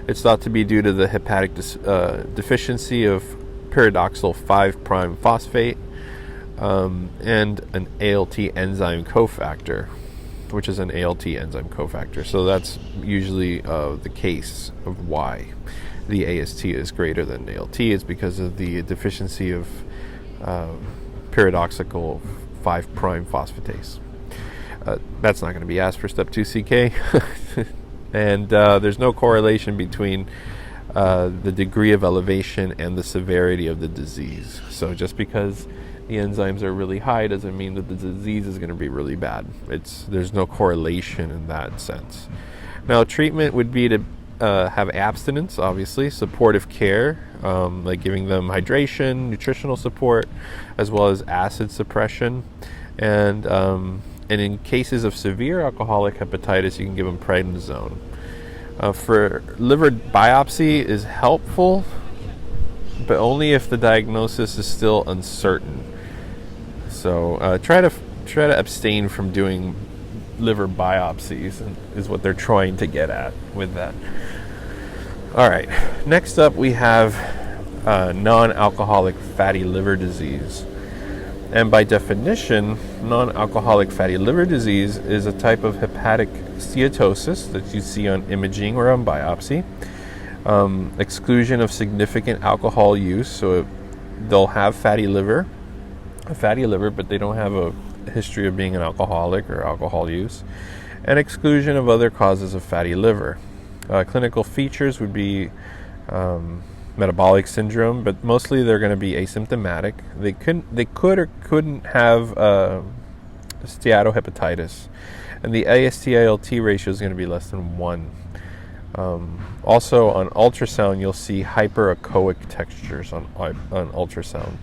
It's thought to be due to the hepatic deficiency of pyridoxal 5' phosphate and an ALT enzyme cofactor, which is an ALT enzyme cofactor. So that's usually the case of why the AST is greater than ALT. It's because of the deficiency of pyridoxal 5' phosphatase. That's not going to be asked for step 2 CK. And there's no correlation between the degree of elevation and the severity of the disease. So just because the enzymes are really high doesn't mean that the disease is going to be really bad. There's no correlation in that sense. Now, treatment would be to have abstinence, obviously, supportive care, like giving them hydration, nutritional support, as well as acid suppression. And in cases of severe alcoholic hepatitis, you can give them prednisone. For liver biopsy is helpful, but only if the diagnosis is still uncertain. So try to abstain from doing liver biopsies, is what they're trying to get at with that. All right, next up we have non-alcoholic fatty liver disease. And by definition, non-alcoholic fatty liver disease is a type of hepatic steatosis that you see on imaging or on biopsy. Exclusion of significant alcohol use, so they'll have a fatty liver, but they don't have a history of being an alcoholic or alcohol use. And exclusion of other causes of fatty liver. Clinical features would be metabolic syndrome, but mostly they're going to be asymptomatic. They could or couldn't have steatohepatitis, and the AST-ALT ratio is going to be less than 1. Also on ultrasound, you'll see hyperechoic textures on ultrasound.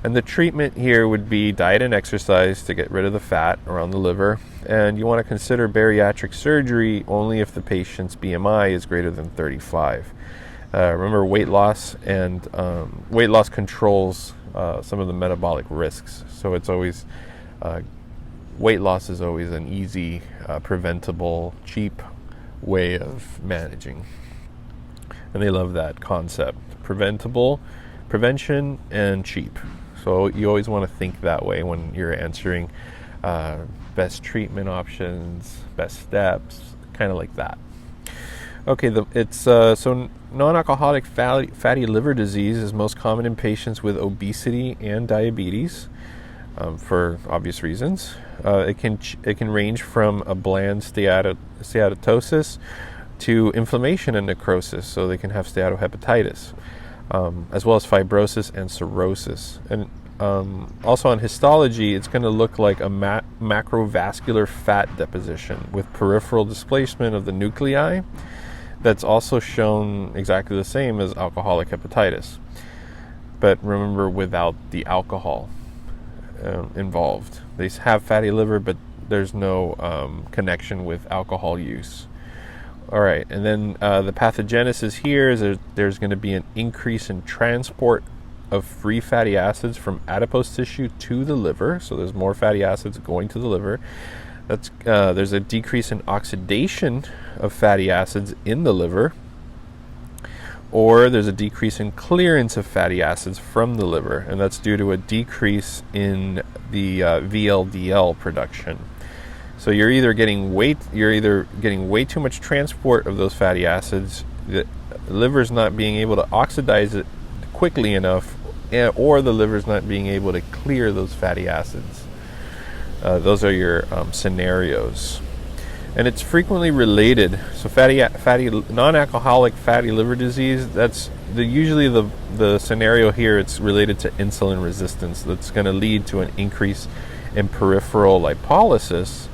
And the treatment here would be diet and exercise to get rid of the fat around the liver. And you want to consider bariatric surgery only if the patient's BMI is greater than 35. Remember, weight loss controls some of the metabolic risks. So it's always, weight loss is always an easy, preventable, cheap way of managing. And they love that concept. Prevention, and cheap. So you always want to think that way when you're answering best treatment options, best steps, kind of like that. Okay, so non-alcoholic fatty liver disease is most common in patients with obesity and diabetes, for obvious reasons. It can range from a bland steatosis to inflammation and necrosis, so they can have steatohepatitis, as well as fibrosis and cirrhosis. And also on histology, it's going to look like a macrovascular fat deposition with peripheral displacement of the nuclei. That's also shown exactly the same as alcoholic hepatitis, but remember, without the alcohol involved. They have fatty liver, but there's no connection with alcohol use. All right, and then the pathogenesis here is there's going to be an increase in transport of free fatty acids from adipose tissue to the liver, so there's more fatty acids going to the liver. There's a decrease in oxidation of fatty acids in the liver, or there's a decrease in clearance of fatty acids from the liver, and that's due to a decrease in the VLDL production. So you're either getting way too much transport of those fatty acids, the liver's not being able to oxidize it quickly enough, or the liver's not being able to clear those fatty acids. Those are your scenarios, and it's frequently related. So non-alcoholic fatty liver disease. That's usually the scenario here. It's related to insulin resistance. That's going to lead to an increase in peripheral lipolysis,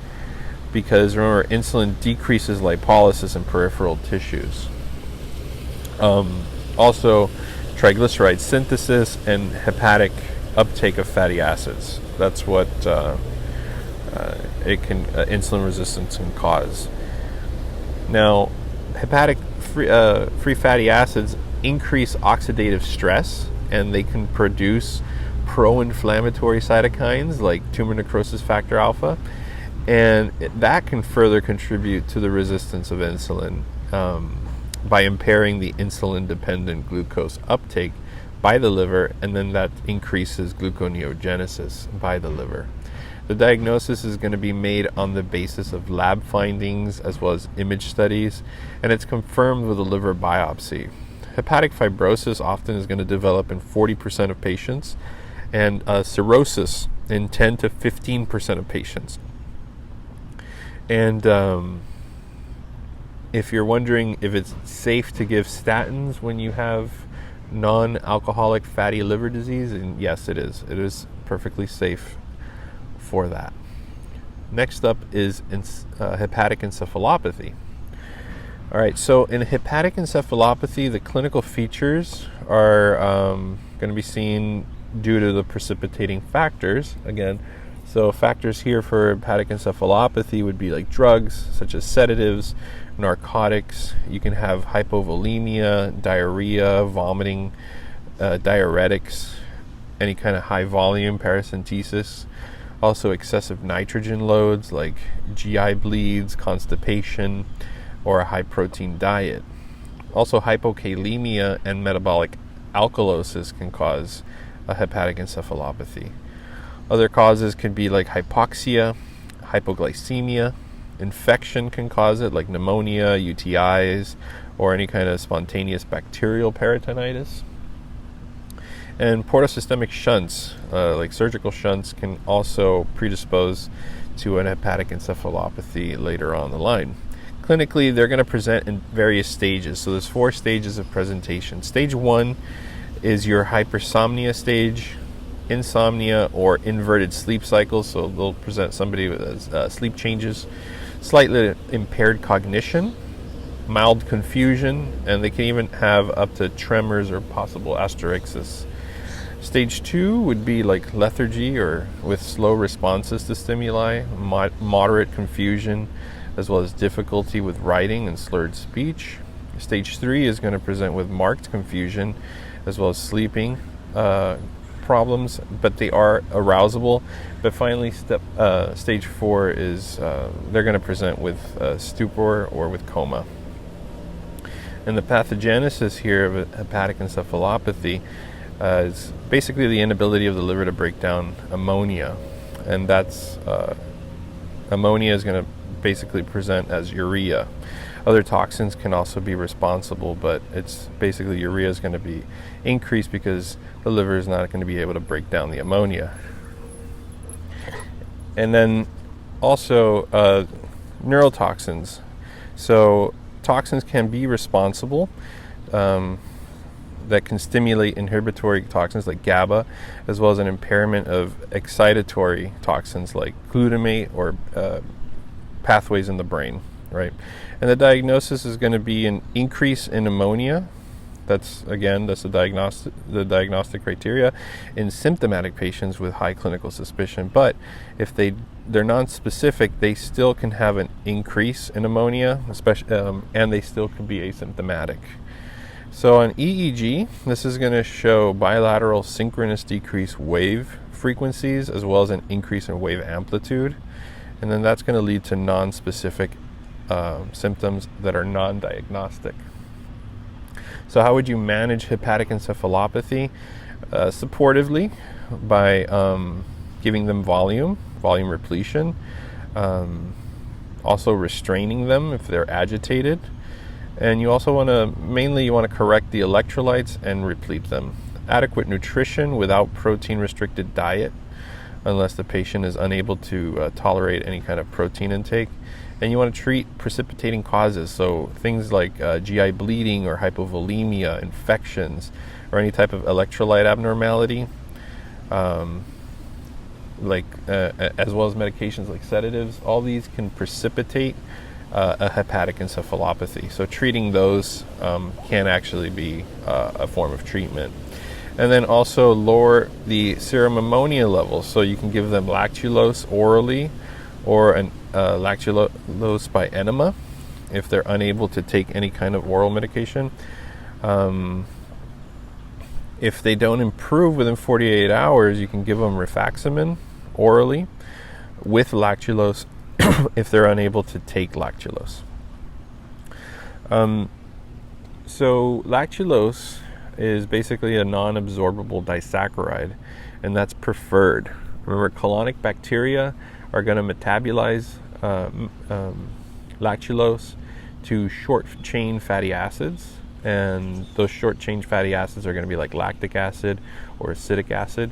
because remember, insulin decreases lipolysis in peripheral tissues. Also, triglyceride synthesis and hepatic uptake of fatty acids. That's what insulin resistance can cause. Now, hepatic free fatty acids increase oxidative stress, and they can produce pro-inflammatory cytokines like tumor necrosis factor alpha, and that can further contribute to the resistance of insulin by impairing the insulin-dependent glucose uptake by the liver, and then that increases gluconeogenesis by the liver. The diagnosis is going to be made on the basis of lab findings as well as image studies, and it's confirmed with a liver biopsy. Hepatic fibrosis often is going to develop in 40% of patients, and cirrhosis in 10 to 15% of patients. And if you're wondering if it's safe to give statins when you have non-alcoholic fatty liver disease, and yes, it is. It is perfectly safe for that. Next up is hepatic encephalopathy. All right, so in hepatic encephalopathy, the clinical features are going to be seen due to the precipitating factors. Again, so factors here for hepatic encephalopathy would be like drugs, such as sedatives, narcotics. You can have hypovolemia, diarrhea, vomiting, diuretics, any kind of high volume paracentesis. Also excessive nitrogen loads like GI bleeds, constipation, or a high protein diet. Also hypokalemia and metabolic alkalosis can cause a hepatic encephalopathy. Other causes could be like hypoxia, hypoglycemia. Infection can cause it, like pneumonia, UTIs, or any kind of spontaneous bacterial peritonitis. And portosystemic shunts, like surgical shunts, can also predispose to an hepatic encephalopathy later on the line. Clinically, they're going to present in various stages. So there's 4 stages of presentation. Stage 1 is your hypersomnia stage, insomnia, or inverted sleep cycles. So they'll present somebody with sleep changes, slightly impaired cognition, mild confusion, and they can even have up to tremors or possible asterixis. Stage 2 would be like lethargy or with slow responses to stimuli, moderate confusion, as well as difficulty with writing and slurred speech. Stage 3 is going to present with marked confusion, as well as sleeping problems, but they are arousable. But finally, stage 4 is they're going to present with stupor or with coma. And the pathogenesis here of hepatic encephalopathy is basically the inability of the liver to break down ammonia, and that's ammonia is going to basically present as urea. Other toxins can also be responsible, but it's basically urea is going to be increased because the liver is not going to be able to break down the ammonia. And then also neurotoxins. So toxins can be responsible that can stimulate inhibitory toxins like GABA, as well as an impairment of excitatory toxins like glutamate or pathways in the brain, right? And the diagnosis is going to be an increase in ammonia. That's the diagnostic criteria in symptomatic patients with high clinical suspicion. But if they're non-specific, they still can have an increase in ammonia, especially, and they still could be asymptomatic. So on EEG, this is going to show bilateral synchronous decreased wave frequencies, as well as an increase in wave amplitude. And then that's going to lead to non-specific symptoms that are non-diagnostic. So how would you manage hepatic encephalopathy? Supportively, by giving them volume repletion, also restraining them if they're agitated. And you also want to correct the electrolytes and replete them. Adequate nutrition without protein-restricted diet, unless the patient is unable to tolerate any kind of protein intake. And you want to treat precipitating causes, so things like GI bleeding or hypovolemia, infections, or any type of electrolyte abnormality, as well as medications like sedatives. All these can precipitate a hepatic encephalopathy. So treating those can actually be a form of treatment. And then also lower the serum ammonia levels. So you can give them lactulose orally or an lactulose by enema if they're unable to take any kind of oral medication. If they don't improve within 48 hours, you can give them rifaximin orally with lactulose if they're unable to take lactulose. So lactulose is basically a non-absorbable disaccharide, and that's preferred. Remember, colonic bacteria are going to metabolize lactulose to short-chain fatty acids, and those short-chain fatty acids are going to be like lactic acid or acetic acid,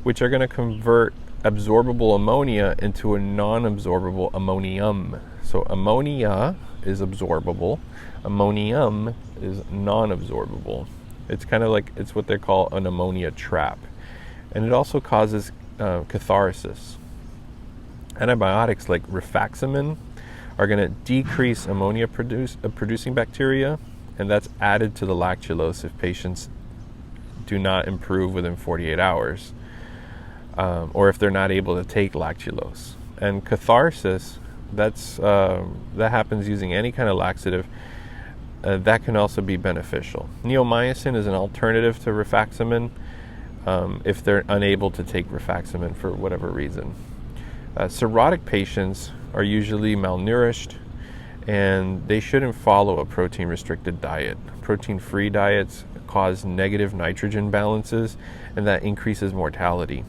which are going to convert absorbable ammonia into a non-absorbable ammonium. So ammonia is absorbable, ammonium is non-absorbable. It's kind of like, it's what they call an ammonia trap. And it also causes catharsis. Antibiotics like rifaximin are going to decrease ammonia producing bacteria, and that's added to the lactulose if patients do not improve within 48 hours. Or if they're not able to take lactulose. And catharsis, that happens using any kind of laxative. That can also be beneficial. Neomycin is an alternative to rifaximin if they're unable to take rifaximin for whatever reason. Cirrhotic patients are usually malnourished, and they shouldn't follow a protein-restricted diet. Protein-free diets cause negative nitrogen balances, and that increases mortality.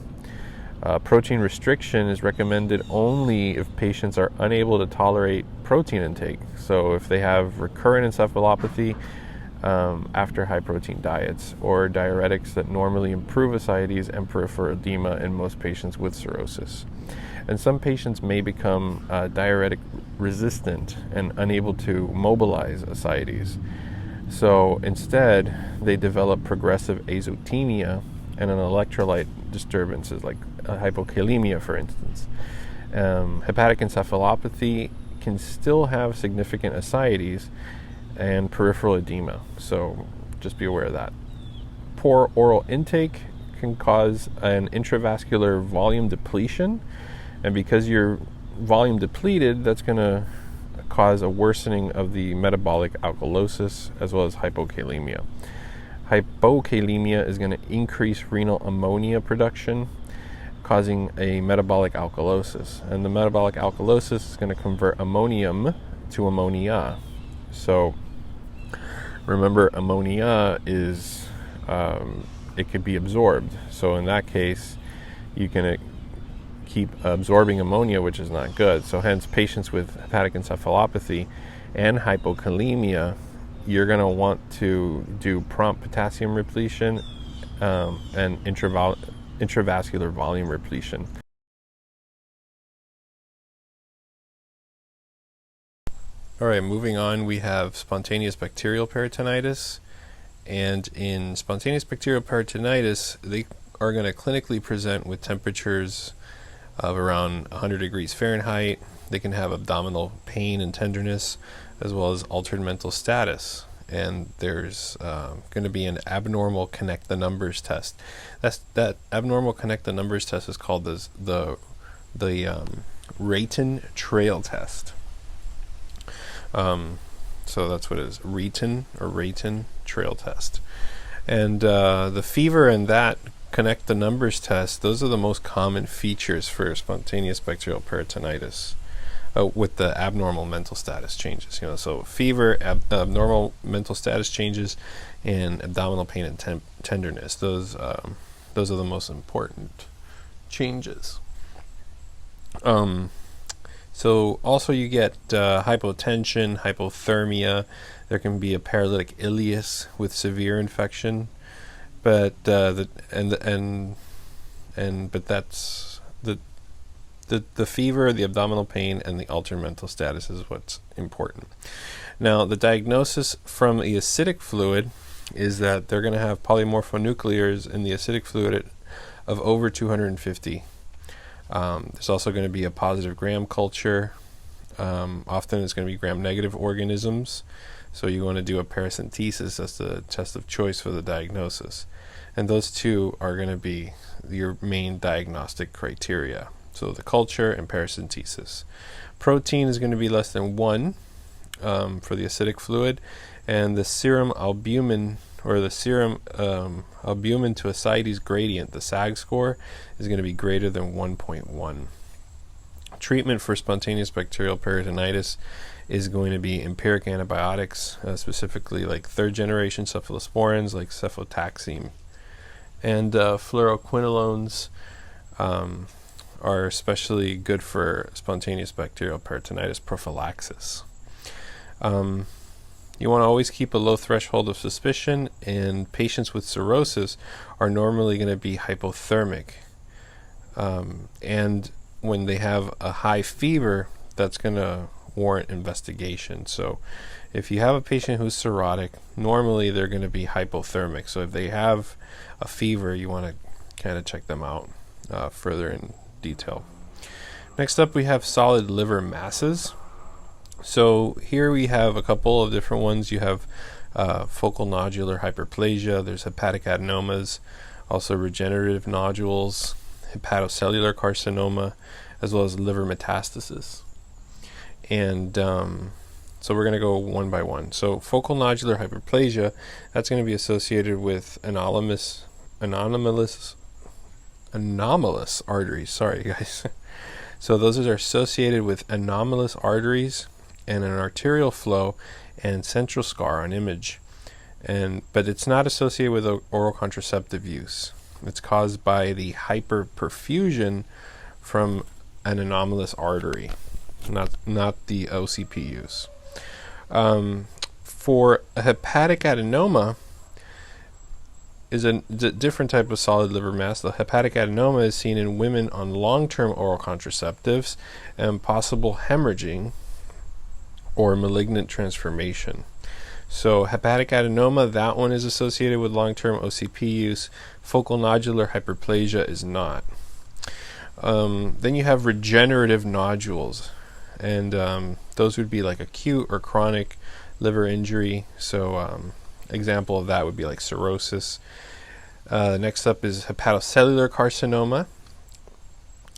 Protein restriction is recommended only if patients are unable to tolerate protein intake. So if they have recurrent encephalopathy after high protein diets, or diuretics that normally improve ascites and peripheral edema in most patients with cirrhosis. And some patients may become diuretic resistant and unable to mobilize ascites. So instead, they develop progressive azotemia and an electrolyte disturbances like hypokalemia, for instance. Hepatic encephalopathy can still have significant ascites, and peripheral edema. So just be aware of that. Poor oral intake can cause an intravascular volume depletion, and because you're volume depleted, that's going to cause a worsening of the metabolic alkalosis as well as hypokalemia. Hypokalemia is going to increase renal ammonia production, causing a metabolic alkalosis, and the metabolic alkalosis is going to convert ammonium to ammonia. So remember, ammonia is it could be absorbed. So in that case, you can keep absorbing ammonia, which is not good. So hence, patients with hepatic encephalopathy and hypokalemia, you're going to want to do prompt potassium repletion and intravascular volume repletion. All right, moving on, we have spontaneous bacterial peritonitis. And in spontaneous bacterial peritonitis, they are going to clinically present with temperatures of around 100 degrees Fahrenheit. They can have abdominal pain and tenderness, as well as altered mental status. And there's going to be an abnormal connect the numbers test. That abnormal connect the numbers test is called the Rayton Trail test. So that's what it is, Rayton Trail test. And the fever and that connect the numbers test, those are the most common features for spontaneous bacterial peritonitis with the abnormal mental status changes. So fever, abnormal mental status changes, and abdominal pain and tenderness. Those are the most important changes. So also you get hypotension, hypothermia. There can be a paralytic ileus with severe infection, but that's the fever, the abdominal pain, and the altered mental status is what's important. Now, the diagnosis from the acidic fluid is that they're going to have polymorphonuclears in the acidic fluid of over 250. There's also going to be a positive gram culture. Often it's going to be gram-negative organisms. So you want to do a paracentesis. That's the test of choice for the diagnosis. And those two are going to be your main diagnostic criteria. So the culture and paracentesis. Protein is going to be less than 1 for the acidic fluid. And the serum albumin, or the serum albumin to ascites gradient, the SAG score, is going to be greater than 1.1. Treatment for spontaneous bacterial peritonitis is going to be empiric antibiotics, specifically like third-generation cephalosporins like cefotaxime. And fluoroquinolones are especially good for spontaneous bacterial peritonitis prophylaxis. You want to always keep a low threshold of suspicion, and patients with cirrhosis are normally going to be hypothermic. And when they have a high fever, that's going to warrant investigation. So if you have a patient who's cirrhotic, normally they're going to be hypothermic. So if they have a fever, you want to kind of check them out further in detail. Next up, we have solid liver masses. So here we have a couple of different ones. You have focal nodular hyperplasia, there's hepatic adenomas, also regenerative nodules, hepatocellular carcinoma, as well as liver metastasis. And so we're going to go one by one. So focal nodular hyperplasia, that's going to be associated with anomalous arteries. Sorry, guys. So those are associated with anomalous arteries and an arterial flow and central scar on image. But it's not associated with oral contraceptive use. It's caused by the hyperperfusion from an anomalous artery, not the OCP use. For a hepatic adenoma is a different type of solid liver mass. The hepatic adenoma is seen in women on long-term oral contraceptives and possible hemorrhaging or malignant transformation. So hepatic adenoma, that one is associated with long-term OCP use. Focal nodular hyperplasia is not. Then you have regenerative nodules, and those would be like acute or chronic liver injury. So example of that would be like cirrhosis. Next up is hepatocellular carcinoma,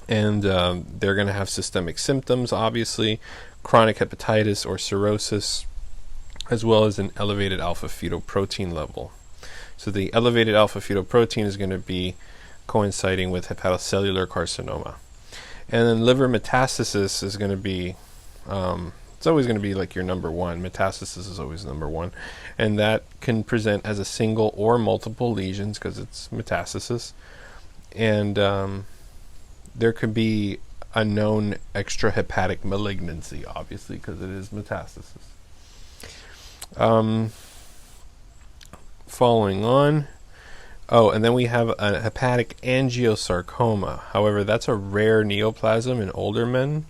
and they're going to have systemic symptoms, obviously, chronic hepatitis or cirrhosis, as well as an elevated alpha-fetoprotein level. So the elevated alpha-fetoprotein is going to be coinciding with hepatocellular carcinoma. And then liver metastasis is going to be, it's always going to be like your number one. Metastasis is always number one. And that can present as a single or multiple lesions because it's metastasis. And there could be a known extrahepatic malignancy, obviously, because it is metastasis. Following on, and then we have a hepatic angiosarcoma. However, that's a rare neoplasm in older men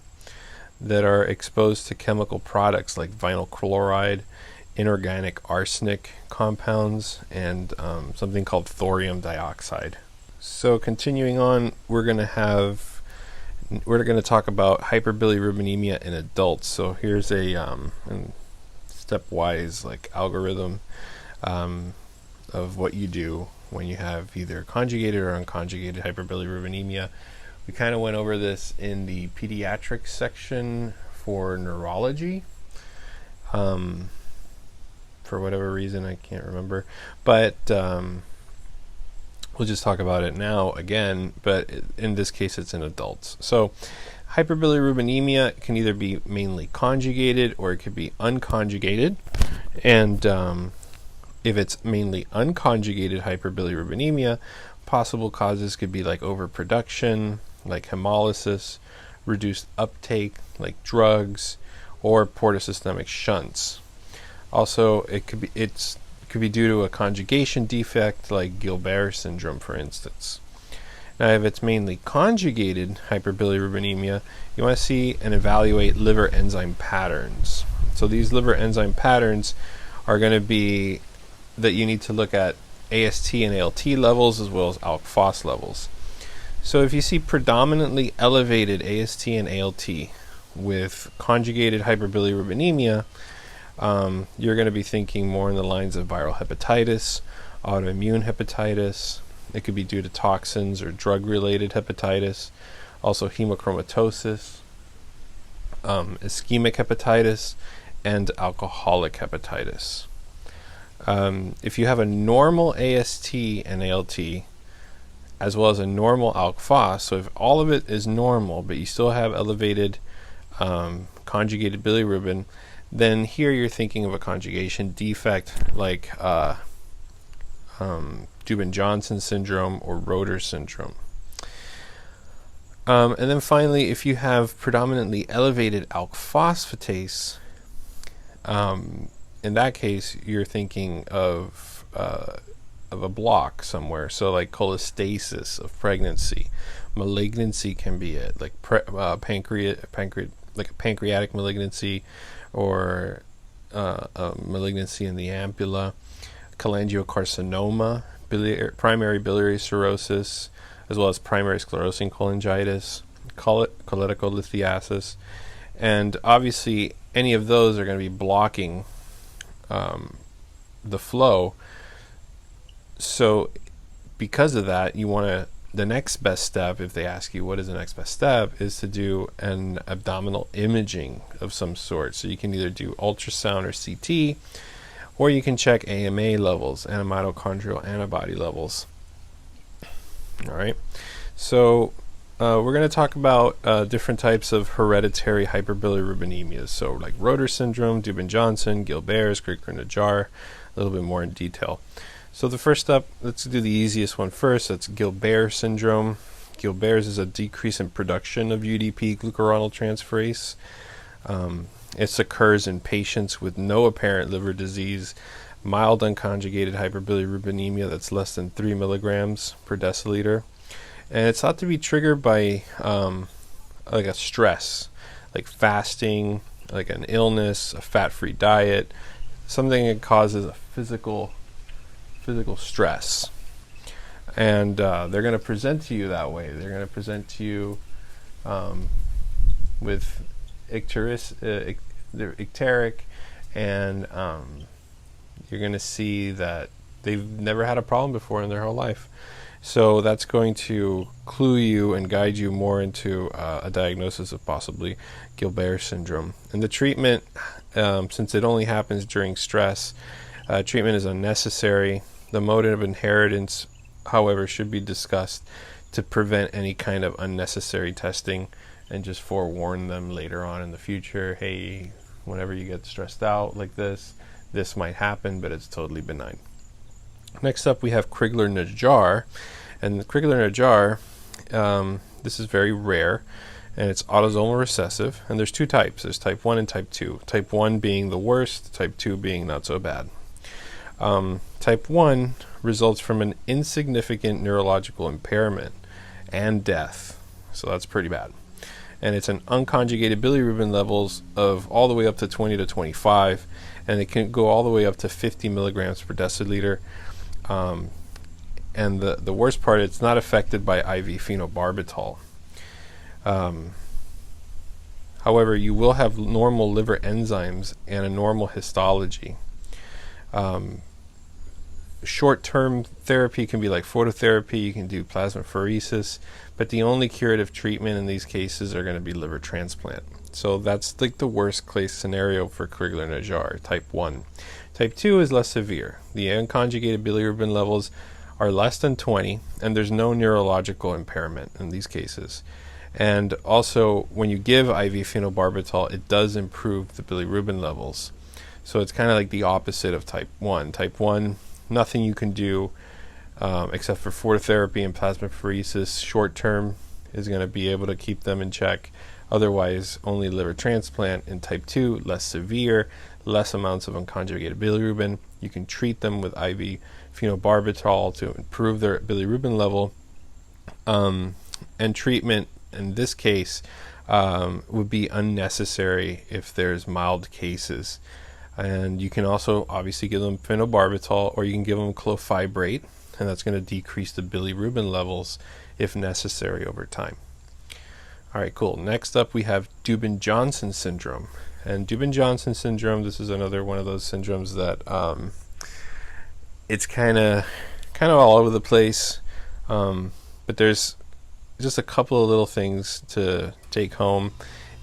that are exposed to chemical products like vinyl chloride, inorganic arsenic compounds, and something called thorium dioxide. So continuing on, we're going to talk about hyperbilirubinemia in adults. So here's a stepwise like algorithm of what you do when you have either conjugated or unconjugated hyperbilirubinemia. We kind of went over this in the pediatric section for neurology. For whatever reason, I can't remember. But we'll just talk about it now again, but in this case it's in adults. So hyperbilirubinemia can either be mainly conjugated or it could be unconjugated. And if it's mainly unconjugated hyperbilirubinemia, possible causes could be like overproduction, like hemolysis, reduced uptake, like drugs, or portosystemic shunts. Also, it could be due to a conjugation defect, like Gilbert syndrome, for instance. Now, if it's mainly conjugated hyperbilirubinemia, you want to see and evaluate liver enzyme patterns. So these liver enzyme patterns are going to be that you need to look at AST and ALT levels as well as ALK-Phos levels. So if you see predominantly elevated AST and ALT with conjugated hyperbilirubinemia, you're going to be thinking more in the lines of viral hepatitis, autoimmune hepatitis. It could be due to toxins or drug-related hepatitis, also hemochromatosis, ischemic hepatitis, and alcoholic hepatitis. If you have a normal AST and ALT, as well as a normal ALK-Phos, so if all of it is normal, but you still have elevated conjugated bilirubin, then here you're thinking of a conjugation defect like Dubin-Johnson syndrome or Roeder syndrome. And then finally, if you have predominantly elevated ALK phosphatase, in that case, you're thinking of a block somewhere. So like cholestasis of pregnancy, malignancy can be it, like like a pancreatic malignancy, or a malignancy in the ampulla, cholangiocarcinoma, primary biliary cirrhosis, as well as primary sclerosing cholangitis, cholelithiasis, and obviously any of those are going to be blocking the flow. So because of that, you want to, the next best step, if they ask you what is the next best step, is to do an abdominal imaging of some sort. So you can either do ultrasound or CT, or you can check AMA levels, antimitochondrial antibody levels. All right, so we're going to talk about different types of hereditary hyperbilirubinemia. So like Roeder syndrome, Dubin-Johnson, Gilbert's, Crigler-Najjar, a little bit more in detail. So the first up, let's do the easiest one first. That's Gilbert syndrome. Gilbert's is a decrease in production of UDP, glucuronidyltransferase. It occurs in patients with no apparent liver disease, mild unconjugated hyperbilirubinemia that's less than 3 milligrams per deciliter. And it's thought to be triggered by like a stress, like fasting, like an illness, a fat-free diet, something that causes a physical stress. And they're going to present to you that way. They're going to present to you with icteric and you're going to see that they've never had a problem before in their whole life. So that's going to clue you and guide you more into a diagnosis of possibly Gilbert syndrome. And the treatment, since it only happens during stress, treatment is unnecessary. The mode of inheritance, however, should be discussed to prevent any kind of unnecessary testing, and just forewarn them later on in the future, hey, whenever you get stressed out like this might happen, but it's totally benign. Next up, we have Crigler-Najjar. And the Crigler-Najjar, this is very rare, and it's autosomal recessive. And there's two types. There's type 1 and type 2. Type 1 being the worst, type 2 being not so bad. Type 1 results from an insignificant neurological impairment and death. So that's pretty bad. And it's an unconjugated bilirubin levels of all the way up to 20 to 25, and it can go all the way up to 50 milligrams per deciliter. And the worst part, it's not affected by IV phenobarbital. However, you will have normal liver enzymes and a normal histology. Short-term therapy can be like phototherapy, you can do plasmapheresis, but the only curative treatment in these cases are going to be liver transplant. So that's like the worst case scenario for Crigler-Najjar, type 1. Type 2 is less severe. The unconjugated bilirubin levels are less than 20, and there's no neurological impairment in these cases. And also, when you give IV phenobarbital, it does improve the bilirubin levels. So it's kind of like the opposite of type 1. Type 1, nothing you can do except for phototherapy and plasmapheresis. Short term is going to be able to keep them in check. Otherwise, only liver transplant. In type 2, less severe, less amounts of unconjugated bilirubin. You can treat them with IV phenobarbital to improve their bilirubin level. And treatment in this case would be unnecessary if there's mild cases. And you can also obviously give them phenobarbital, or you can give them clofibrate, and that's going to decrease the bilirubin levels if necessary over time. All right, cool. Next up, we have Dubin-Johnson syndrome. And Dubin-Johnson syndrome, this is another one of those syndromes that it's kind of all over the place, but there's just a couple of little things to take home,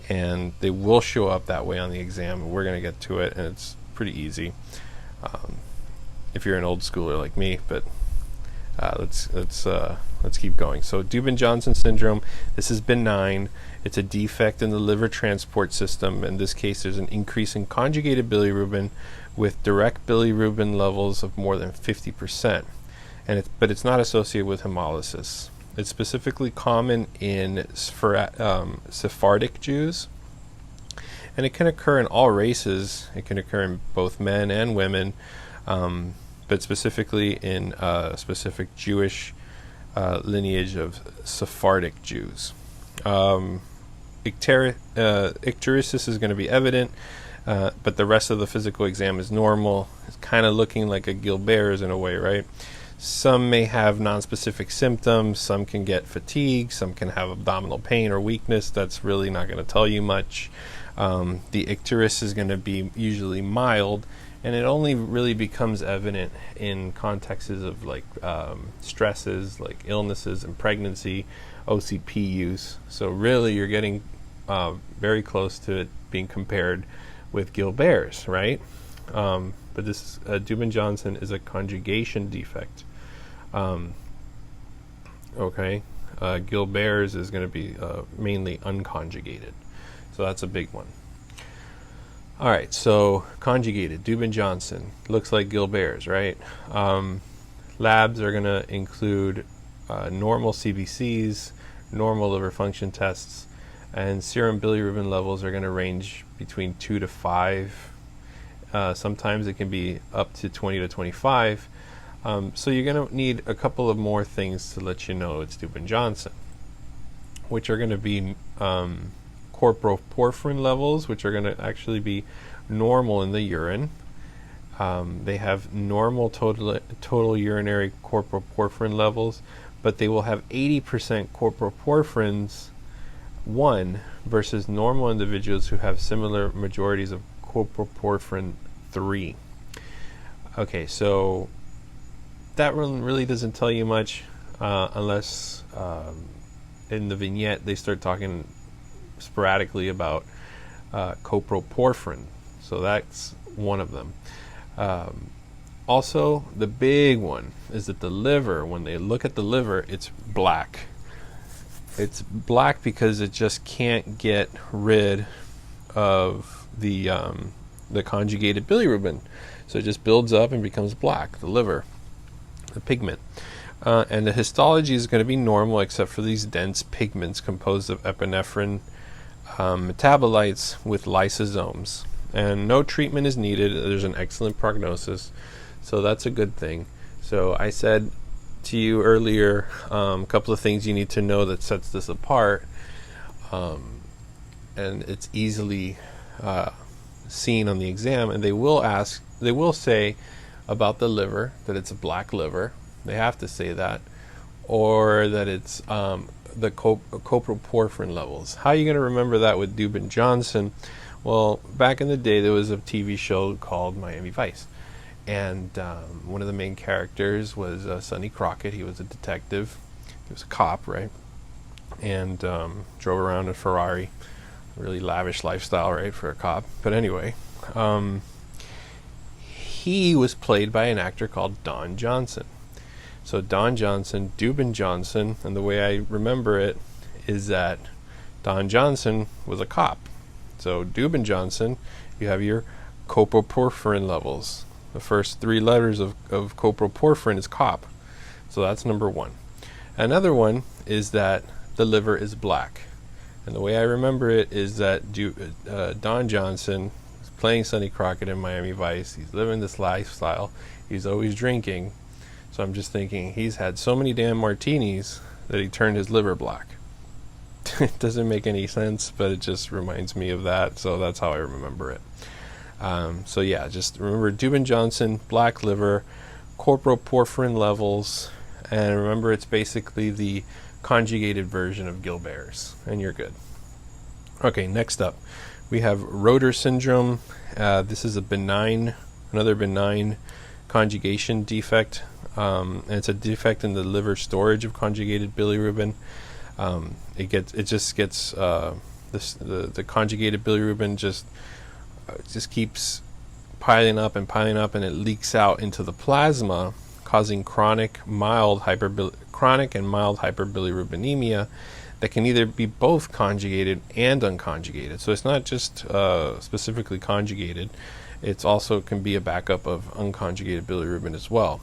and they will show up that way on the exam. We're going to get to it, and it's pretty easy if you're an old schooler like me, but let's keep going. So Dubin-Johnson syndrome, this is benign. It's a defect in the liver transport system. In this case, there's an increase in conjugated bilirubin with direct bilirubin levels of more than 50%, but it's not associated with hemolysis. It's specifically common in Sephardic Jews, and it can occur in all races. It can occur in both men and women, but specifically in specific Jewish lineage of Sephardic Jews. Icterosis is going to be evident, but the rest of the physical exam is normal. It's kind of looking like a Gilbert's in a way, right? Some may have nonspecific symptoms, some can get fatigue, some can have abdominal pain or weakness. That's really not going to tell you much. The icterus is going to be usually mild, and it only really becomes evident in contexts of like stresses, like illnesses and pregnancy, OCP use. So really you're getting very close to it being compared with Gilbert's, right? But this Dubin-Johnson is a conjugation defect. Gilbert's is going to be mainly unconjugated. So that's a big one. All right, so conjugated, Dubin-Johnson, looks like Gilbert's, right? Labs are going to include normal CBCs, normal liver function tests, and serum bilirubin levels are going to range between 2 to 5. Sometimes it can be up to 20 to 25. So you're going to need a couple of more things to let you know it's Dubin-Johnson, which are going to be corpoporphyrin levels, which are going to actually be normal in the urine. They have normal total urinary corpoporphyrin levels, but they will have 80% corpoporphyrins 1 versus normal individuals who have similar majorities of coproporphyrin 3. Okay, so that one really doesn't tell you much unless in the vignette they start talking sporadically about coproporphyrin. So that's one of them. Also, the big one is that the liver, when they look at the liver, it's black. It's black because it just can't get rid of the conjugated bilirubin. So it just builds up and becomes black, the liver, the pigment. And the histology is going to be normal except for these dense pigments composed of epinephrine metabolites with lysosomes. And no treatment is needed. There's an excellent prognosis. So that's a good thing. So I said to you earlier a couple of things you need to know that sets this apart. And it's easily seen on the exam. And they will say about the liver that it's a black liver. They have to say that. Or that it's the coproporphyrin levels. How are you going to remember that with Dubin-Johnson? Well, back in the day, there was a TV show called Miami Vice. And one of the main characters was Sonny Crockett. He was a detective. He was a cop, right? And drove around in a Ferrari. Really lavish lifestyle, right, for a cop. But anyway, he was played by an actor called Don Johnson. So Don Johnson, Dubin-Johnson, and the way I remember it is that Don Johnson was a cop. So Dubin-Johnson, you have your coproporphyrin levels. The first three letters of coproporphyrin is cop. So that's number one. Another one is that the liver is black. And the way I remember it is that Don Johnson is playing Sonny Crockett in Miami Vice. He's living this lifestyle. He's always drinking. So I'm just thinking he's had so many damn martinis that he turned his liver black. It doesn't make any sense, but it just reminds me of that. So that's how I remember it. So yeah, just remember Dubin-Johnson, black liver, coproporphyrin levels, and remember it's basically the conjugated version of Gilbert's, and you're good. Okay, next up, we have Rotor syndrome. This is another benign conjugation defect, and it's a defect in the liver storage of conjugated bilirubin. The conjugated bilirubin just keeps piling up, and it leaks out into the plasma, causing chronic and mild hyperbilirubinemia that can either be both conjugated and unconjugated. So it's not just specifically conjugated; it's also can be a backup of unconjugated bilirubin as well.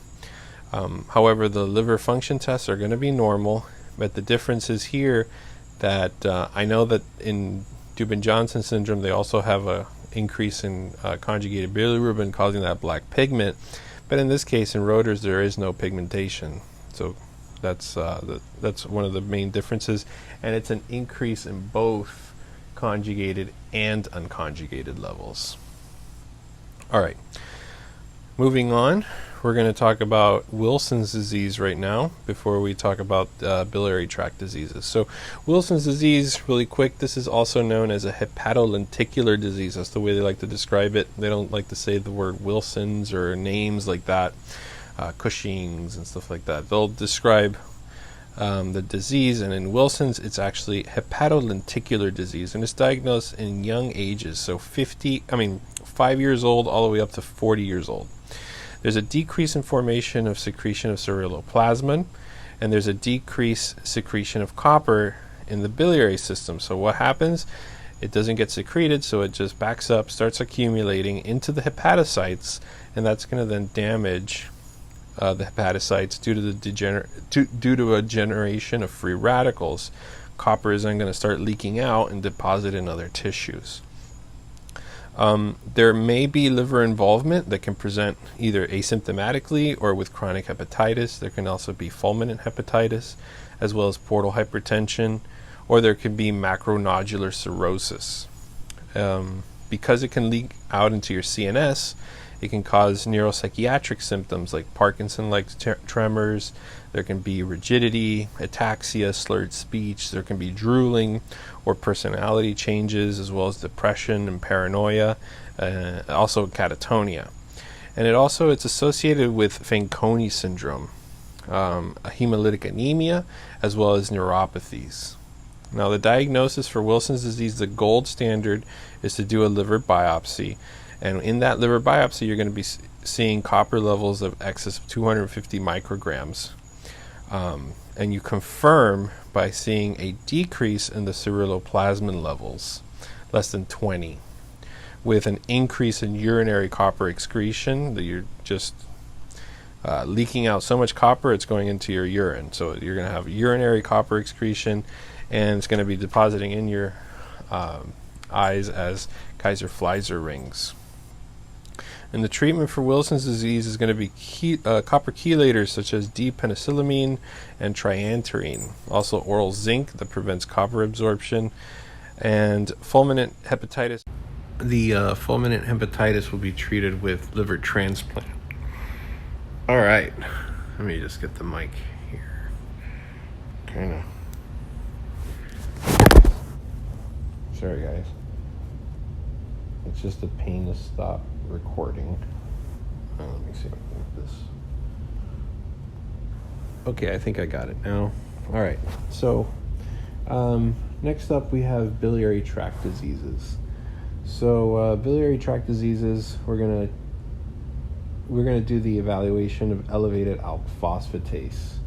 However, the liver function tests are going to be normal, but the difference is here that I know that in Dubin-Johnson syndrome they also have a increase in conjugated bilirubin causing that black pigment, but in this case in Rotor's there is no pigmentation. So that's one of the main differences, and it's an increase in both conjugated and unconjugated levels. All right, moving on, we're going to talk about Wilson's disease right now before we talk about biliary tract diseases. So Wilson's disease, really quick, this is also known as a hepatolenticular disease. That's the way they like to describe it. They don't like to say the word Wilson's or names like that, Cushing's and stuff like that. They'll describe the disease, and in Wilson's it's actually hepatolenticular disease, and it's diagnosed in young ages, so 5 years old all the way up to 40 years old. There's a decrease in formation of secretion of ceruloplasmin, and there's a decreased secretion of copper in the biliary system. So what happens? It doesn't get secreted, so it just backs up, starts accumulating into the hepatocytes, and that's going to then damage the hepatocytes due to a generation of free radicals. Copper is then going to start leaking out and deposit in other tissues. There may be liver involvement that can present either asymptomatically or with chronic hepatitis. There can also be fulminant hepatitis, as well as portal hypertension, or there could be macronodular cirrhosis. Because it can leak out into your CNS, It can cause neuropsychiatric symptoms like Parkinson-like tremors. There can be rigidity, ataxia, slurred speech. There can be drooling or personality changes, as well as depression and paranoia, also catatonia. And it's associated with Fanconi syndrome, a hemolytic anemia, as well as neuropathies. Now, the diagnosis for Wilson's disease, the gold standard, is to do a liver biopsy. And in that liver biopsy, you're going to be seeing copper levels of excess of 250 micrograms. And you confirm by seeing a decrease in the ceruloplasmin levels, less than 20, with an increase in urinary copper excretion, that you're just leaking out so much copper it's going into your urine. So you're going to have urinary copper excretion, and it's going to be depositing in your eyes as Kaiser-Pfizer rings. And the treatment for Wilson's disease is going to be copper chelators such as D-penicillamine and trianterine. Also oral zinc that prevents copper absorption, and fulminant hepatitis. The fulminant hepatitis will be treated with liver transplant. All right, let me just get the mic here. Sorry, guys. It's just a pain to stop recording. Let me see if I can get this. Okay, I think I got it now. All right, so next up we have biliary tract diseases. So biliary tract diseases, we're gonna do the evaluation of elevated alk phosphatase.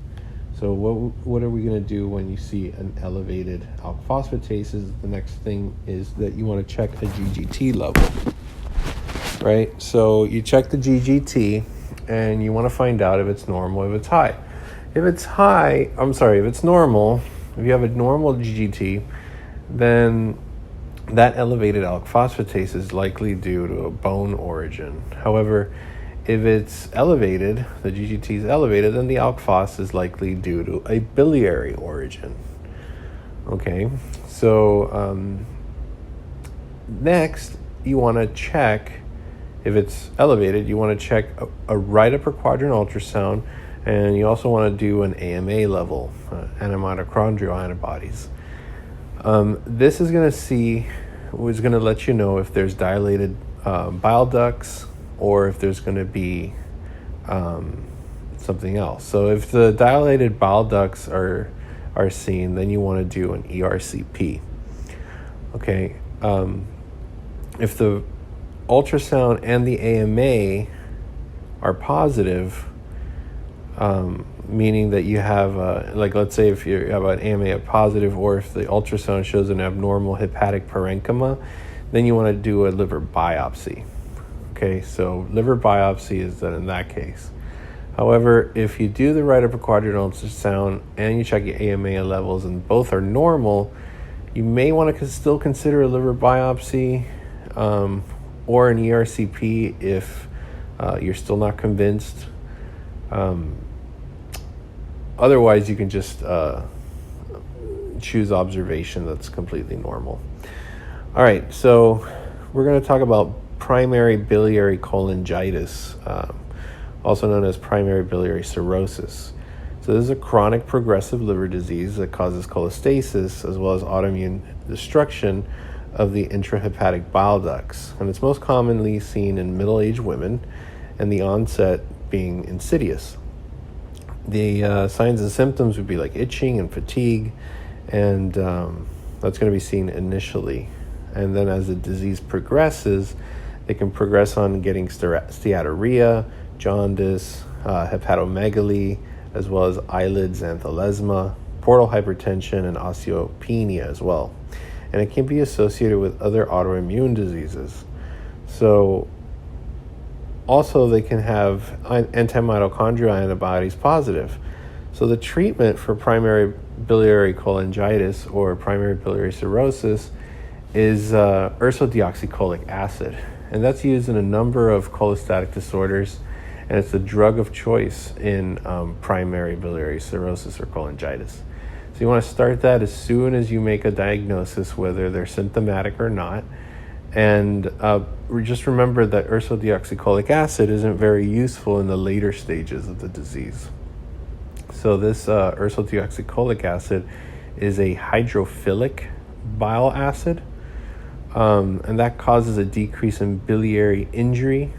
So what are we going to do when you see an elevated alk phosphatase? The next thing is that you want to check a GGT level, right? So you check the GGT and you want to find out if it's normal, if it's high. If it's normal, if you have a normal GGT, then that elevated alk phosphatase is likely due to a bone origin. However, if it's elevated, the GGT is elevated, then the alk phos is likely due to a biliary origin. Okay, so next you want to check, if it's elevated, you want to check a right upper quadrant ultrasound, and you also want to do an AMA level, antimitochondrial antibodies. This is going to let you know if there's dilated bile ducts, or if there's going to be something else. So if the dilated bile ducts are seen, then you want to do an ERCP. Okay. If the ultrasound and the AMA are positive, meaning that you have, let's say if you have an AMA positive, or if the ultrasound shows an abnormal hepatic parenchyma, then you want to do a liver biopsy. Okay, so liver biopsy is done in that case. However, if you do the right upper quadrant ultrasound and you check your AMA levels and both are normal, you may want to still consider a liver biopsy or an ERCP if you're still not convinced. Otherwise, you can just choose observation that's completely normal. All right, so we're going to talk about primary biliary cholangitis, also known as primary biliary cirrhosis. So this is a chronic progressive liver disease that causes cholestasis as well as autoimmune destruction of the intrahepatic bile ducts. And it's most commonly seen in middle-aged women, and the onset being insidious. The signs and symptoms would be like itching and fatigue, and that's going to be seen initially. And then as the disease progresses, they can progress on getting steatorrhea, jaundice, hepatomegaly, as well as eyelid xanthelasma, portal hypertension, and osteopenia as well. And it can be associated with other autoimmune diseases. So also they can have antimitochondrial antibodies positive. So the treatment for primary biliary cholangitis or primary biliary cirrhosis is ursodeoxycholic acid. And that's used in a number of cholestatic disorders, and it's the drug of choice in primary biliary cirrhosis or cholangitis. So you want to start that as soon as you make a diagnosis, whether they're symptomatic or not. And just remember that ursodeoxycholic acid isn't very useful in the later stages of the disease. So this ursodeoxycholic acid is a hydrophilic bile acid, and that causes a decrease in biliary injury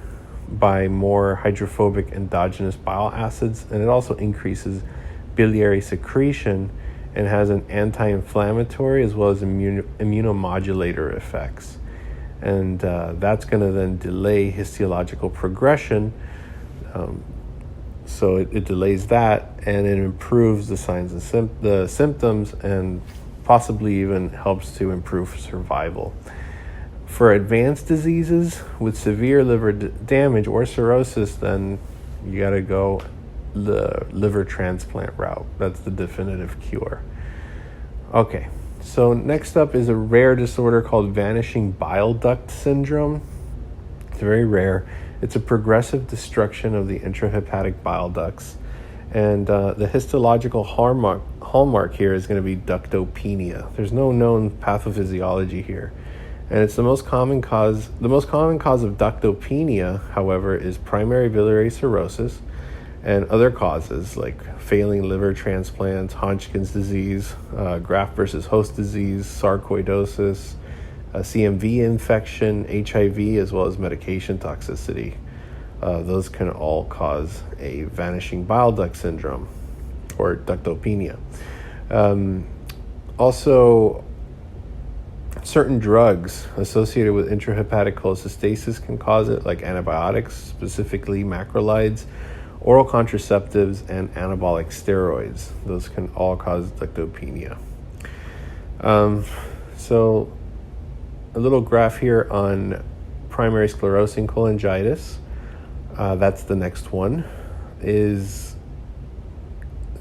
by more hydrophobic endogenous bile acids, and it also increases biliary secretion and has an anti-inflammatory as well as immunomodulator effects. And that's going to then delay histological progression. So it delays that, and it improves the signs and the symptoms, and possibly even helps to improve survival. For advanced diseases with severe liver damage or cirrhosis, then you got to go the liver transplant route. That's the definitive cure. Okay, so next up is a rare disorder called vanishing bile duct syndrome. It's very rare. It's a progressive destruction of the intrahepatic bile ducts. And the histological hallmark here is going to be ductopenia. There's no known pathophysiology here. And it's the most common cause. The most common cause of ductopenia, however, is primary biliary cirrhosis and other causes like failing liver transplants, Hodgkin's disease, graft versus host disease, sarcoidosis, CMV infection, HIV, as well as medication toxicity. Those can all cause a vanishing bile duct syndrome or ductopenia. Also, certain drugs associated with intrahepatic cholecystasis can cause it, like antibiotics, specifically macrolides, oral contraceptives, and anabolic steroids. Those can all cause ductopenia. So a little graph here on primary sclerosing cholangitis. That's the next one. Is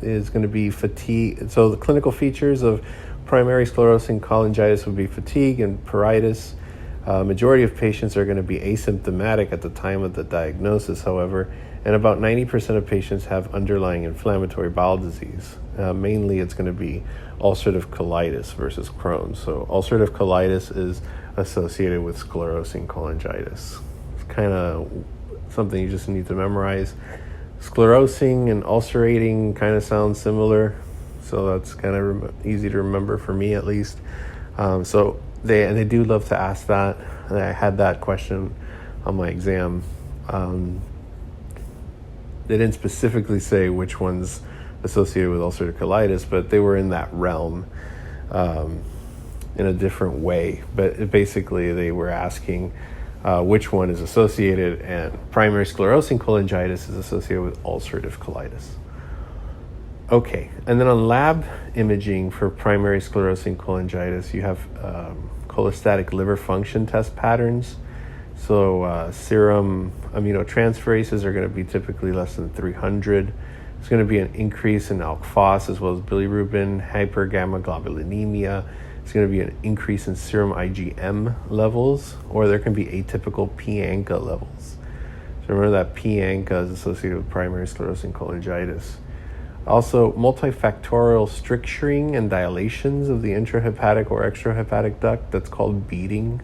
going to be fatigue. So the clinical features of primary sclerosing cholangitis would be fatigue and pruritus. Majority of patients are going to be asymptomatic at the time of the diagnosis, however, and about 90% of patients have underlying inflammatory bowel disease. Mainly it's going to be ulcerative colitis versus Crohn's. So ulcerative colitis is associated with sclerosing cholangitis. It's kind of something you just need to memorize. Sclerosing and ulcerating kind of sound similar, so that's kind of easy to remember for me at least. So they do love to ask that. And I had that question on my exam. They didn't specifically say which one's associated with ulcerative colitis, but they were in that realm in a different way. But basically they were asking which one is associated, and primary sclerosing cholangitis is associated with ulcerative colitis. Okay, and then on lab imaging for primary sclerosing cholangitis, you have cholestatic liver function test patterns. So serum aminotransferases are going to be typically less than 300. There's going to be an increase in alk phos as well as bilirubin, hypergammaglobulinemia. It's going to be an increase in serum IgM levels, or there can be atypical P-ANCA levels. So remember that P-ANCA is associated with primary sclerosing cholangitis. Also, multifactorial stricturing and dilations of the intrahepatic or extrahepatic duct. That's called beading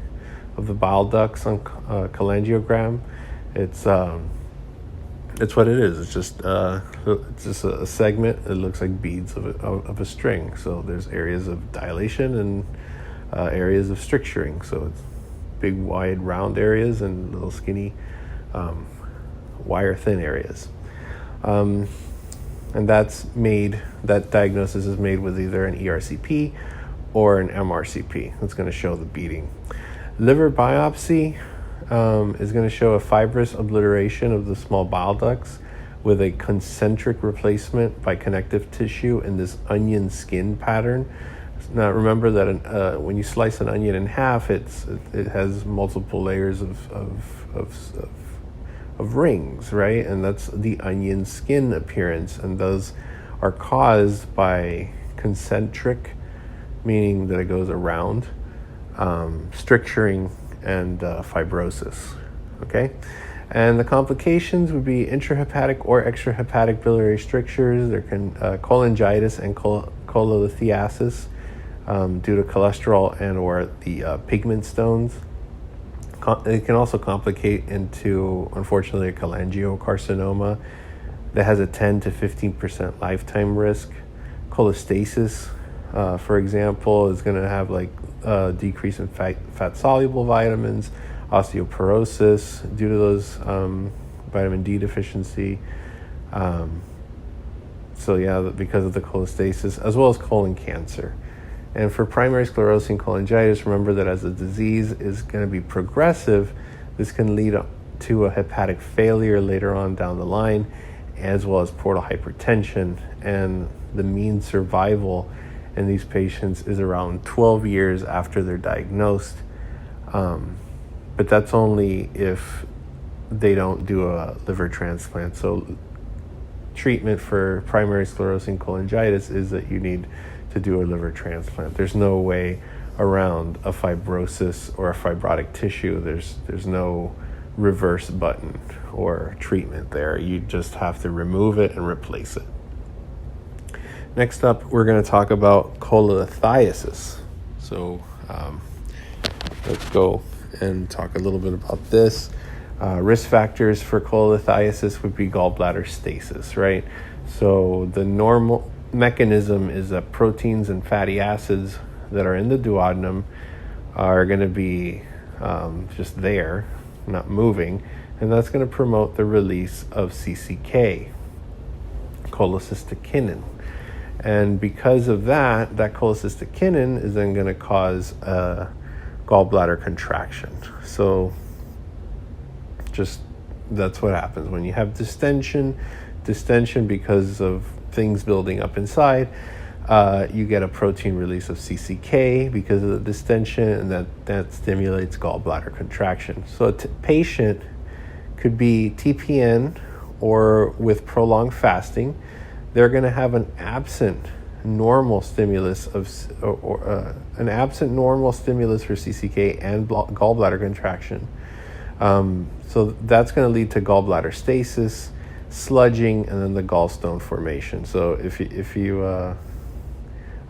of the bile ducts on cholangiogram. It's what it is. It's just a segment. It looks like beads of a string. So there's areas of dilation and areas of stricturing. So it's big, wide, round areas and little skinny, wire-thin areas. And that diagnosis is made with either an ERCP or an MRCP. That's going to show the beading. Liver biopsy is going to show a fibrous obliteration of the small bile ducts with a concentric replacement by connective tissue in this onion skin pattern. Now remember that when you slice an onion in half, it has multiple layers of rings, right? And that's the onion skin appearance, and those are caused by concentric, meaning that it goes around, stricturing, and fibrosis. Okay, and the complications would be intrahepatic or extrahepatic biliary strictures. There can cholangitis and cholelithiasis due to cholesterol and or the pigment stones. It can also complicate into, unfortunately, a cholangiocarcinoma that has a 10 to 15% lifetime risk. Cholestasis, for example, is going to have like a decrease in fat-soluble vitamins, osteoporosis due to those vitamin D deficiency. Because of the cholestasis, as well as colon cancer. And for primary sclerosing cholangitis, remember that as the disease is going to be progressive, this can lead to a hepatic failure later on down the line, as well as portal hypertension. And the mean survival in these patients is around 12 years after they're diagnosed. But that's only if they don't do a liver transplant. So treatment for primary sclerosing cholangitis is that you need to do a liver transplant. There's no way around a fibrosis or a fibrotic tissue. There's no reverse button or treatment there. You just have to remove it and replace it. Next up, we're going to talk about cholelithiasis. So let's go and talk a little bit about this. Risk factors for cholelithiasis would be gallbladder stasis, right? So the normal mechanism is that proteins and fatty acids that are in the duodenum are going to be just there, not moving, and that's going to promote the release of CCK, cholecystokinin. And because of that cholecystokinin is then going to cause a gallbladder contraction. So just that's what happens when you have distension because of things building up inside. You get a protein release of CCK because of the distension, and that stimulates gallbladder contraction. So a patient could be TPN or with prolonged fasting. They're going to have an absent normal stimulus for CCK and gallbladder contraction. So that's going to lead to gallbladder stasis, sludging, and then the gallstone formation. So if you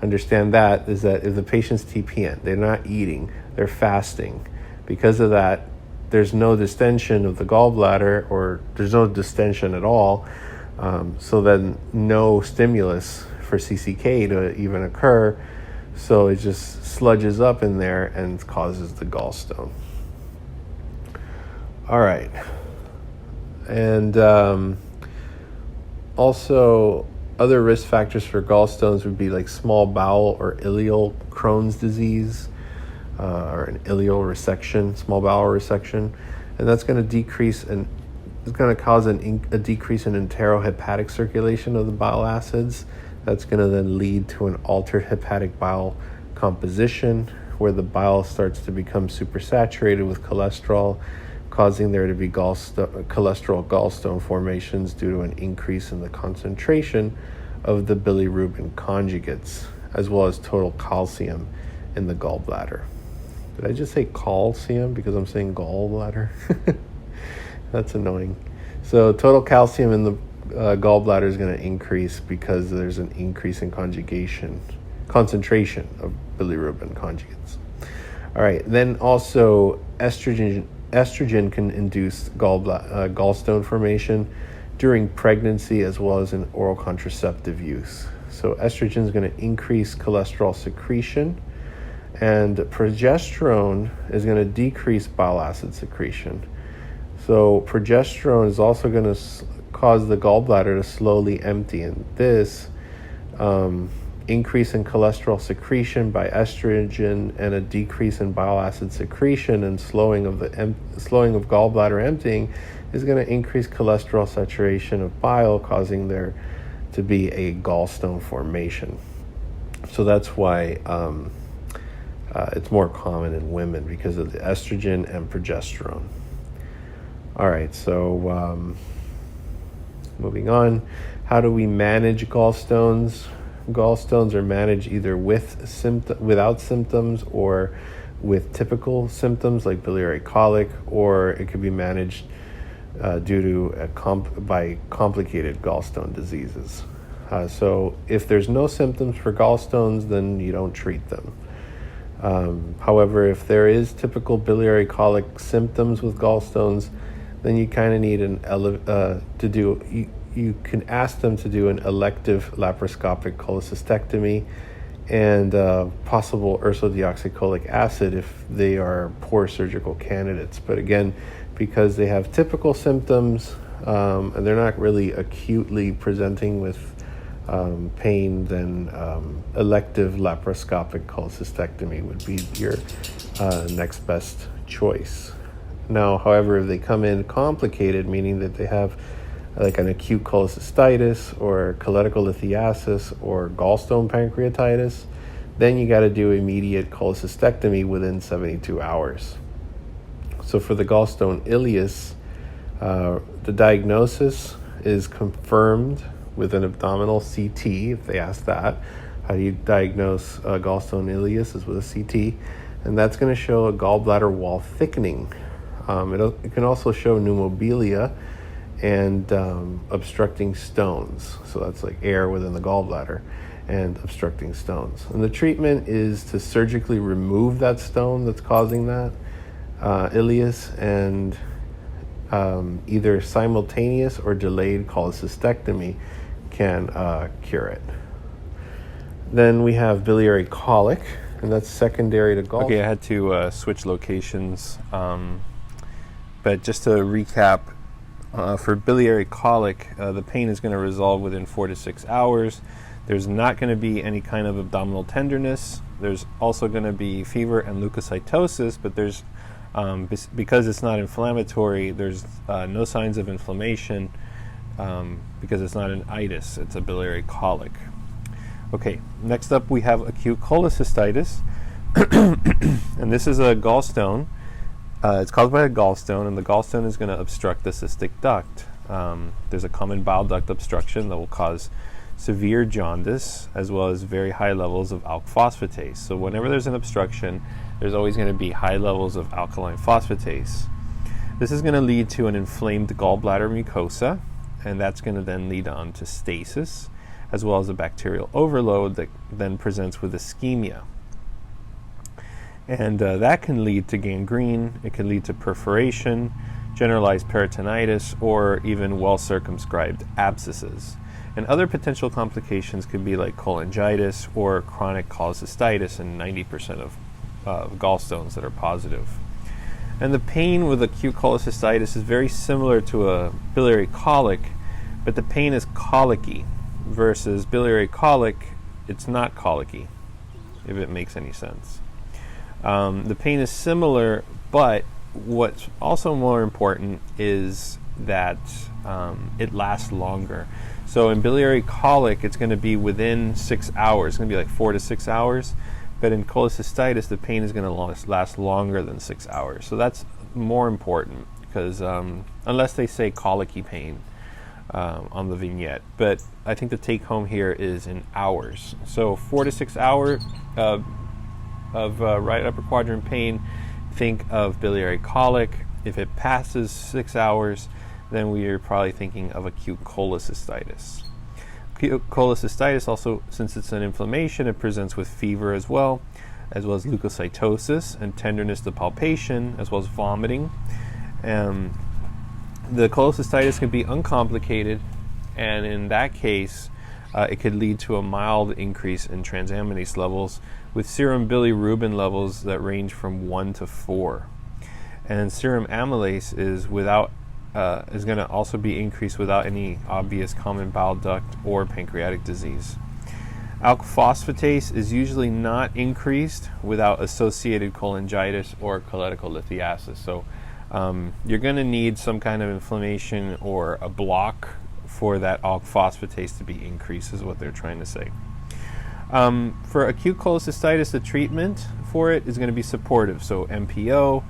understand that, is that if the patient's TPN, they're not eating, they're fasting. Because of that, there's no distension of the gallbladder, or there's no distension at all. So then no stimulus for CCK to even occur. So it just sludges up in there and causes the gallstone. All right. And also other risk factors for gallstones would be like small bowel or ileal Crohn's disease, or an ileal resection, small bowel resection. And that's going to decrease and it's going to cause a decrease in enterohepatic circulation of the bile acids. That's going to then lead to an altered hepatic bile composition, where the bile starts to become supersaturated with cholesterol, causing there to be cholesterol gallstone formations due to an increase in the concentration of the bilirubin conjugates, as well as total calcium in the gallbladder. Did I just say calcium because I'm saying gallbladder? That's annoying. So total calcium in the gallbladder is going to increase because there's an increase in concentration of bilirubin conjugates. All right, then also estrogen can induce gallstone formation during pregnancy, as well as in oral contraceptive use. So estrogen is going to increase cholesterol secretion, and progesterone is going to decrease bile acid secretion. So progesterone is also going to cause the gallbladder to slowly empty, and this increase in cholesterol secretion by estrogen and a decrease in bile acid secretion and slowing of gallbladder emptying is going to increase cholesterol saturation of bile, causing there to be a gallstone formation. So that's why it's more common in women, because of the estrogen and progesterone. All right, so moving on, how do we manage gallstones? Gallstones are managed either without symptoms or with typical symptoms like biliary colic, or it could be managed due to by complicated gallstone diseases. So if there's no symptoms for gallstones, then you don't treat them. However, if there is typical biliary colic symptoms with gallstones, then you kind of need you can ask them to do an elective laparoscopic cholecystectomy and possible ursodeoxycholic acid if they are poor surgical candidates. But again, because they have typical symptoms and they're not really acutely presenting with pain, then elective laparoscopic cholecystectomy would be your next best choice. Now, however, if they come in complicated, meaning that they have like an acute cholecystitis or cholelithiasis or gallstone pancreatitis, then you got to do immediate cholecystectomy within 72 hours. So for the gallstone ileus, the diagnosis is confirmed with an abdominal CT, if they ask that. How do you diagnose gallstone ileus? Is with a CT, and that's going to show a gallbladder wall thickening. It can also show pneumobilia and obstructing stones. So that's like air within the gallbladder and obstructing stones. And the treatment is to surgically remove that stone that's causing that ileus, and either simultaneous or delayed cholecystectomy can cure it. Then we have biliary colic, and that's secondary to gallstones. Okay, I had to switch locations, but just to recap, for biliary colic, the pain is going to resolve within 4 to 6 hours. There's not going to be any kind of abdominal tenderness. There's also going to be fever and leukocytosis, but there's because it's not inflammatory, there's no signs of inflammation because it's not an itis, it's a biliary colic. Okay, next up we have acute cholecystitis, and this is a gallstone. It's caused by a gallstone, and the gallstone is going to obstruct the cystic duct. There's a common bile duct obstruction that will cause severe jaundice as well as very high levels of alk phosphatase. So whenever there's an obstruction, there's always going to be high levels of alkaline phosphatase. This is going to lead to an inflamed gallbladder mucosa, and that's going to then lead on to stasis, as well as a bacterial overload that then presents with ischemia. And that can lead to gangrene, it can lead to perforation, generalized peritonitis, or even well-circumscribed abscesses. And other potential complications could be like cholangitis or chronic cholecystitis in 90% of gallstones that are positive. And the pain with acute cholecystitis is very similar to a biliary colic, but the pain is colicky, versus biliary colic, it's not colicky, if it makes any sense. The pain is similar, but what's also more important is that it lasts longer. So in biliary colic, it's going to be within 6 hours. It's going to be like 4 to 6 hours. But in cholecystitis, the pain is going to last longer than 6 hours. So that's more important, because unless they say colicky pain on the vignette. But I think the take home here is in hours. So 4 to 6 hours of right upper quadrant pain, think of biliary colic. If it passes 6 hours, then we are probably thinking of acute cholecystitis. Acute cholecystitis also, since it's an inflammation, it presents with fever as well as leukocytosis and tenderness to palpation, as well as vomiting. The cholecystitis can be uncomplicated, and in that case, it could lead to a mild increase in transaminase levels with serum bilirubin levels that range from 1 to 4. And serum amylase is going to also be increased without any obvious common bile duct or pancreatic disease. Alk phosphatase is usually not increased without associated cholangitis or cholelithiasis. So you're going to need some kind of inflammation or a block for that alk phosphatase to be increased, is what they're trying to say. For acute cholecystitis, the treatment for it is going to be supportive. So MPO,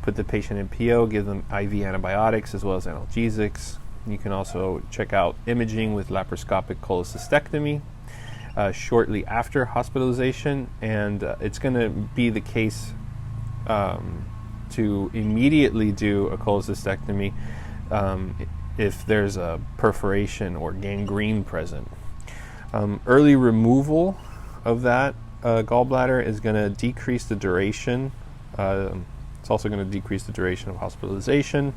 put the patient in PO, give them IV antibiotics as well as analgesics. You can also check out imaging with laparoscopic cholecystectomy shortly after hospitalization, and it's going to be the case to immediately do a cholecystectomy if there's a perforation or gangrene present. Early removal of that gallbladder is going to decrease the duration. It's also going to decrease the duration of hospitalization.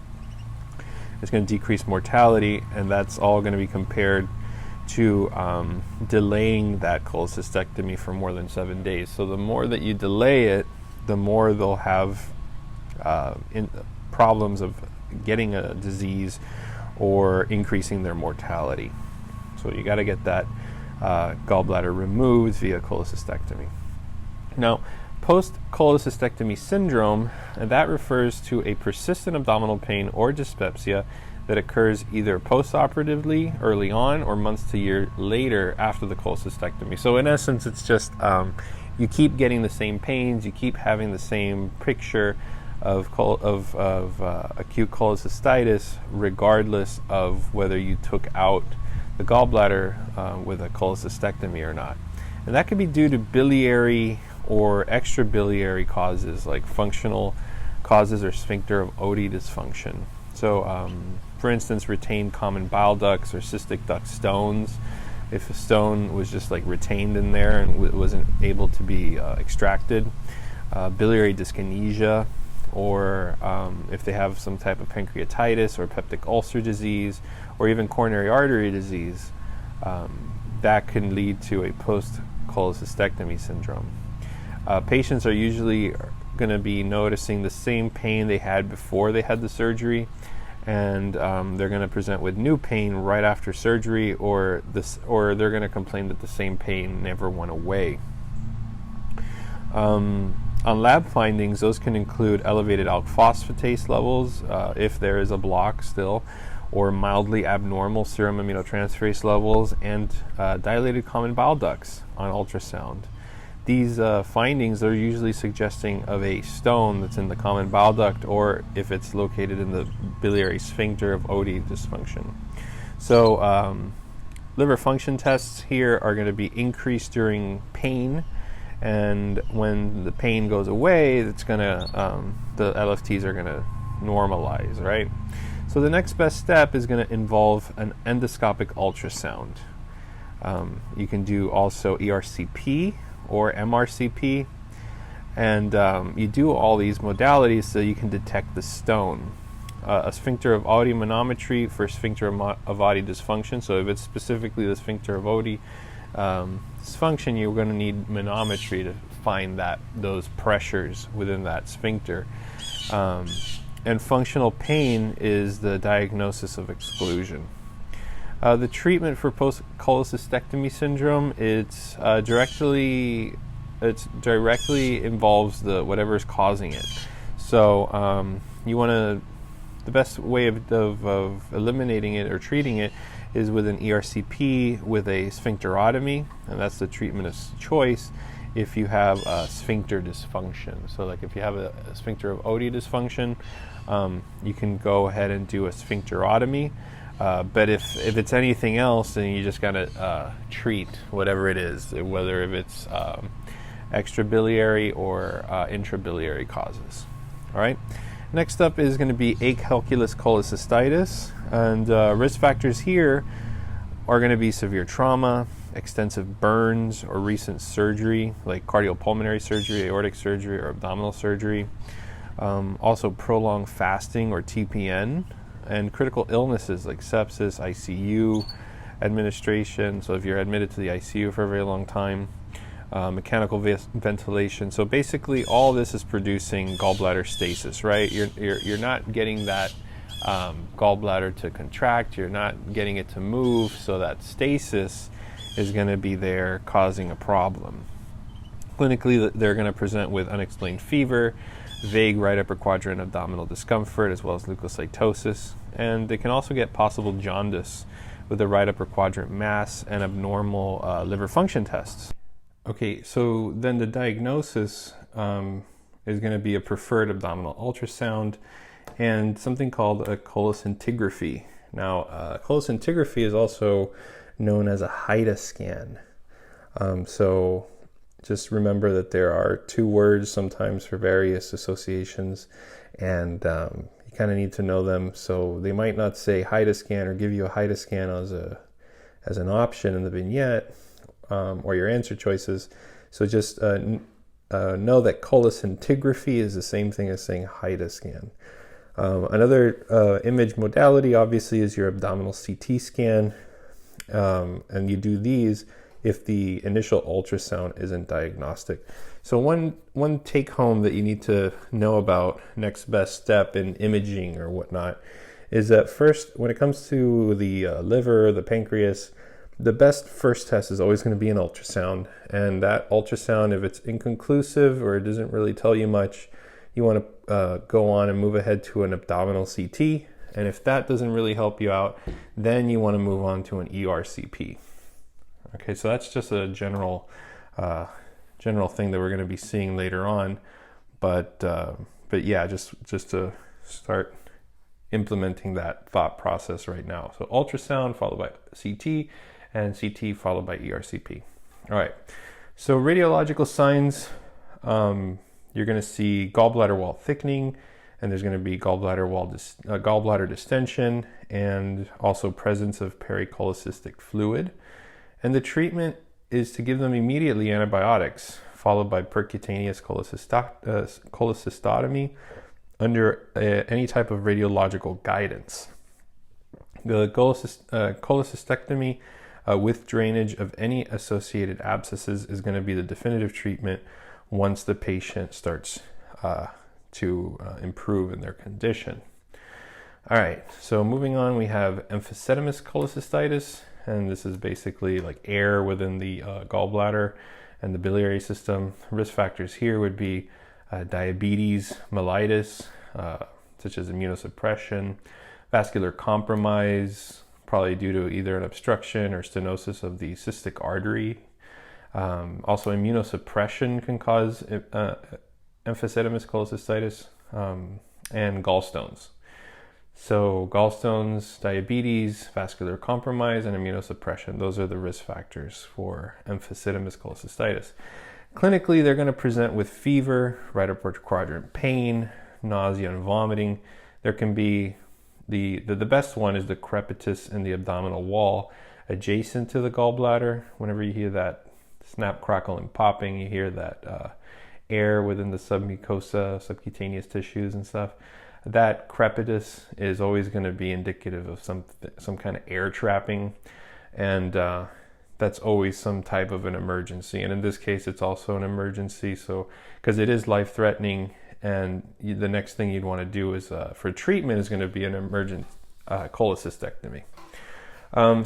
It's going to decrease mortality, and that's all going to be compared to delaying that cholecystectomy for more than 7 days. So the more that you delay it, the more they'll have problems of getting a disease or increasing their mortality. So you got to get that gallbladder removed via cholecystectomy. Now, post-cholecystectomy syndrome, that refers to a persistent abdominal pain or dyspepsia that occurs either post-operatively early on or months to year later after the cholecystectomy. So in essence, it's just you keep getting the same pains, you keep having the same picture of acute cholecystitis regardless of whether you took out the gallbladder with a cholecystectomy or not. And that could be due to biliary or extrabiliary causes like functional causes or sphincter of Oddi dysfunction. So for instance, retained common bile ducts or cystic duct stones. If a stone was just like retained in there and wasn't able to be extracted. Biliary dyskinesia, or if they have some type of pancreatitis or peptic ulcer disease, or even coronary artery disease, that can lead to a post-cholecystectomy syndrome. Patients are usually going to be noticing the same pain they had before they had the surgery, and they're going to present with new pain right after surgery, or they're going to complain that the same pain never went away. On lab findings, those can include elevated alk phosphatase levels, if there is a block still, or mildly abnormal serum aminotransferase levels, and dilated common bile ducts on ultrasound. These findings are usually suggesting of a stone that's in the common bile duct, or if it's located in the biliary sphincter of Oddi dysfunction. So liver function tests here are going to be increased during pain, and when the pain goes away, it's going to the LFTs are going to normalize, right? So the next best step is going to involve an endoscopic ultrasound. You can do also ERCP or MRCP, and you do all these modalities so you can detect the stone. A sphincter of Oddi manometry for sphincter of Oddi dysfunction. So if it's specifically the sphincter of Oddi dysfunction, you're going to need manometry to find those pressures within that sphincter. And functional pain is the diagnosis of exclusion. The treatment for post-cholecystectomy syndrome, it directly involves whatever is causing it. So the best way of eliminating it or treating it is with an ERCP with a sphincterotomy, and that's the treatment of choice if you have a sphincter dysfunction. So like if you have a sphincter of Oddi dysfunction, you can go ahead and do a sphincterotomy. But if it's anything else, then you just gotta treat whatever it is, whether if it's extrabiliary or intrabiliary causes. All right. Next up is going to be acalculous cholecystitis, and risk factors here are going to be severe trauma, extensive burns, or recent surgery like cardiopulmonary surgery, aortic surgery, or abdominal surgery. Also prolonged fasting or TPN, and critical illnesses like sepsis, ICU administration, so if you're admitted to the ICU for a very long time, mechanical ventilation. So basically all this is producing gallbladder stasis, right? You're not getting that gallbladder to contract, you're not getting it to move, so that stasis is going to be there causing a problem. Clinically, they're going to present with unexplained fever, vague right upper quadrant abdominal discomfort, as well as leukocytosis, and they can also get possible jaundice with a right upper quadrant mass and abnormal liver function tests. Okay, so then the diagnosis is going to be a preferred abdominal ultrasound and something called a coloscintigraphy. Now, coloscintigraphy is also known as a HIDA scan. So just remember that there are two words sometimes for various associations, and you kind of need to know them. So they might not say HIDA scan or give you a HIDA scan as an option in the vignette or your answer choices. So just know that coloscintigraphy is the same thing as saying HIDA scan. Another image modality obviously is your abdominal CT scan, and you do these if the initial ultrasound isn't diagnostic. So one take home that you need to know about next best step in imaging or whatnot is that first, when it comes to the liver, the pancreas, the best first test is always going to be an ultrasound. And that ultrasound, if it's inconclusive or it doesn't really tell you much, you want to go on and move ahead to an abdominal CT. And if that doesn't really help you out, then you want to move on to an ERCP. Okay, so that's just a general thing that we're going to be seeing later on. But yeah, just to start implementing that thought process right now. So ultrasound followed by CT, and CT followed by ERCP. All right, so radiological signs, you're going to see gallbladder wall thickening, and there's going to be gallbladder distension, and also presence of pericholecystic fluid. And the treatment is to give them immediately antibiotics, followed by percutaneous cholecystotomy under any type of radiological guidance. The cholecystectomy with drainage of any associated abscesses is going to be the definitive treatment once the patient starts to improve in their condition. All right, so moving on, we have emphysematous cholecystitis, and this is basically like air within the gallbladder and the biliary system. Risk factors here would be diabetes, mellitus, such as immunosuppression, vascular compromise, probably due to either an obstruction or stenosis of the cystic artery. Also, immunosuppression can cause emphysematous cholecystitis, and gallstones. So gallstones, diabetes, vascular compromise, and immunosuppression, those are the risk factors for emphysematous cholecystitis. Clinically, they're going to present with fever, right upper quadrant pain, nausea and vomiting. There can be the best one is the crepitus in the abdominal wall adjacent to the gallbladder. Whenever you hear that snap, crackle, and popping, you hear that air within the submucosa, subcutaneous tissues and stuff. That crepitus is always going to be indicative of some kind of air trapping, and that's always some type of an emergency. And in this case, it's also an emergency, so because it is life-threatening, and the next thing you'd want to do is for treatment is going to be an emergent cholecystectomy.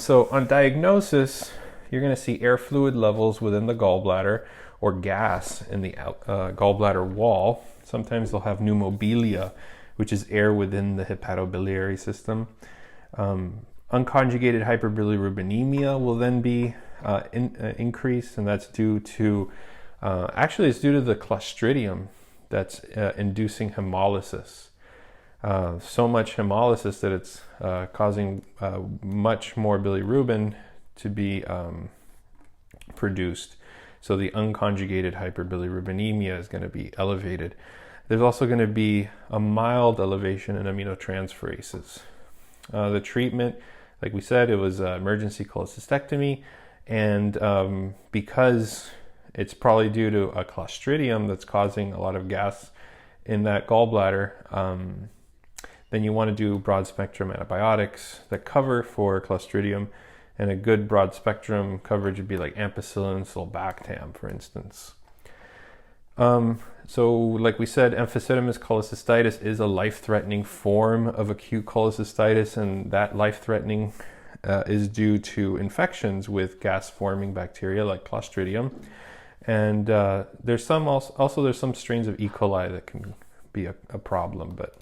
So on diagnosis, you're going to see air fluid levels within the gallbladder or gas in the gallbladder wall. Sometimes they'll have pneumobilia, which is air within the hepatobiliary system. Unconjugated hyperbilirubinemia will then be increased, and that's due to, actually it's due to the Clostridium that's inducing hemolysis. So much hemolysis that it's causing much more bilirubin to be produced. So the unconjugated hyperbilirubinemia is going to be elevated. There's also going to be a mild elevation in aminotransferases. The treatment, like we said, it was emergency cholecystectomy, and because it's probably due to a Clostridium that's causing a lot of gas in that gallbladder, then you want to do broad spectrum antibiotics that cover for Clostridium, and a good broad spectrum coverage would be like ampicillin, sulbactam, for instance. So like we said, emphysematous cholecystitis is a life-threatening form of acute cholecystitis, and that life-threatening is due to infections with gas-forming bacteria like Clostridium. And there's some strains of E. coli that can be a problem, but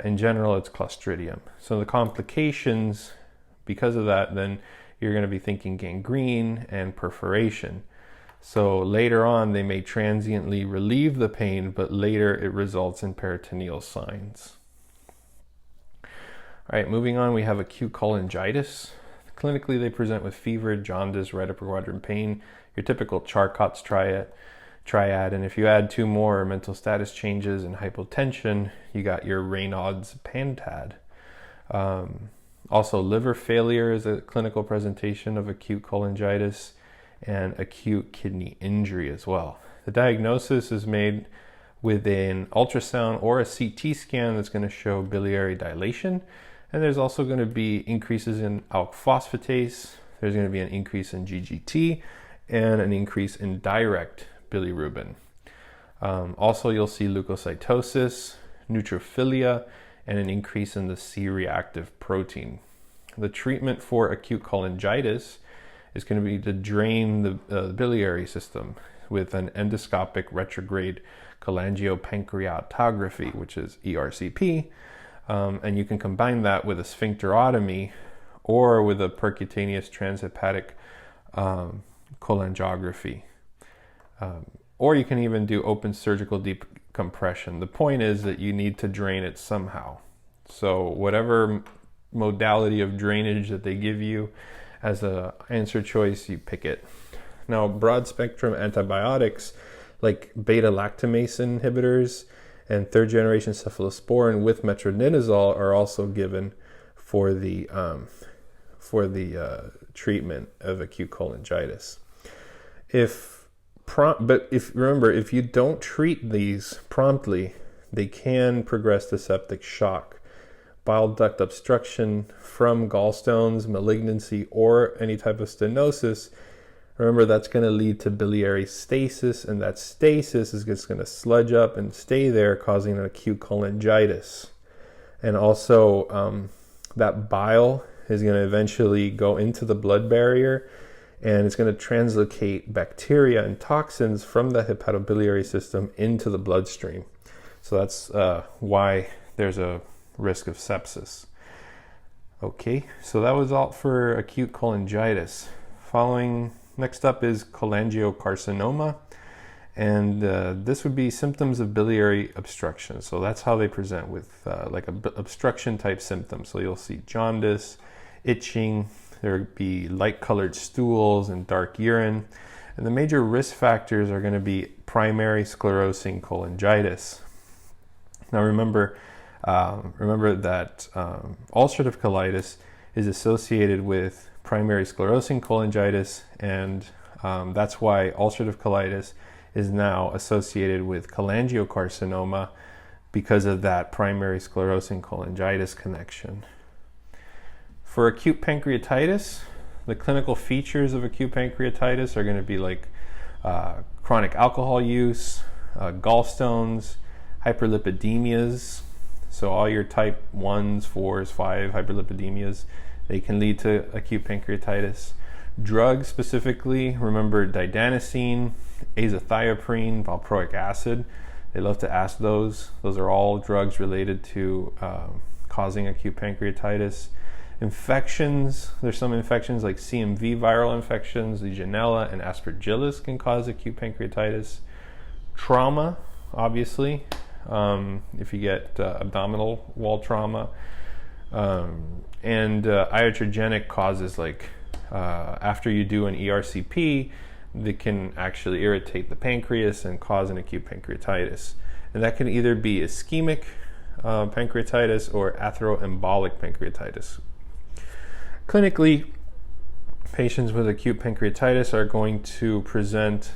in general, it's Clostridium. So the complications, because of that, then you're going to be thinking gangrene and perforation. So later on, they may transiently relieve the pain, but later it results in peritoneal signs. All right, moving on, we have acute cholangitis. Clinically, they present with fever, jaundice, right upper quadrant pain, your typical Charcot's triad. And if you add two more mental status changes and hypotension, you got your Raynaud's Pantad. Also, liver failure is a clinical presentation of acute cholangitis. and acute kidney injury as well. The diagnosis is made with an ultrasound or a CT scan that's going to show biliary dilation, and there's also going to be increases in alk phosphatase, there's going to be an increase in GGT, and an increase in direct bilirubin. Also, you'll see leukocytosis, neutrophilia, and an increase in the C-reactive protein. The treatment for acute cholangitis is going to be to drain the biliary system with an endoscopic retrograde cholangiopancreatography, which is ERCP, and you can combine that with a sphincterotomy or with a percutaneous transhepatic cholangiography. Or you can even do open surgical decompression. The point is that you need to drain it somehow. So whatever modality of drainage that they give you as an answer choice, you pick it. Now, broad spectrum antibiotics like beta-lactamase inhibitors and third generation cephalosporin with metronidazole are also given for the treatment of acute cholangitis. But if you don't treat these promptly, they can progress to septic shock, bile duct obstruction from gallstones, malignancy, or any type of stenosis. Remember, that's going to lead to biliary stasis, and that stasis is just going to sludge up and stay there, causing an acute cholangitis. And also, that bile is going to eventually go into the blood barrier, and it's going to translocate bacteria and toxins from the hepatobiliary system into the bloodstream. So that's why there's a risk of sepsis. Okay, so that was all for acute cholangitis. Next up is cholangiocarcinoma, and this would be symptoms of biliary obstruction. So that's how they present, with like obstruction type symptoms. So you'll see jaundice, itching, there would be light colored stools and dark urine. And the major risk factors are going to be primary sclerosing cholangitis. Now remember that ulcerative colitis is associated with primary sclerosing cholangitis, and that's why ulcerative colitis is now associated with cholangiocarcinoma, because of that primary sclerosing cholangitis connection. For acute pancreatitis, the clinical features of acute pancreatitis are going to be like chronic alcohol use, gallstones, hyperlipidemias. So all your type 1s, 4s, 5 hyperlipidemias, they can lead to acute pancreatitis. Drugs specifically, remember didanosine, azathioprine, valproic acid. They love to ask those. Those are all drugs related to causing acute pancreatitis. Infections, there's some infections like CMV viral infections, Legionella and Aspergillus can cause acute pancreatitis. Trauma, obviously, if you get abdominal wall trauma, and iatrogenic causes like after you do an ERCP, they can actually irritate the pancreas and cause an acute pancreatitis. And that can either be ischemic pancreatitis or atheroembolic pancreatitis. Clinically, patients with acute pancreatitis are going to present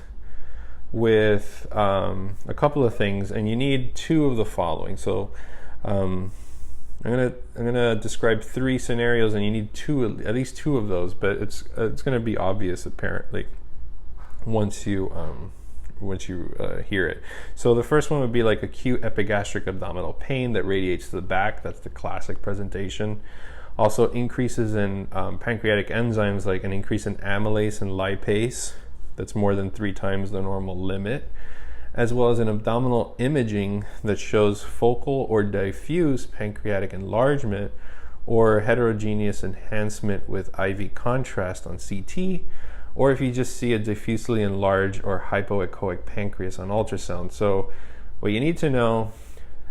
with a couple of things, and you need two of the following. So I'm gonna describe three scenarios, and you need at least two of those. But it's gonna be obvious apparently once you hear it. So the first one would be like acute epigastric abdominal pain that radiates to the back. That's the classic presentation. Also increases in pancreatic enzymes, like an increase in amylase and lipase that's more than 3 times the normal limit, as well as an abdominal imaging that shows focal or diffuse pancreatic enlargement or heterogeneous enhancement with IV contrast on CT, or if you just see a diffusely enlarged or hypoechoic pancreas on ultrasound. So what you need to know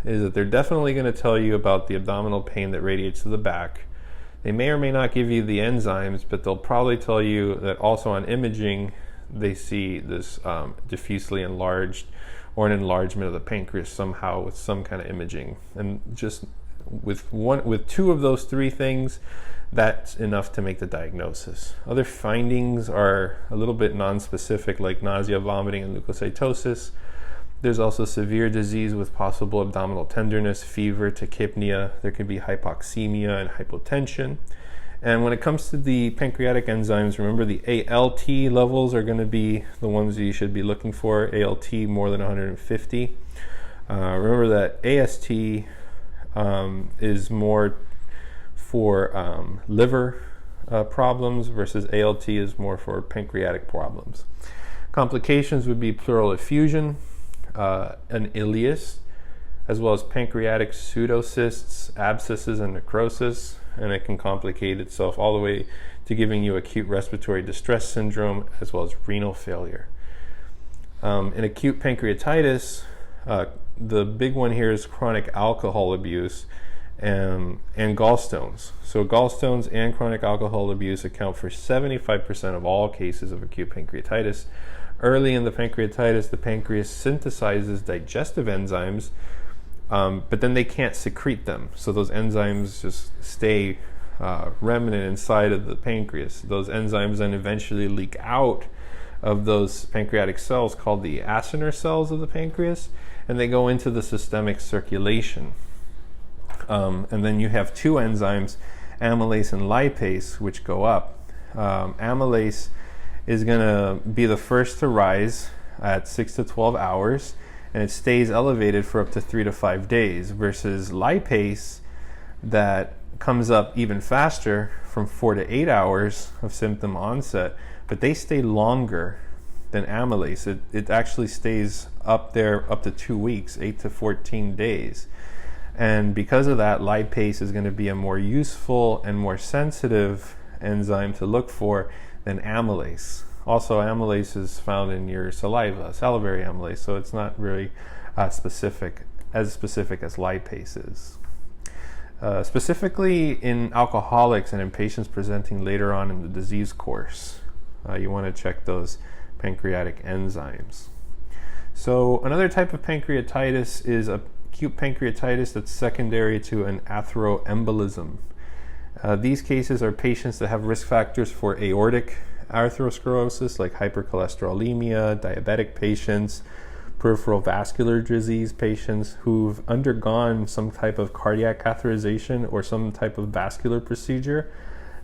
is that they're definitely going to tell you about the abdominal pain that radiates to the back. They may or may not give you the enzymes, but they'll probably tell you that also on imaging they see this diffusely enlarged or an enlargement of the pancreas somehow with some kind of imaging. And just with two of those three things, that's enough to make the diagnosis. Other findings are a little bit non-specific, like nausea, vomiting, and leukocytosis. There's also severe disease with possible abdominal tenderness, fever, tachypnea. There could be hypoxemia and hypotension. And when it comes to the pancreatic enzymes, remember the ALT levels are going to be the ones that you should be looking for. ALT more than 150. Remember that AST is more for liver problems versus ALT is more for pancreatic problems. Complications would be pleural effusion, an ileus, as well as pancreatic pseudocysts, abscesses, and necrosis, and it can complicate itself all the way to giving you acute respiratory distress syndrome as well as renal failure. In acute pancreatitis, the big one here is chronic alcohol abuse and gallstones. So gallstones and chronic alcohol abuse account for 75% of all cases of acute pancreatitis. Early in the pancreatitis, the pancreas synthesizes digestive enzymes, but then they can't secrete them. So those enzymes just stay remnant inside of the pancreas. Those enzymes then eventually leak out of those pancreatic cells called the acinar cells of the pancreas, and they go into the systemic circulation. And then you have two enzymes, amylase and lipase, which go up. Amylase is going to be the first to rise at 6 to 12 hours, and it stays elevated for up to 3 to 5 days, versus lipase that comes up even faster from 4 to 8 hours of symptom onset, but they stay longer than amylase. It actually stays up there up to 2 weeks, 8 to 14 days. And because of that, lipase is going to be a more useful and more sensitive enzyme to look for than amylase. Also, amylase is found in your saliva, salivary amylase, so it's not really as specific as lipase is. Specifically in alcoholics and in patients presenting later on in the disease course, you want to check those pancreatic enzymes. So another type of pancreatitis is acute pancreatitis that's secondary to an atheroembolism. These cases are patients that have risk factors for aortic atherosclerosis, like hypercholesterolemia, diabetic patients, peripheral vascular disease patients who've undergone some type of cardiac catheterization or some type of vascular procedure,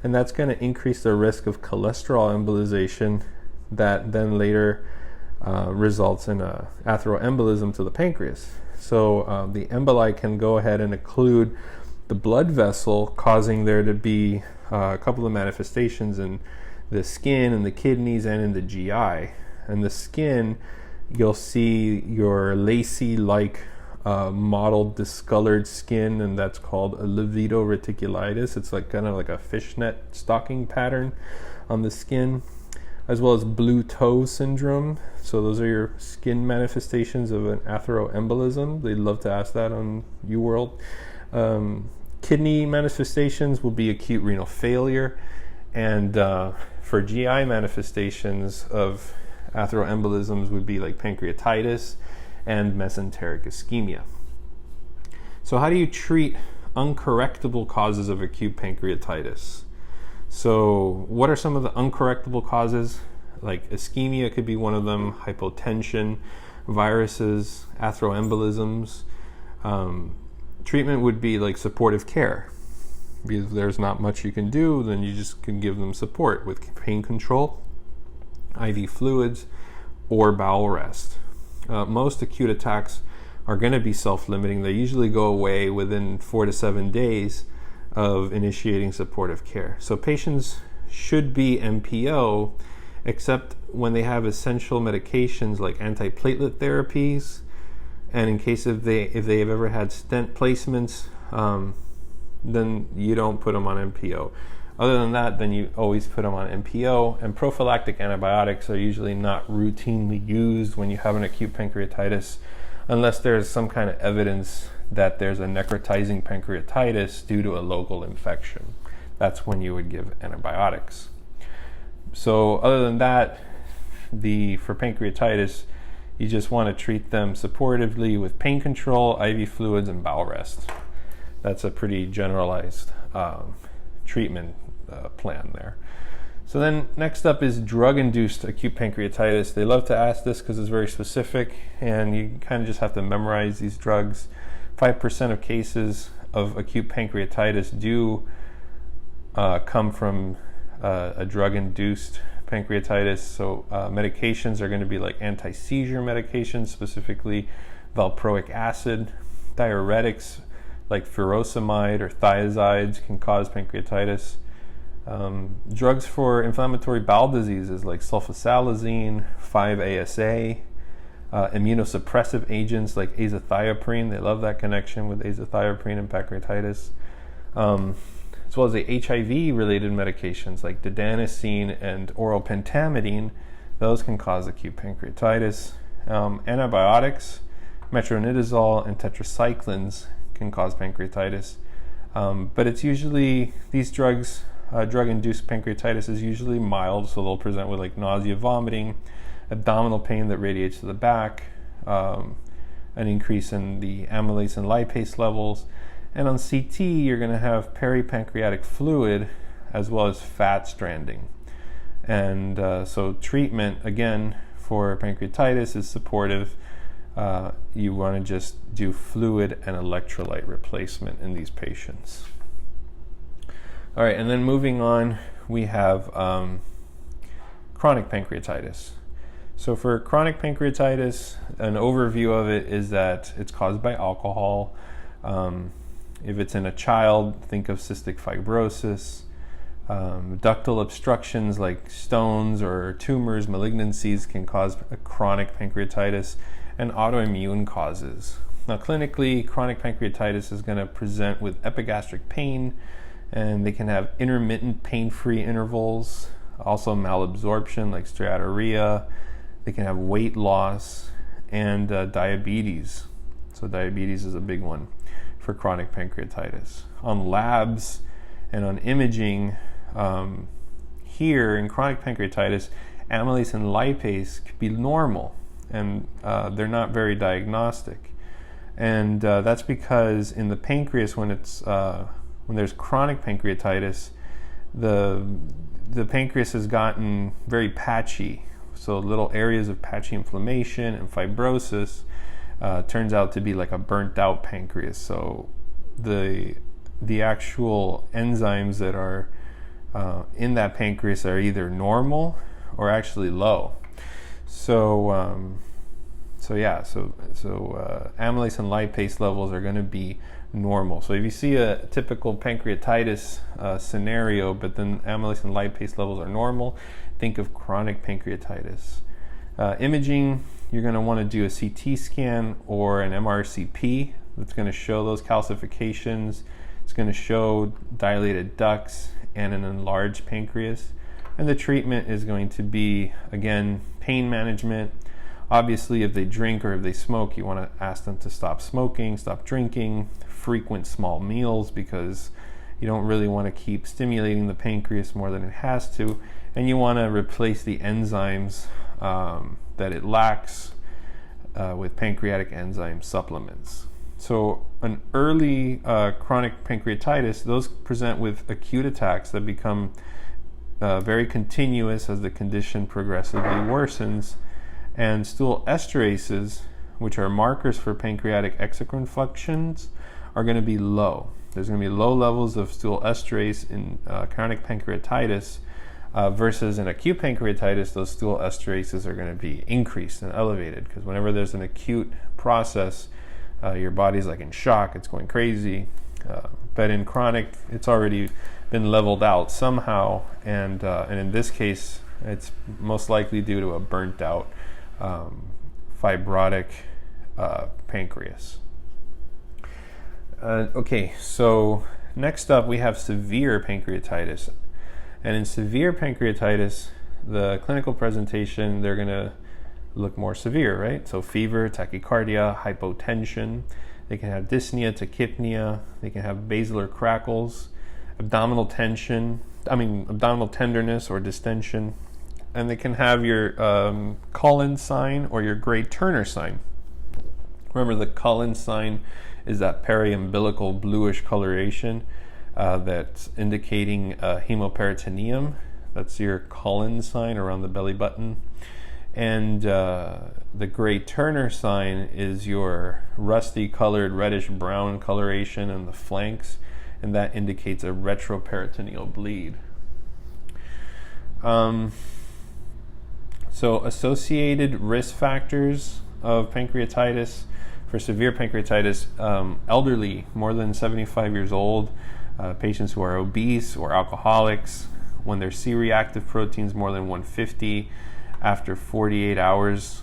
and that's going to increase the risk of cholesterol embolization that then later results in a atheroembolism to the pancreas. So the emboli can go ahead and occlude the blood vessel, causing there to be a couple of manifestations in the skin and the kidneys and in the GI. And the skin, you'll see your lacy-like mottled discolored skin, and that's called a livedo reticulitis. It's like kind of like a fishnet stocking pattern on the skin, as well as blue toe syndrome. So those are your skin manifestations of an atheroembolism. They love to ask that on UWorld. Kidney manifestations will be acute renal failure, and for GI manifestations of atheroembolisms would be like pancreatitis and mesenteric ischemia. So how do you treat uncorrectable causes of acute pancreatitis? So what are some of the uncorrectable causes? Like ischemia could be one of them, hypotension, viruses, atheroembolisms. Treatment would be like supportive care. Because there's not much you can do, then you just can give them support with pain control, IV fluids, or bowel rest. Most acute attacks are going to be self-limiting. They usually go away within 4 to 7 days of initiating supportive care. So patients should be MPO, except when they have essential medications like antiplatelet therapies, and in case if they have ever had stent placements, then you don't put them on MPO. Other than that, then you always put them on MPO, and prophylactic antibiotics are usually not routinely used when you have an acute pancreatitis, unless there's some kind of evidence that there's a necrotizing pancreatitis due to a local infection. That's when you would give antibiotics. So other than that, for pancreatitis, you just want to treat them supportively with pain control, IV fluids, and bowel rest. that's a pretty generalized treatment plan there. So then next up is drug-induced acute pancreatitis. They love to ask this because it's very specific, and you kind of just have to memorize these drugs. 5% of cases of acute pancreatitis do come from a drug-induced pancreatitis. So medications are going to be like anti-seizure medications, specifically valproic acid. Diuretics like furosemide or thiazides can cause pancreatitis. Drugs for inflammatory bowel diseases like sulfasalazine, 5-ASA, immunosuppressive agents like azathioprine. They love that connection with azathioprine and pancreatitis. As well as the HIV-related medications like didanosine and oral pentamidine. Those can cause acute pancreatitis. Antibiotics, metronidazole and tetracyclines can cause pancreatitis. But it's usually, these drugs, drug-induced pancreatitis is usually mild, so they'll present with like nausea, vomiting, abdominal pain that radiates to the back, an increase in the amylase and lipase levels, and on CT you're going to have peripancreatic fluid as well as fat stranding. And so treatment again for pancreatitis is supportive. You want to just do fluid and electrolyte replacement in these patients. All right, and then moving on, we have chronic pancreatitis. So for chronic pancreatitis, an overview of it is that it's caused by alcohol. If it's in a child, think of cystic fibrosis. Ductal obstructions like stones or tumors, malignancies can cause a chronic pancreatitis, and autoimmune causes. Now clinically, chronic pancreatitis is going to present with epigastric pain, and they can have intermittent pain-free intervals, also malabsorption like steatorrhea. They can have weight loss and diabetes. So diabetes is a big one for chronic pancreatitis. On labs and on imaging, here in chronic pancreatitis, amylase and lipase could be normal, and they're not very diagnostic. And that's because in the pancreas, when there's chronic pancreatitis, the pancreas has gotten very patchy. So little areas of patchy inflammation and fibrosis turns out to be like a burnt out pancreas. So the actual enzymes that are in that pancreas are either normal or actually low. So amylase and lipase levels are going to be normal. So if you see a typical pancreatitis scenario, but then amylase and lipase levels are normal, think of chronic pancreatitis. Imaging, you're going to want to do a CT scan or an MRCP that's going to show those calcifications. It's going to show dilated ducts and an enlarged pancreas. And the treatment is going to be, again, pain management. Obviously, if they drink or if they smoke, you want to ask them to stop smoking, stop drinking, frequent small meals, because you don't really want to keep stimulating the pancreas more than it has to. And you want to replace the enzymes that it lacks with pancreatic enzyme supplements. So an early chronic pancreatitis, those present with acute attacks that become very continuous as the condition progressively worsens. And stool esterases, which are markers for pancreatic exocrine functions, are going to be low. There's going to be low levels of stool esterase in chronic pancreatitis versus in acute pancreatitis. Those stool esterases are going to be increased and elevated, because whenever there's an acute process, your body's like in shock, it's going crazy. But in chronic, it's already been leveled out somehow, and in this case, it's most likely due to a burnt out fibrotic pancreas. Okay, so next up we have severe pancreatitis. And in severe pancreatitis, the clinical presentation, they're going to look more severe, right? So fever, tachycardia, hypotension. They can have dyspnea, tachypnea. They can have basilar crackles, abdominal tenderness or distension. And they can have your Cullen sign or your Gray-Turner sign. Remember, the Cullen sign is that periumbilical bluish coloration that's indicating hemoperitoneum. That's your Cullen sign around the belly button. And the gray Turner sign is your rusty colored reddish brown coloration in the flanks, and that indicates a retroperitoneal bleed. So associated risk factors of pancreatitis, for severe pancreatitis, elderly, more than 75 years old, patients who are obese or alcoholics, when their C-reactive protein's more than 150 after 48 hours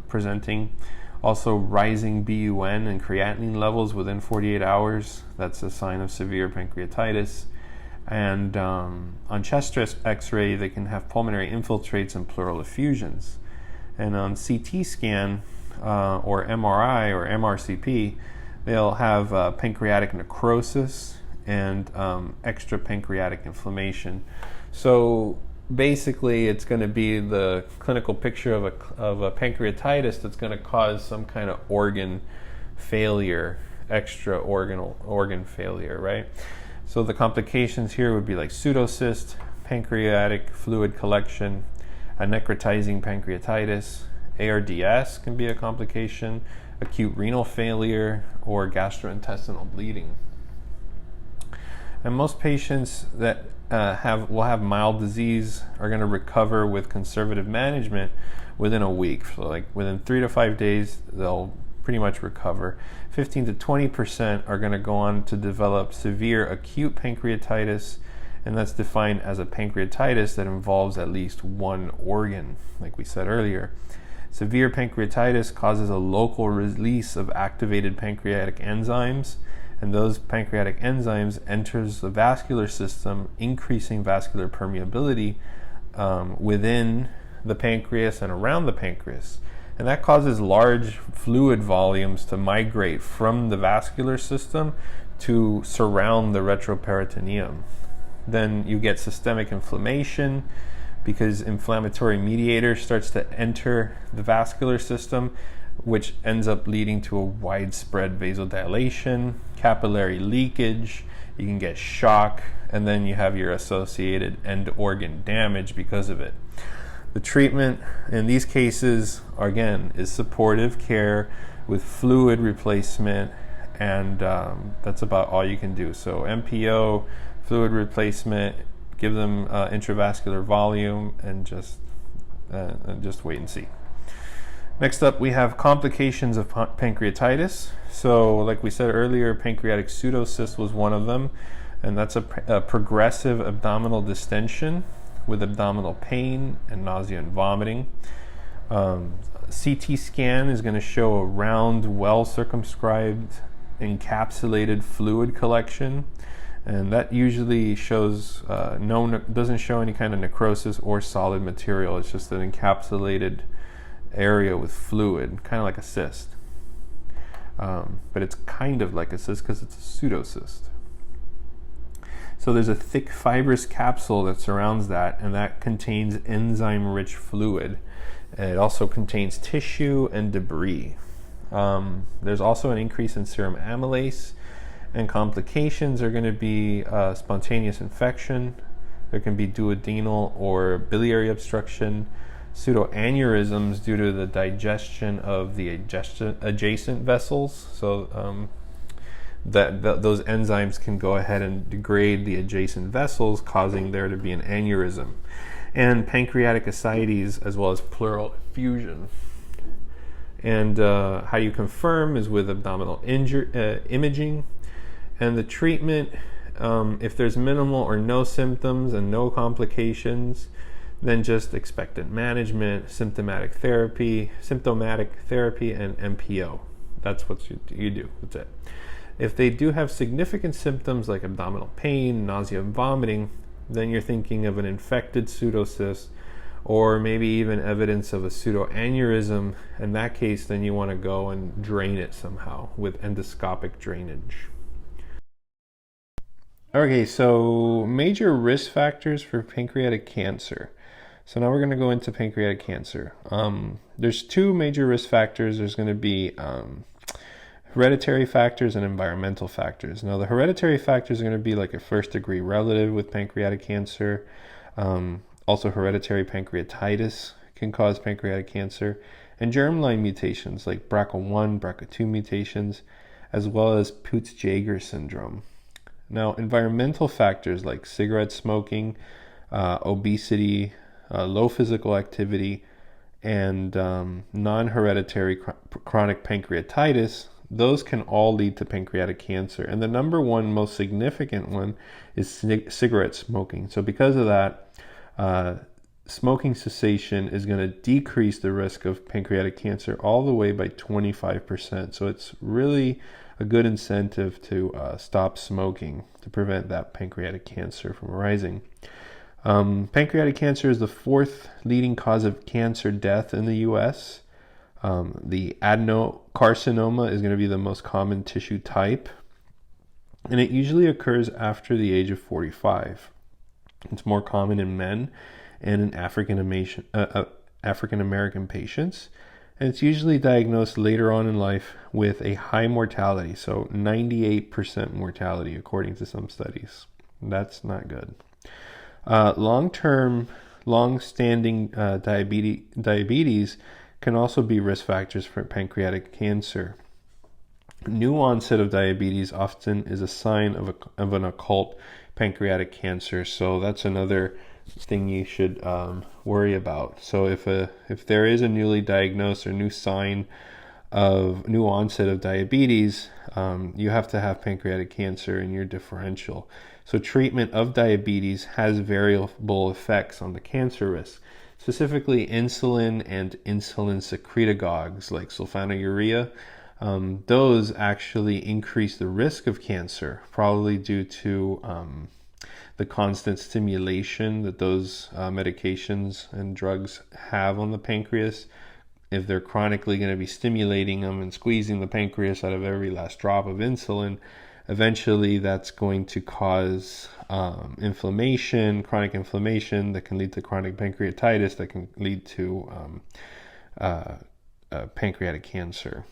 presenting. Also rising BUN and creatinine levels within 48 hours, that's a sign of severe pancreatitis. And on chest x-ray, they can have pulmonary infiltrates and pleural effusions. And on CT scan or MRI or MRCP, they'll have pancreatic necrosis and extrapancreatic inflammation. So basically, it's going to be the clinical picture of a pancreatitis that's going to cause some kind of organ failure, organ failure, right? So the complications here would be like pseudocyst, pancreatic fluid collection, a necrotizing pancreatitis, ARDS can be a complication, acute renal failure, or gastrointestinal bleeding. And most patients that will have mild disease are going to recover with conservative management within a week. So like within 3 to 5 days, they'll pretty much recover. 15 to 20% are going to go on to develop severe acute pancreatitis, and that's defined as a pancreatitis that involves at least one organ, like we said earlier. Severe pancreatitis causes a local release of activated pancreatic enzymes, and those pancreatic enzymes enters the vascular system, increasing vascular permeability within the pancreas and around the pancreas. And that causes large fluid volumes to migrate from the vascular system to surround the retroperitoneum. Then you get systemic inflammation because inflammatory mediator starts to enter the vascular system, which ends up leading to a widespread vasodilation, capillary leakage, you can get shock, and then you have your associated end organ damage because of it. The treatment in these cases, again, is supportive care with fluid replacement, and that's about all you can do. So MPO, fluid replacement, give them intravascular volume, and just wait and see. Next up, we have complications of pancreatitis. So like we said earlier, pancreatic pseudocyst was one of them, and that's a progressive abdominal distension with abdominal pain and nausea and vomiting. CT scan is going to show a round, well-circumscribed, encapsulated fluid collection, and that usually shows doesn't show any kind of necrosis or solid material. It's just an encapsulated area with fluid, kind of like a cyst. But it's kind of like a cyst because it's a pseudocyst. So there's a thick fibrous capsule that surrounds that, and that contains enzyme-rich fluid. And it also contains tissue and debris. There's also an increase in serum amylase, and complications are going to be spontaneous infection. There can be duodenal or biliary obstruction, pseudoaneurysms due to the digestion of the adjacent vessels. So those enzymes can go ahead and degrade the adjacent vessels, causing there to be an aneurysm. And pancreatic ascites, as well as pleural effusion. And how you confirm is with abdominal imaging. And the treatment, if there's minimal or no symptoms and no complications, then just expectant management, symptomatic therapy, and MPO. That's what you do. That's it. If they do have significant symptoms like abdominal pain, nausea, and vomiting, then you're thinking of an infected pseudocyst, or maybe even evidence of a pseudoaneurysm. In that case, then you want to go and drain it somehow with endoscopic drainage. Okay, so major risk factors for pancreatic cancer. So now we're going to go into pancreatic cancer. There's two major risk factors. There's going to be Hereditary factors and environmental factors. Now, the hereditary factors are going to be like a first-degree relative with pancreatic cancer. Also, hereditary pancreatitis can cause pancreatic cancer, and germline mutations like BRCA1, BRCA2 mutations, as well as Peutz-Jeghers syndrome. Now, environmental factors like cigarette smoking, obesity, low physical activity, and non-hereditary chronic pancreatitis, those can all lead to pancreatic cancer. And the number one most significant one is cigarette smoking. So because of that, smoking cessation is going to decrease the risk of pancreatic cancer all the way by 25%. So it's really a good incentive to stop smoking to prevent that pancreatic cancer from arising. Pancreatic cancer is the fourth leading cause of cancer death in the U.S. The adenocarcinoma is going to be the most common tissue type, and it usually occurs after the age of 45. It's more common in men and in African American patients, and it's usually diagnosed later on in life with a high mortality, so 98% mortality according to some studies. That's not good. Long-standing diabetes can also be risk factors for pancreatic cancer. New onset of diabetes often is a sign of an occult pancreatic cancer, so that's another thing you should worry about. So if there is a newly diagnosed or new sign of new onset of diabetes, you have to have pancreatic cancer in your differential. So treatment of diabetes has variable effects on the cancer risk. Specifically, insulin and insulin secretagogues like sulfonylurea, those actually increase the risk of cancer, probably due to the constant stimulation that those medications and drugs have on the pancreas. If they're chronically going to be stimulating them and squeezing the pancreas out of every last drop of insulin, eventually that's going to cause inflammation, chronic inflammation that can lead to chronic pancreatitis, that can lead to pancreatic cancer.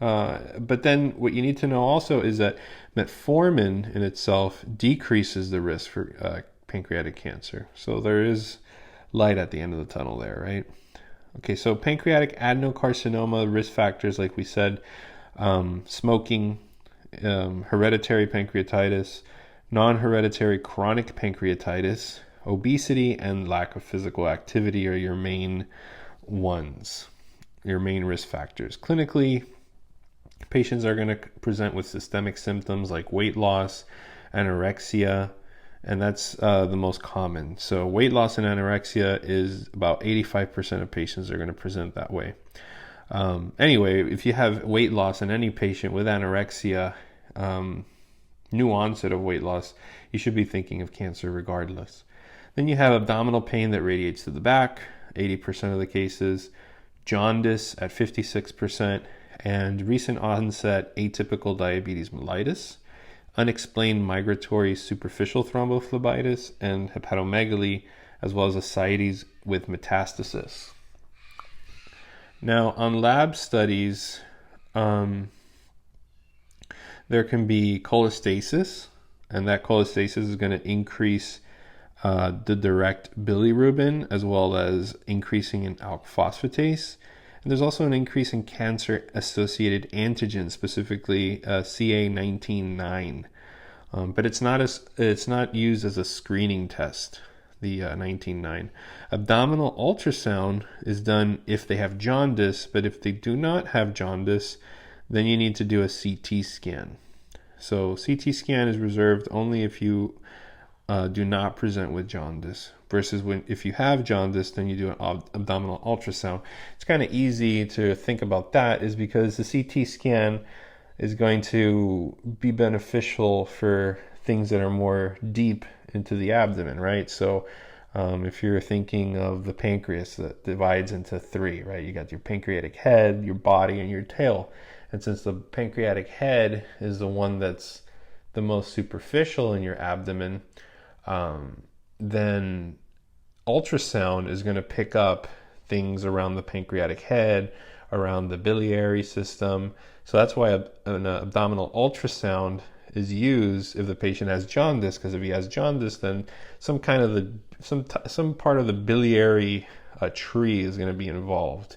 But then what you need to know also is that metformin in itself decreases the risk for pancreatic cancer. So there is light at the end of the tunnel there, right? Okay, so pancreatic adenocarcinoma risk factors, like we said, smoking, hereditary pancreatitis, non-hereditary chronic pancreatitis, obesity, and lack of physical activity are your main ones, your main risk factors. Clinically, patients are going to present with systemic symptoms like weight loss, anorexia, and that's the most common. So weight loss and anorexia is about 85% of patients are going to present that way. Anyway, if you have weight loss in any patient with anorexia, new onset of weight loss, you should be thinking of cancer regardless. Then you have abdominal pain that radiates to the back, 80% of the cases, jaundice at 56%, and recent onset atypical diabetes mellitus, unexplained migratory superficial thrombophlebitis, and hepatomegaly, as well as ascites with metastasis. Now, on lab studies, there can be cholestasis, and that cholestasis is going to increase the direct bilirubin, as well as increasing in alk phosphatase. And there's also an increase in cancer-associated antigens, specifically CA19-9. But it's not used as a screening test, the 19-9. Abdominal ultrasound is done if they have jaundice, but if they do not have jaundice, then you need to do a CT scan. So CT scan is reserved only if you do not present with jaundice, versus if you have jaundice, then you do an abdominal ultrasound. It's kind of easy to think about that, is because the CT scan is going to be beneficial for things that are more deep into the abdomen, right? So if you're thinking of the pancreas that divides into three, right? You got your pancreatic head, your body, and your tail. And since the pancreatic head is the one that's the most superficial in your abdomen, then ultrasound is going to pick up things around the pancreatic head, around the biliary system. So that's why an abdominal ultrasound is used if the patient has jaundice, because if he has jaundice, then some part of the biliary tree is going to be involved.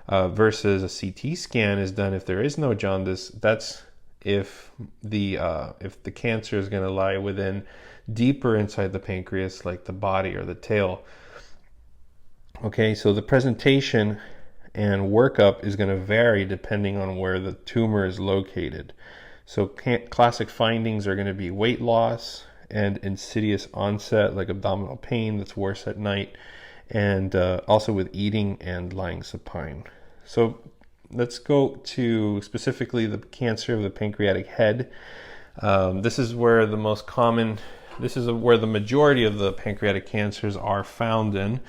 Versus a CT scan is done if there is no jaundice. That's if the cancer is going to lie within deeper inside the pancreas, like the body or the tail. Okay, so the presentation and workup is going to vary depending on where the tumor is located. So classic findings are going to be weight loss and insidious onset, like abdominal pain that's worse at night, and also with eating and lying supine. So let's go to specifically the cancer of the pancreatic head. This is where the majority of the pancreatic cancers are found in.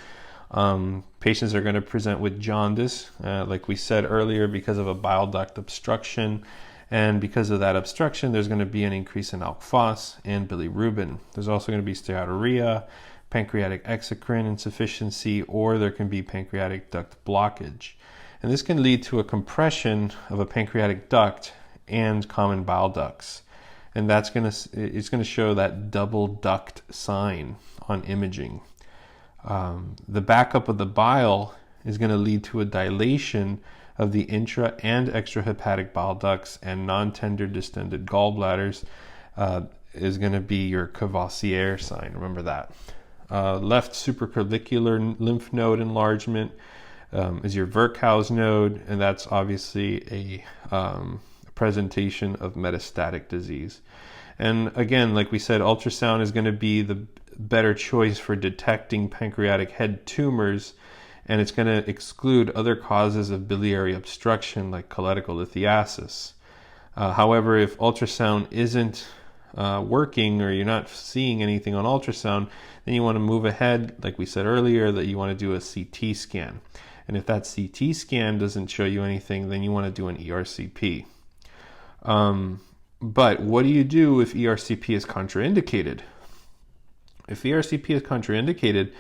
Patients are going to present with jaundice, like we said earlier, because of a bile duct obstruction. And because of that obstruction, there's going to be an increase in alk phos and bilirubin. There's also going to be steatorrhea, pancreatic exocrine insufficiency, or there can be pancreatic duct blockage. And this can lead to a compression of a pancreatic duct and common bile ducts. And it's going to show that double duct sign on imaging. The backup of the bile is going to lead to a dilation of the intra and extrahepatic bile ducts, and non-tender distended gallbladders is going to be your Courvoisier sign. Remember that. Left supraclavicular lymph node enlargement is your Virchow's node, and that's obviously a presentation of metastatic disease. And again, like we said, ultrasound is going to be the better choice for detecting pancreatic head tumors, and it's going to exclude other causes of biliary obstruction like cholelithiasis. However, if ultrasound isn't working, or you're not seeing anything on ultrasound, then you want to move ahead, like we said earlier, that you want to do a CT scan. And if that CT scan doesn't show you anything, then you want to do an ERCP. But what do you do if ERCP is contraindicated? If ERCP is contraindicated,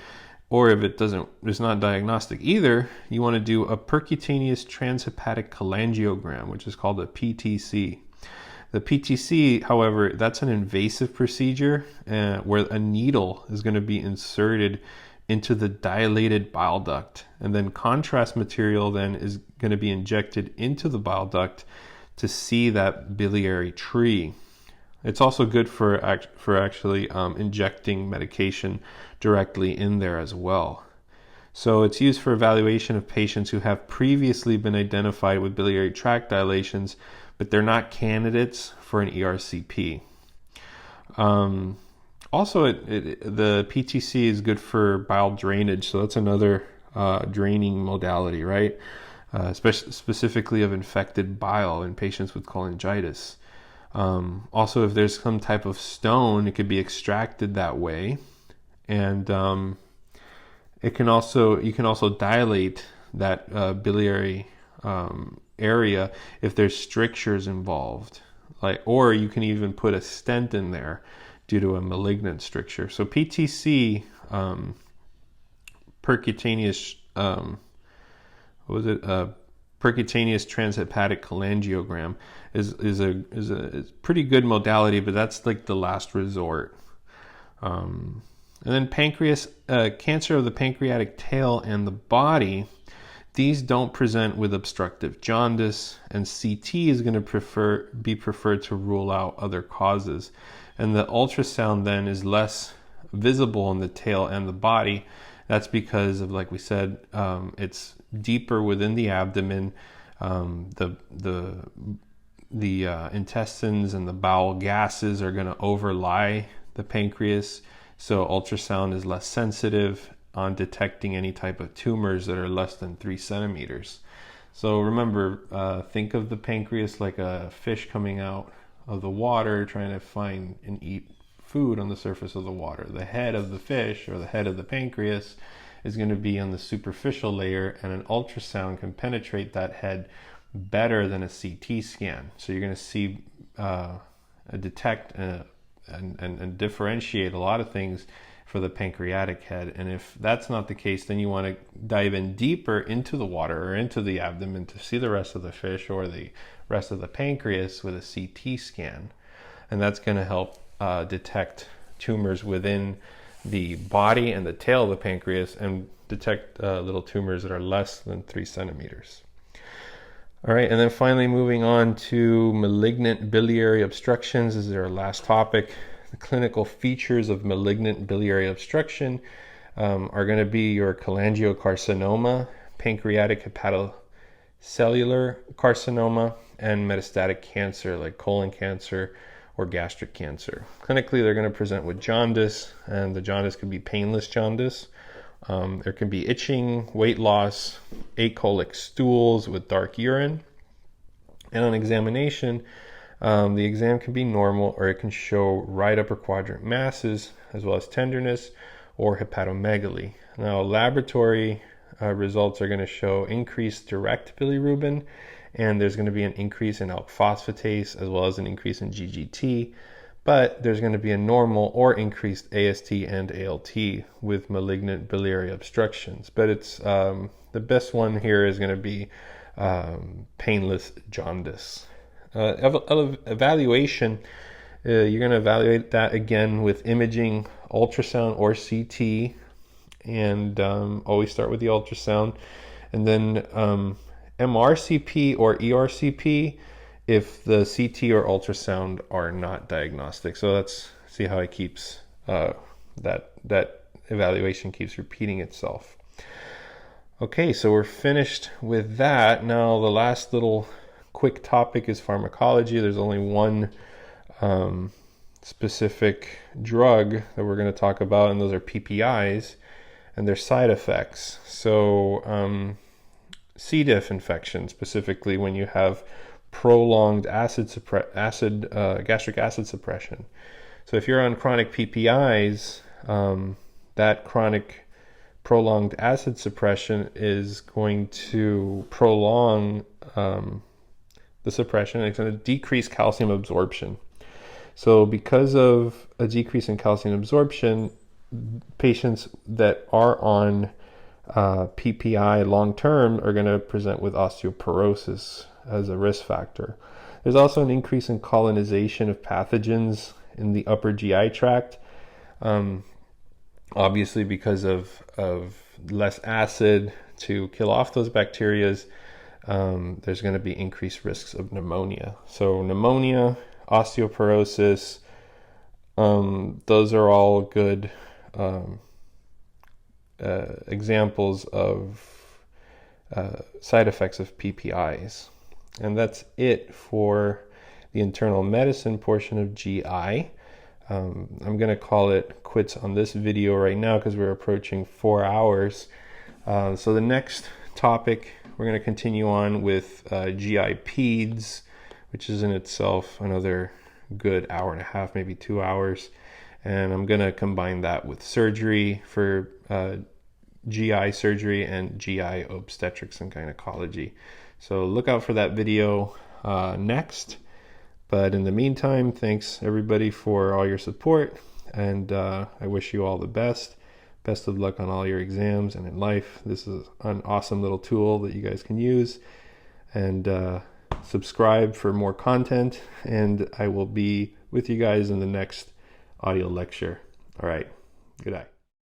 or if it's not diagnostic either, you want to do a percutaneous transhepatic cholangiogram, which is called a PTC. The PTC, however, that's an invasive procedure where a needle is going to be inserted into the dilated bile duct, and then contrast material then is going to be injected into the bile duct to see that biliary tree. It's also good for actually injecting medication directly in there as well. So it's used for evaluation of patients who have previously been identified with biliary tract dilations, but they're not candidates for an ERCP. Also, the PTC is good for bile drainage, so that's another draining modality, right? Specifically of infected bile in patients with cholangitis. Also, if there's some type of stone, it could be extracted that way, and you can also dilate that biliary area if there's strictures involved, or you can even put a stent in there due to a malignant stricture. So PTC, percutaneous percutaneous transhepatic cholangiogram is a pretty good modality, but that's like the last resort. And then cancer of the pancreatic tail and the body, these don't present with obstructive jaundice, and CT is going to be preferred to rule out other causes. And the ultrasound then is less visible in the tail and the body. That's because of, like we said, it's deeper within the abdomen. The intestines and the bowel gases are going to overlie the pancreas, so ultrasound is less sensitive on detecting any type of tumors that are less than 3 centimeters. So remember, think of the pancreas like a fish coming out of the water trying to find and eat food on the surface of the water. The head of the fish, or the head of the pancreas, is going to be on the superficial layer, and an ultrasound can penetrate that head better than a CT scan. So you're going to see detect and differentiate a lot of things for the pancreatic head. And if that's not the case, then you want to dive in deeper into the water or into the abdomen to see the rest of the fish or the rest of the pancreas with a CT scan. And that's going to help detect tumors within the body and the tail of the pancreas and detect little tumors that are less than 3 centimeters. All right, and then finally moving on to malignant biliary obstructions. This is our last topic. The clinical features of malignant biliary obstruction are going to be your cholangiocarcinoma, pancreatic hepatocellular carcinoma, and metastatic cancer like colon cancer or gastric cancer. Clinically, they're going to present with jaundice, and the jaundice can be painless jaundice. There can be itching, weight loss, acolic stools with dark urine. And on examination, the exam can be normal, or it can show right upper quadrant masses, as well as tenderness or hepatomegaly. Now, laboratory results are going to show increased direct bilirubin, and there's going to be an increase in ALK phosphatase, as well as an increase in GGT. But there's going to be a normal or increased AST and ALT with malignant biliary obstructions. But it's the best one here is going to be painless jaundice. Evaluation, you're going to evaluate that again with imaging, ultrasound or CT, and always start with the ultrasound, and then MRCP or ERCP if the CT or ultrasound are not diagnostic. So let's see how it keeps that evaluation keeps repeating itself. Okay, so we're finished with that. Now the last little quick topic is pharmacology. There's only one specific drug that we're going to talk about, and those are PPIs and their side effects. So C. diff infection, specifically when you have prolonged gastric acid suppression. So if you're on chronic PPIs, that chronic prolonged acid suppression is going to prolong the suppression, and it's going to decrease calcium absorption. So because of a decrease in calcium absorption, patients that are on PPI long term are going to present with osteoporosis as a risk factor. There's also an increase in colonization of pathogens in the upper GI tract. Obviously, because of less acid to kill off those bacteria, there's going to be increased risks of pneumonia. So pneumonia, osteoporosis, those are all good examples of side effects of PPIs. And that's it for the internal medicine portion of GI. I'm going to call it quits on this video right now because we're approaching 4 hours. So the next topic, we're going to continue on with GI peds, which is in itself another good hour and a half, maybe 2 hours. And I'm going to combine that with surgery for GI surgery and GI obstetrics and gynecology. So look out for that video next. But in the meantime, thanks everybody for all your support, and I wish you all the best. Best of luck on all your exams and in life. This is an awesome little tool that you guys can use. And subscribe for more content, and I will be with you guys in the next audio lecture. All right, good night.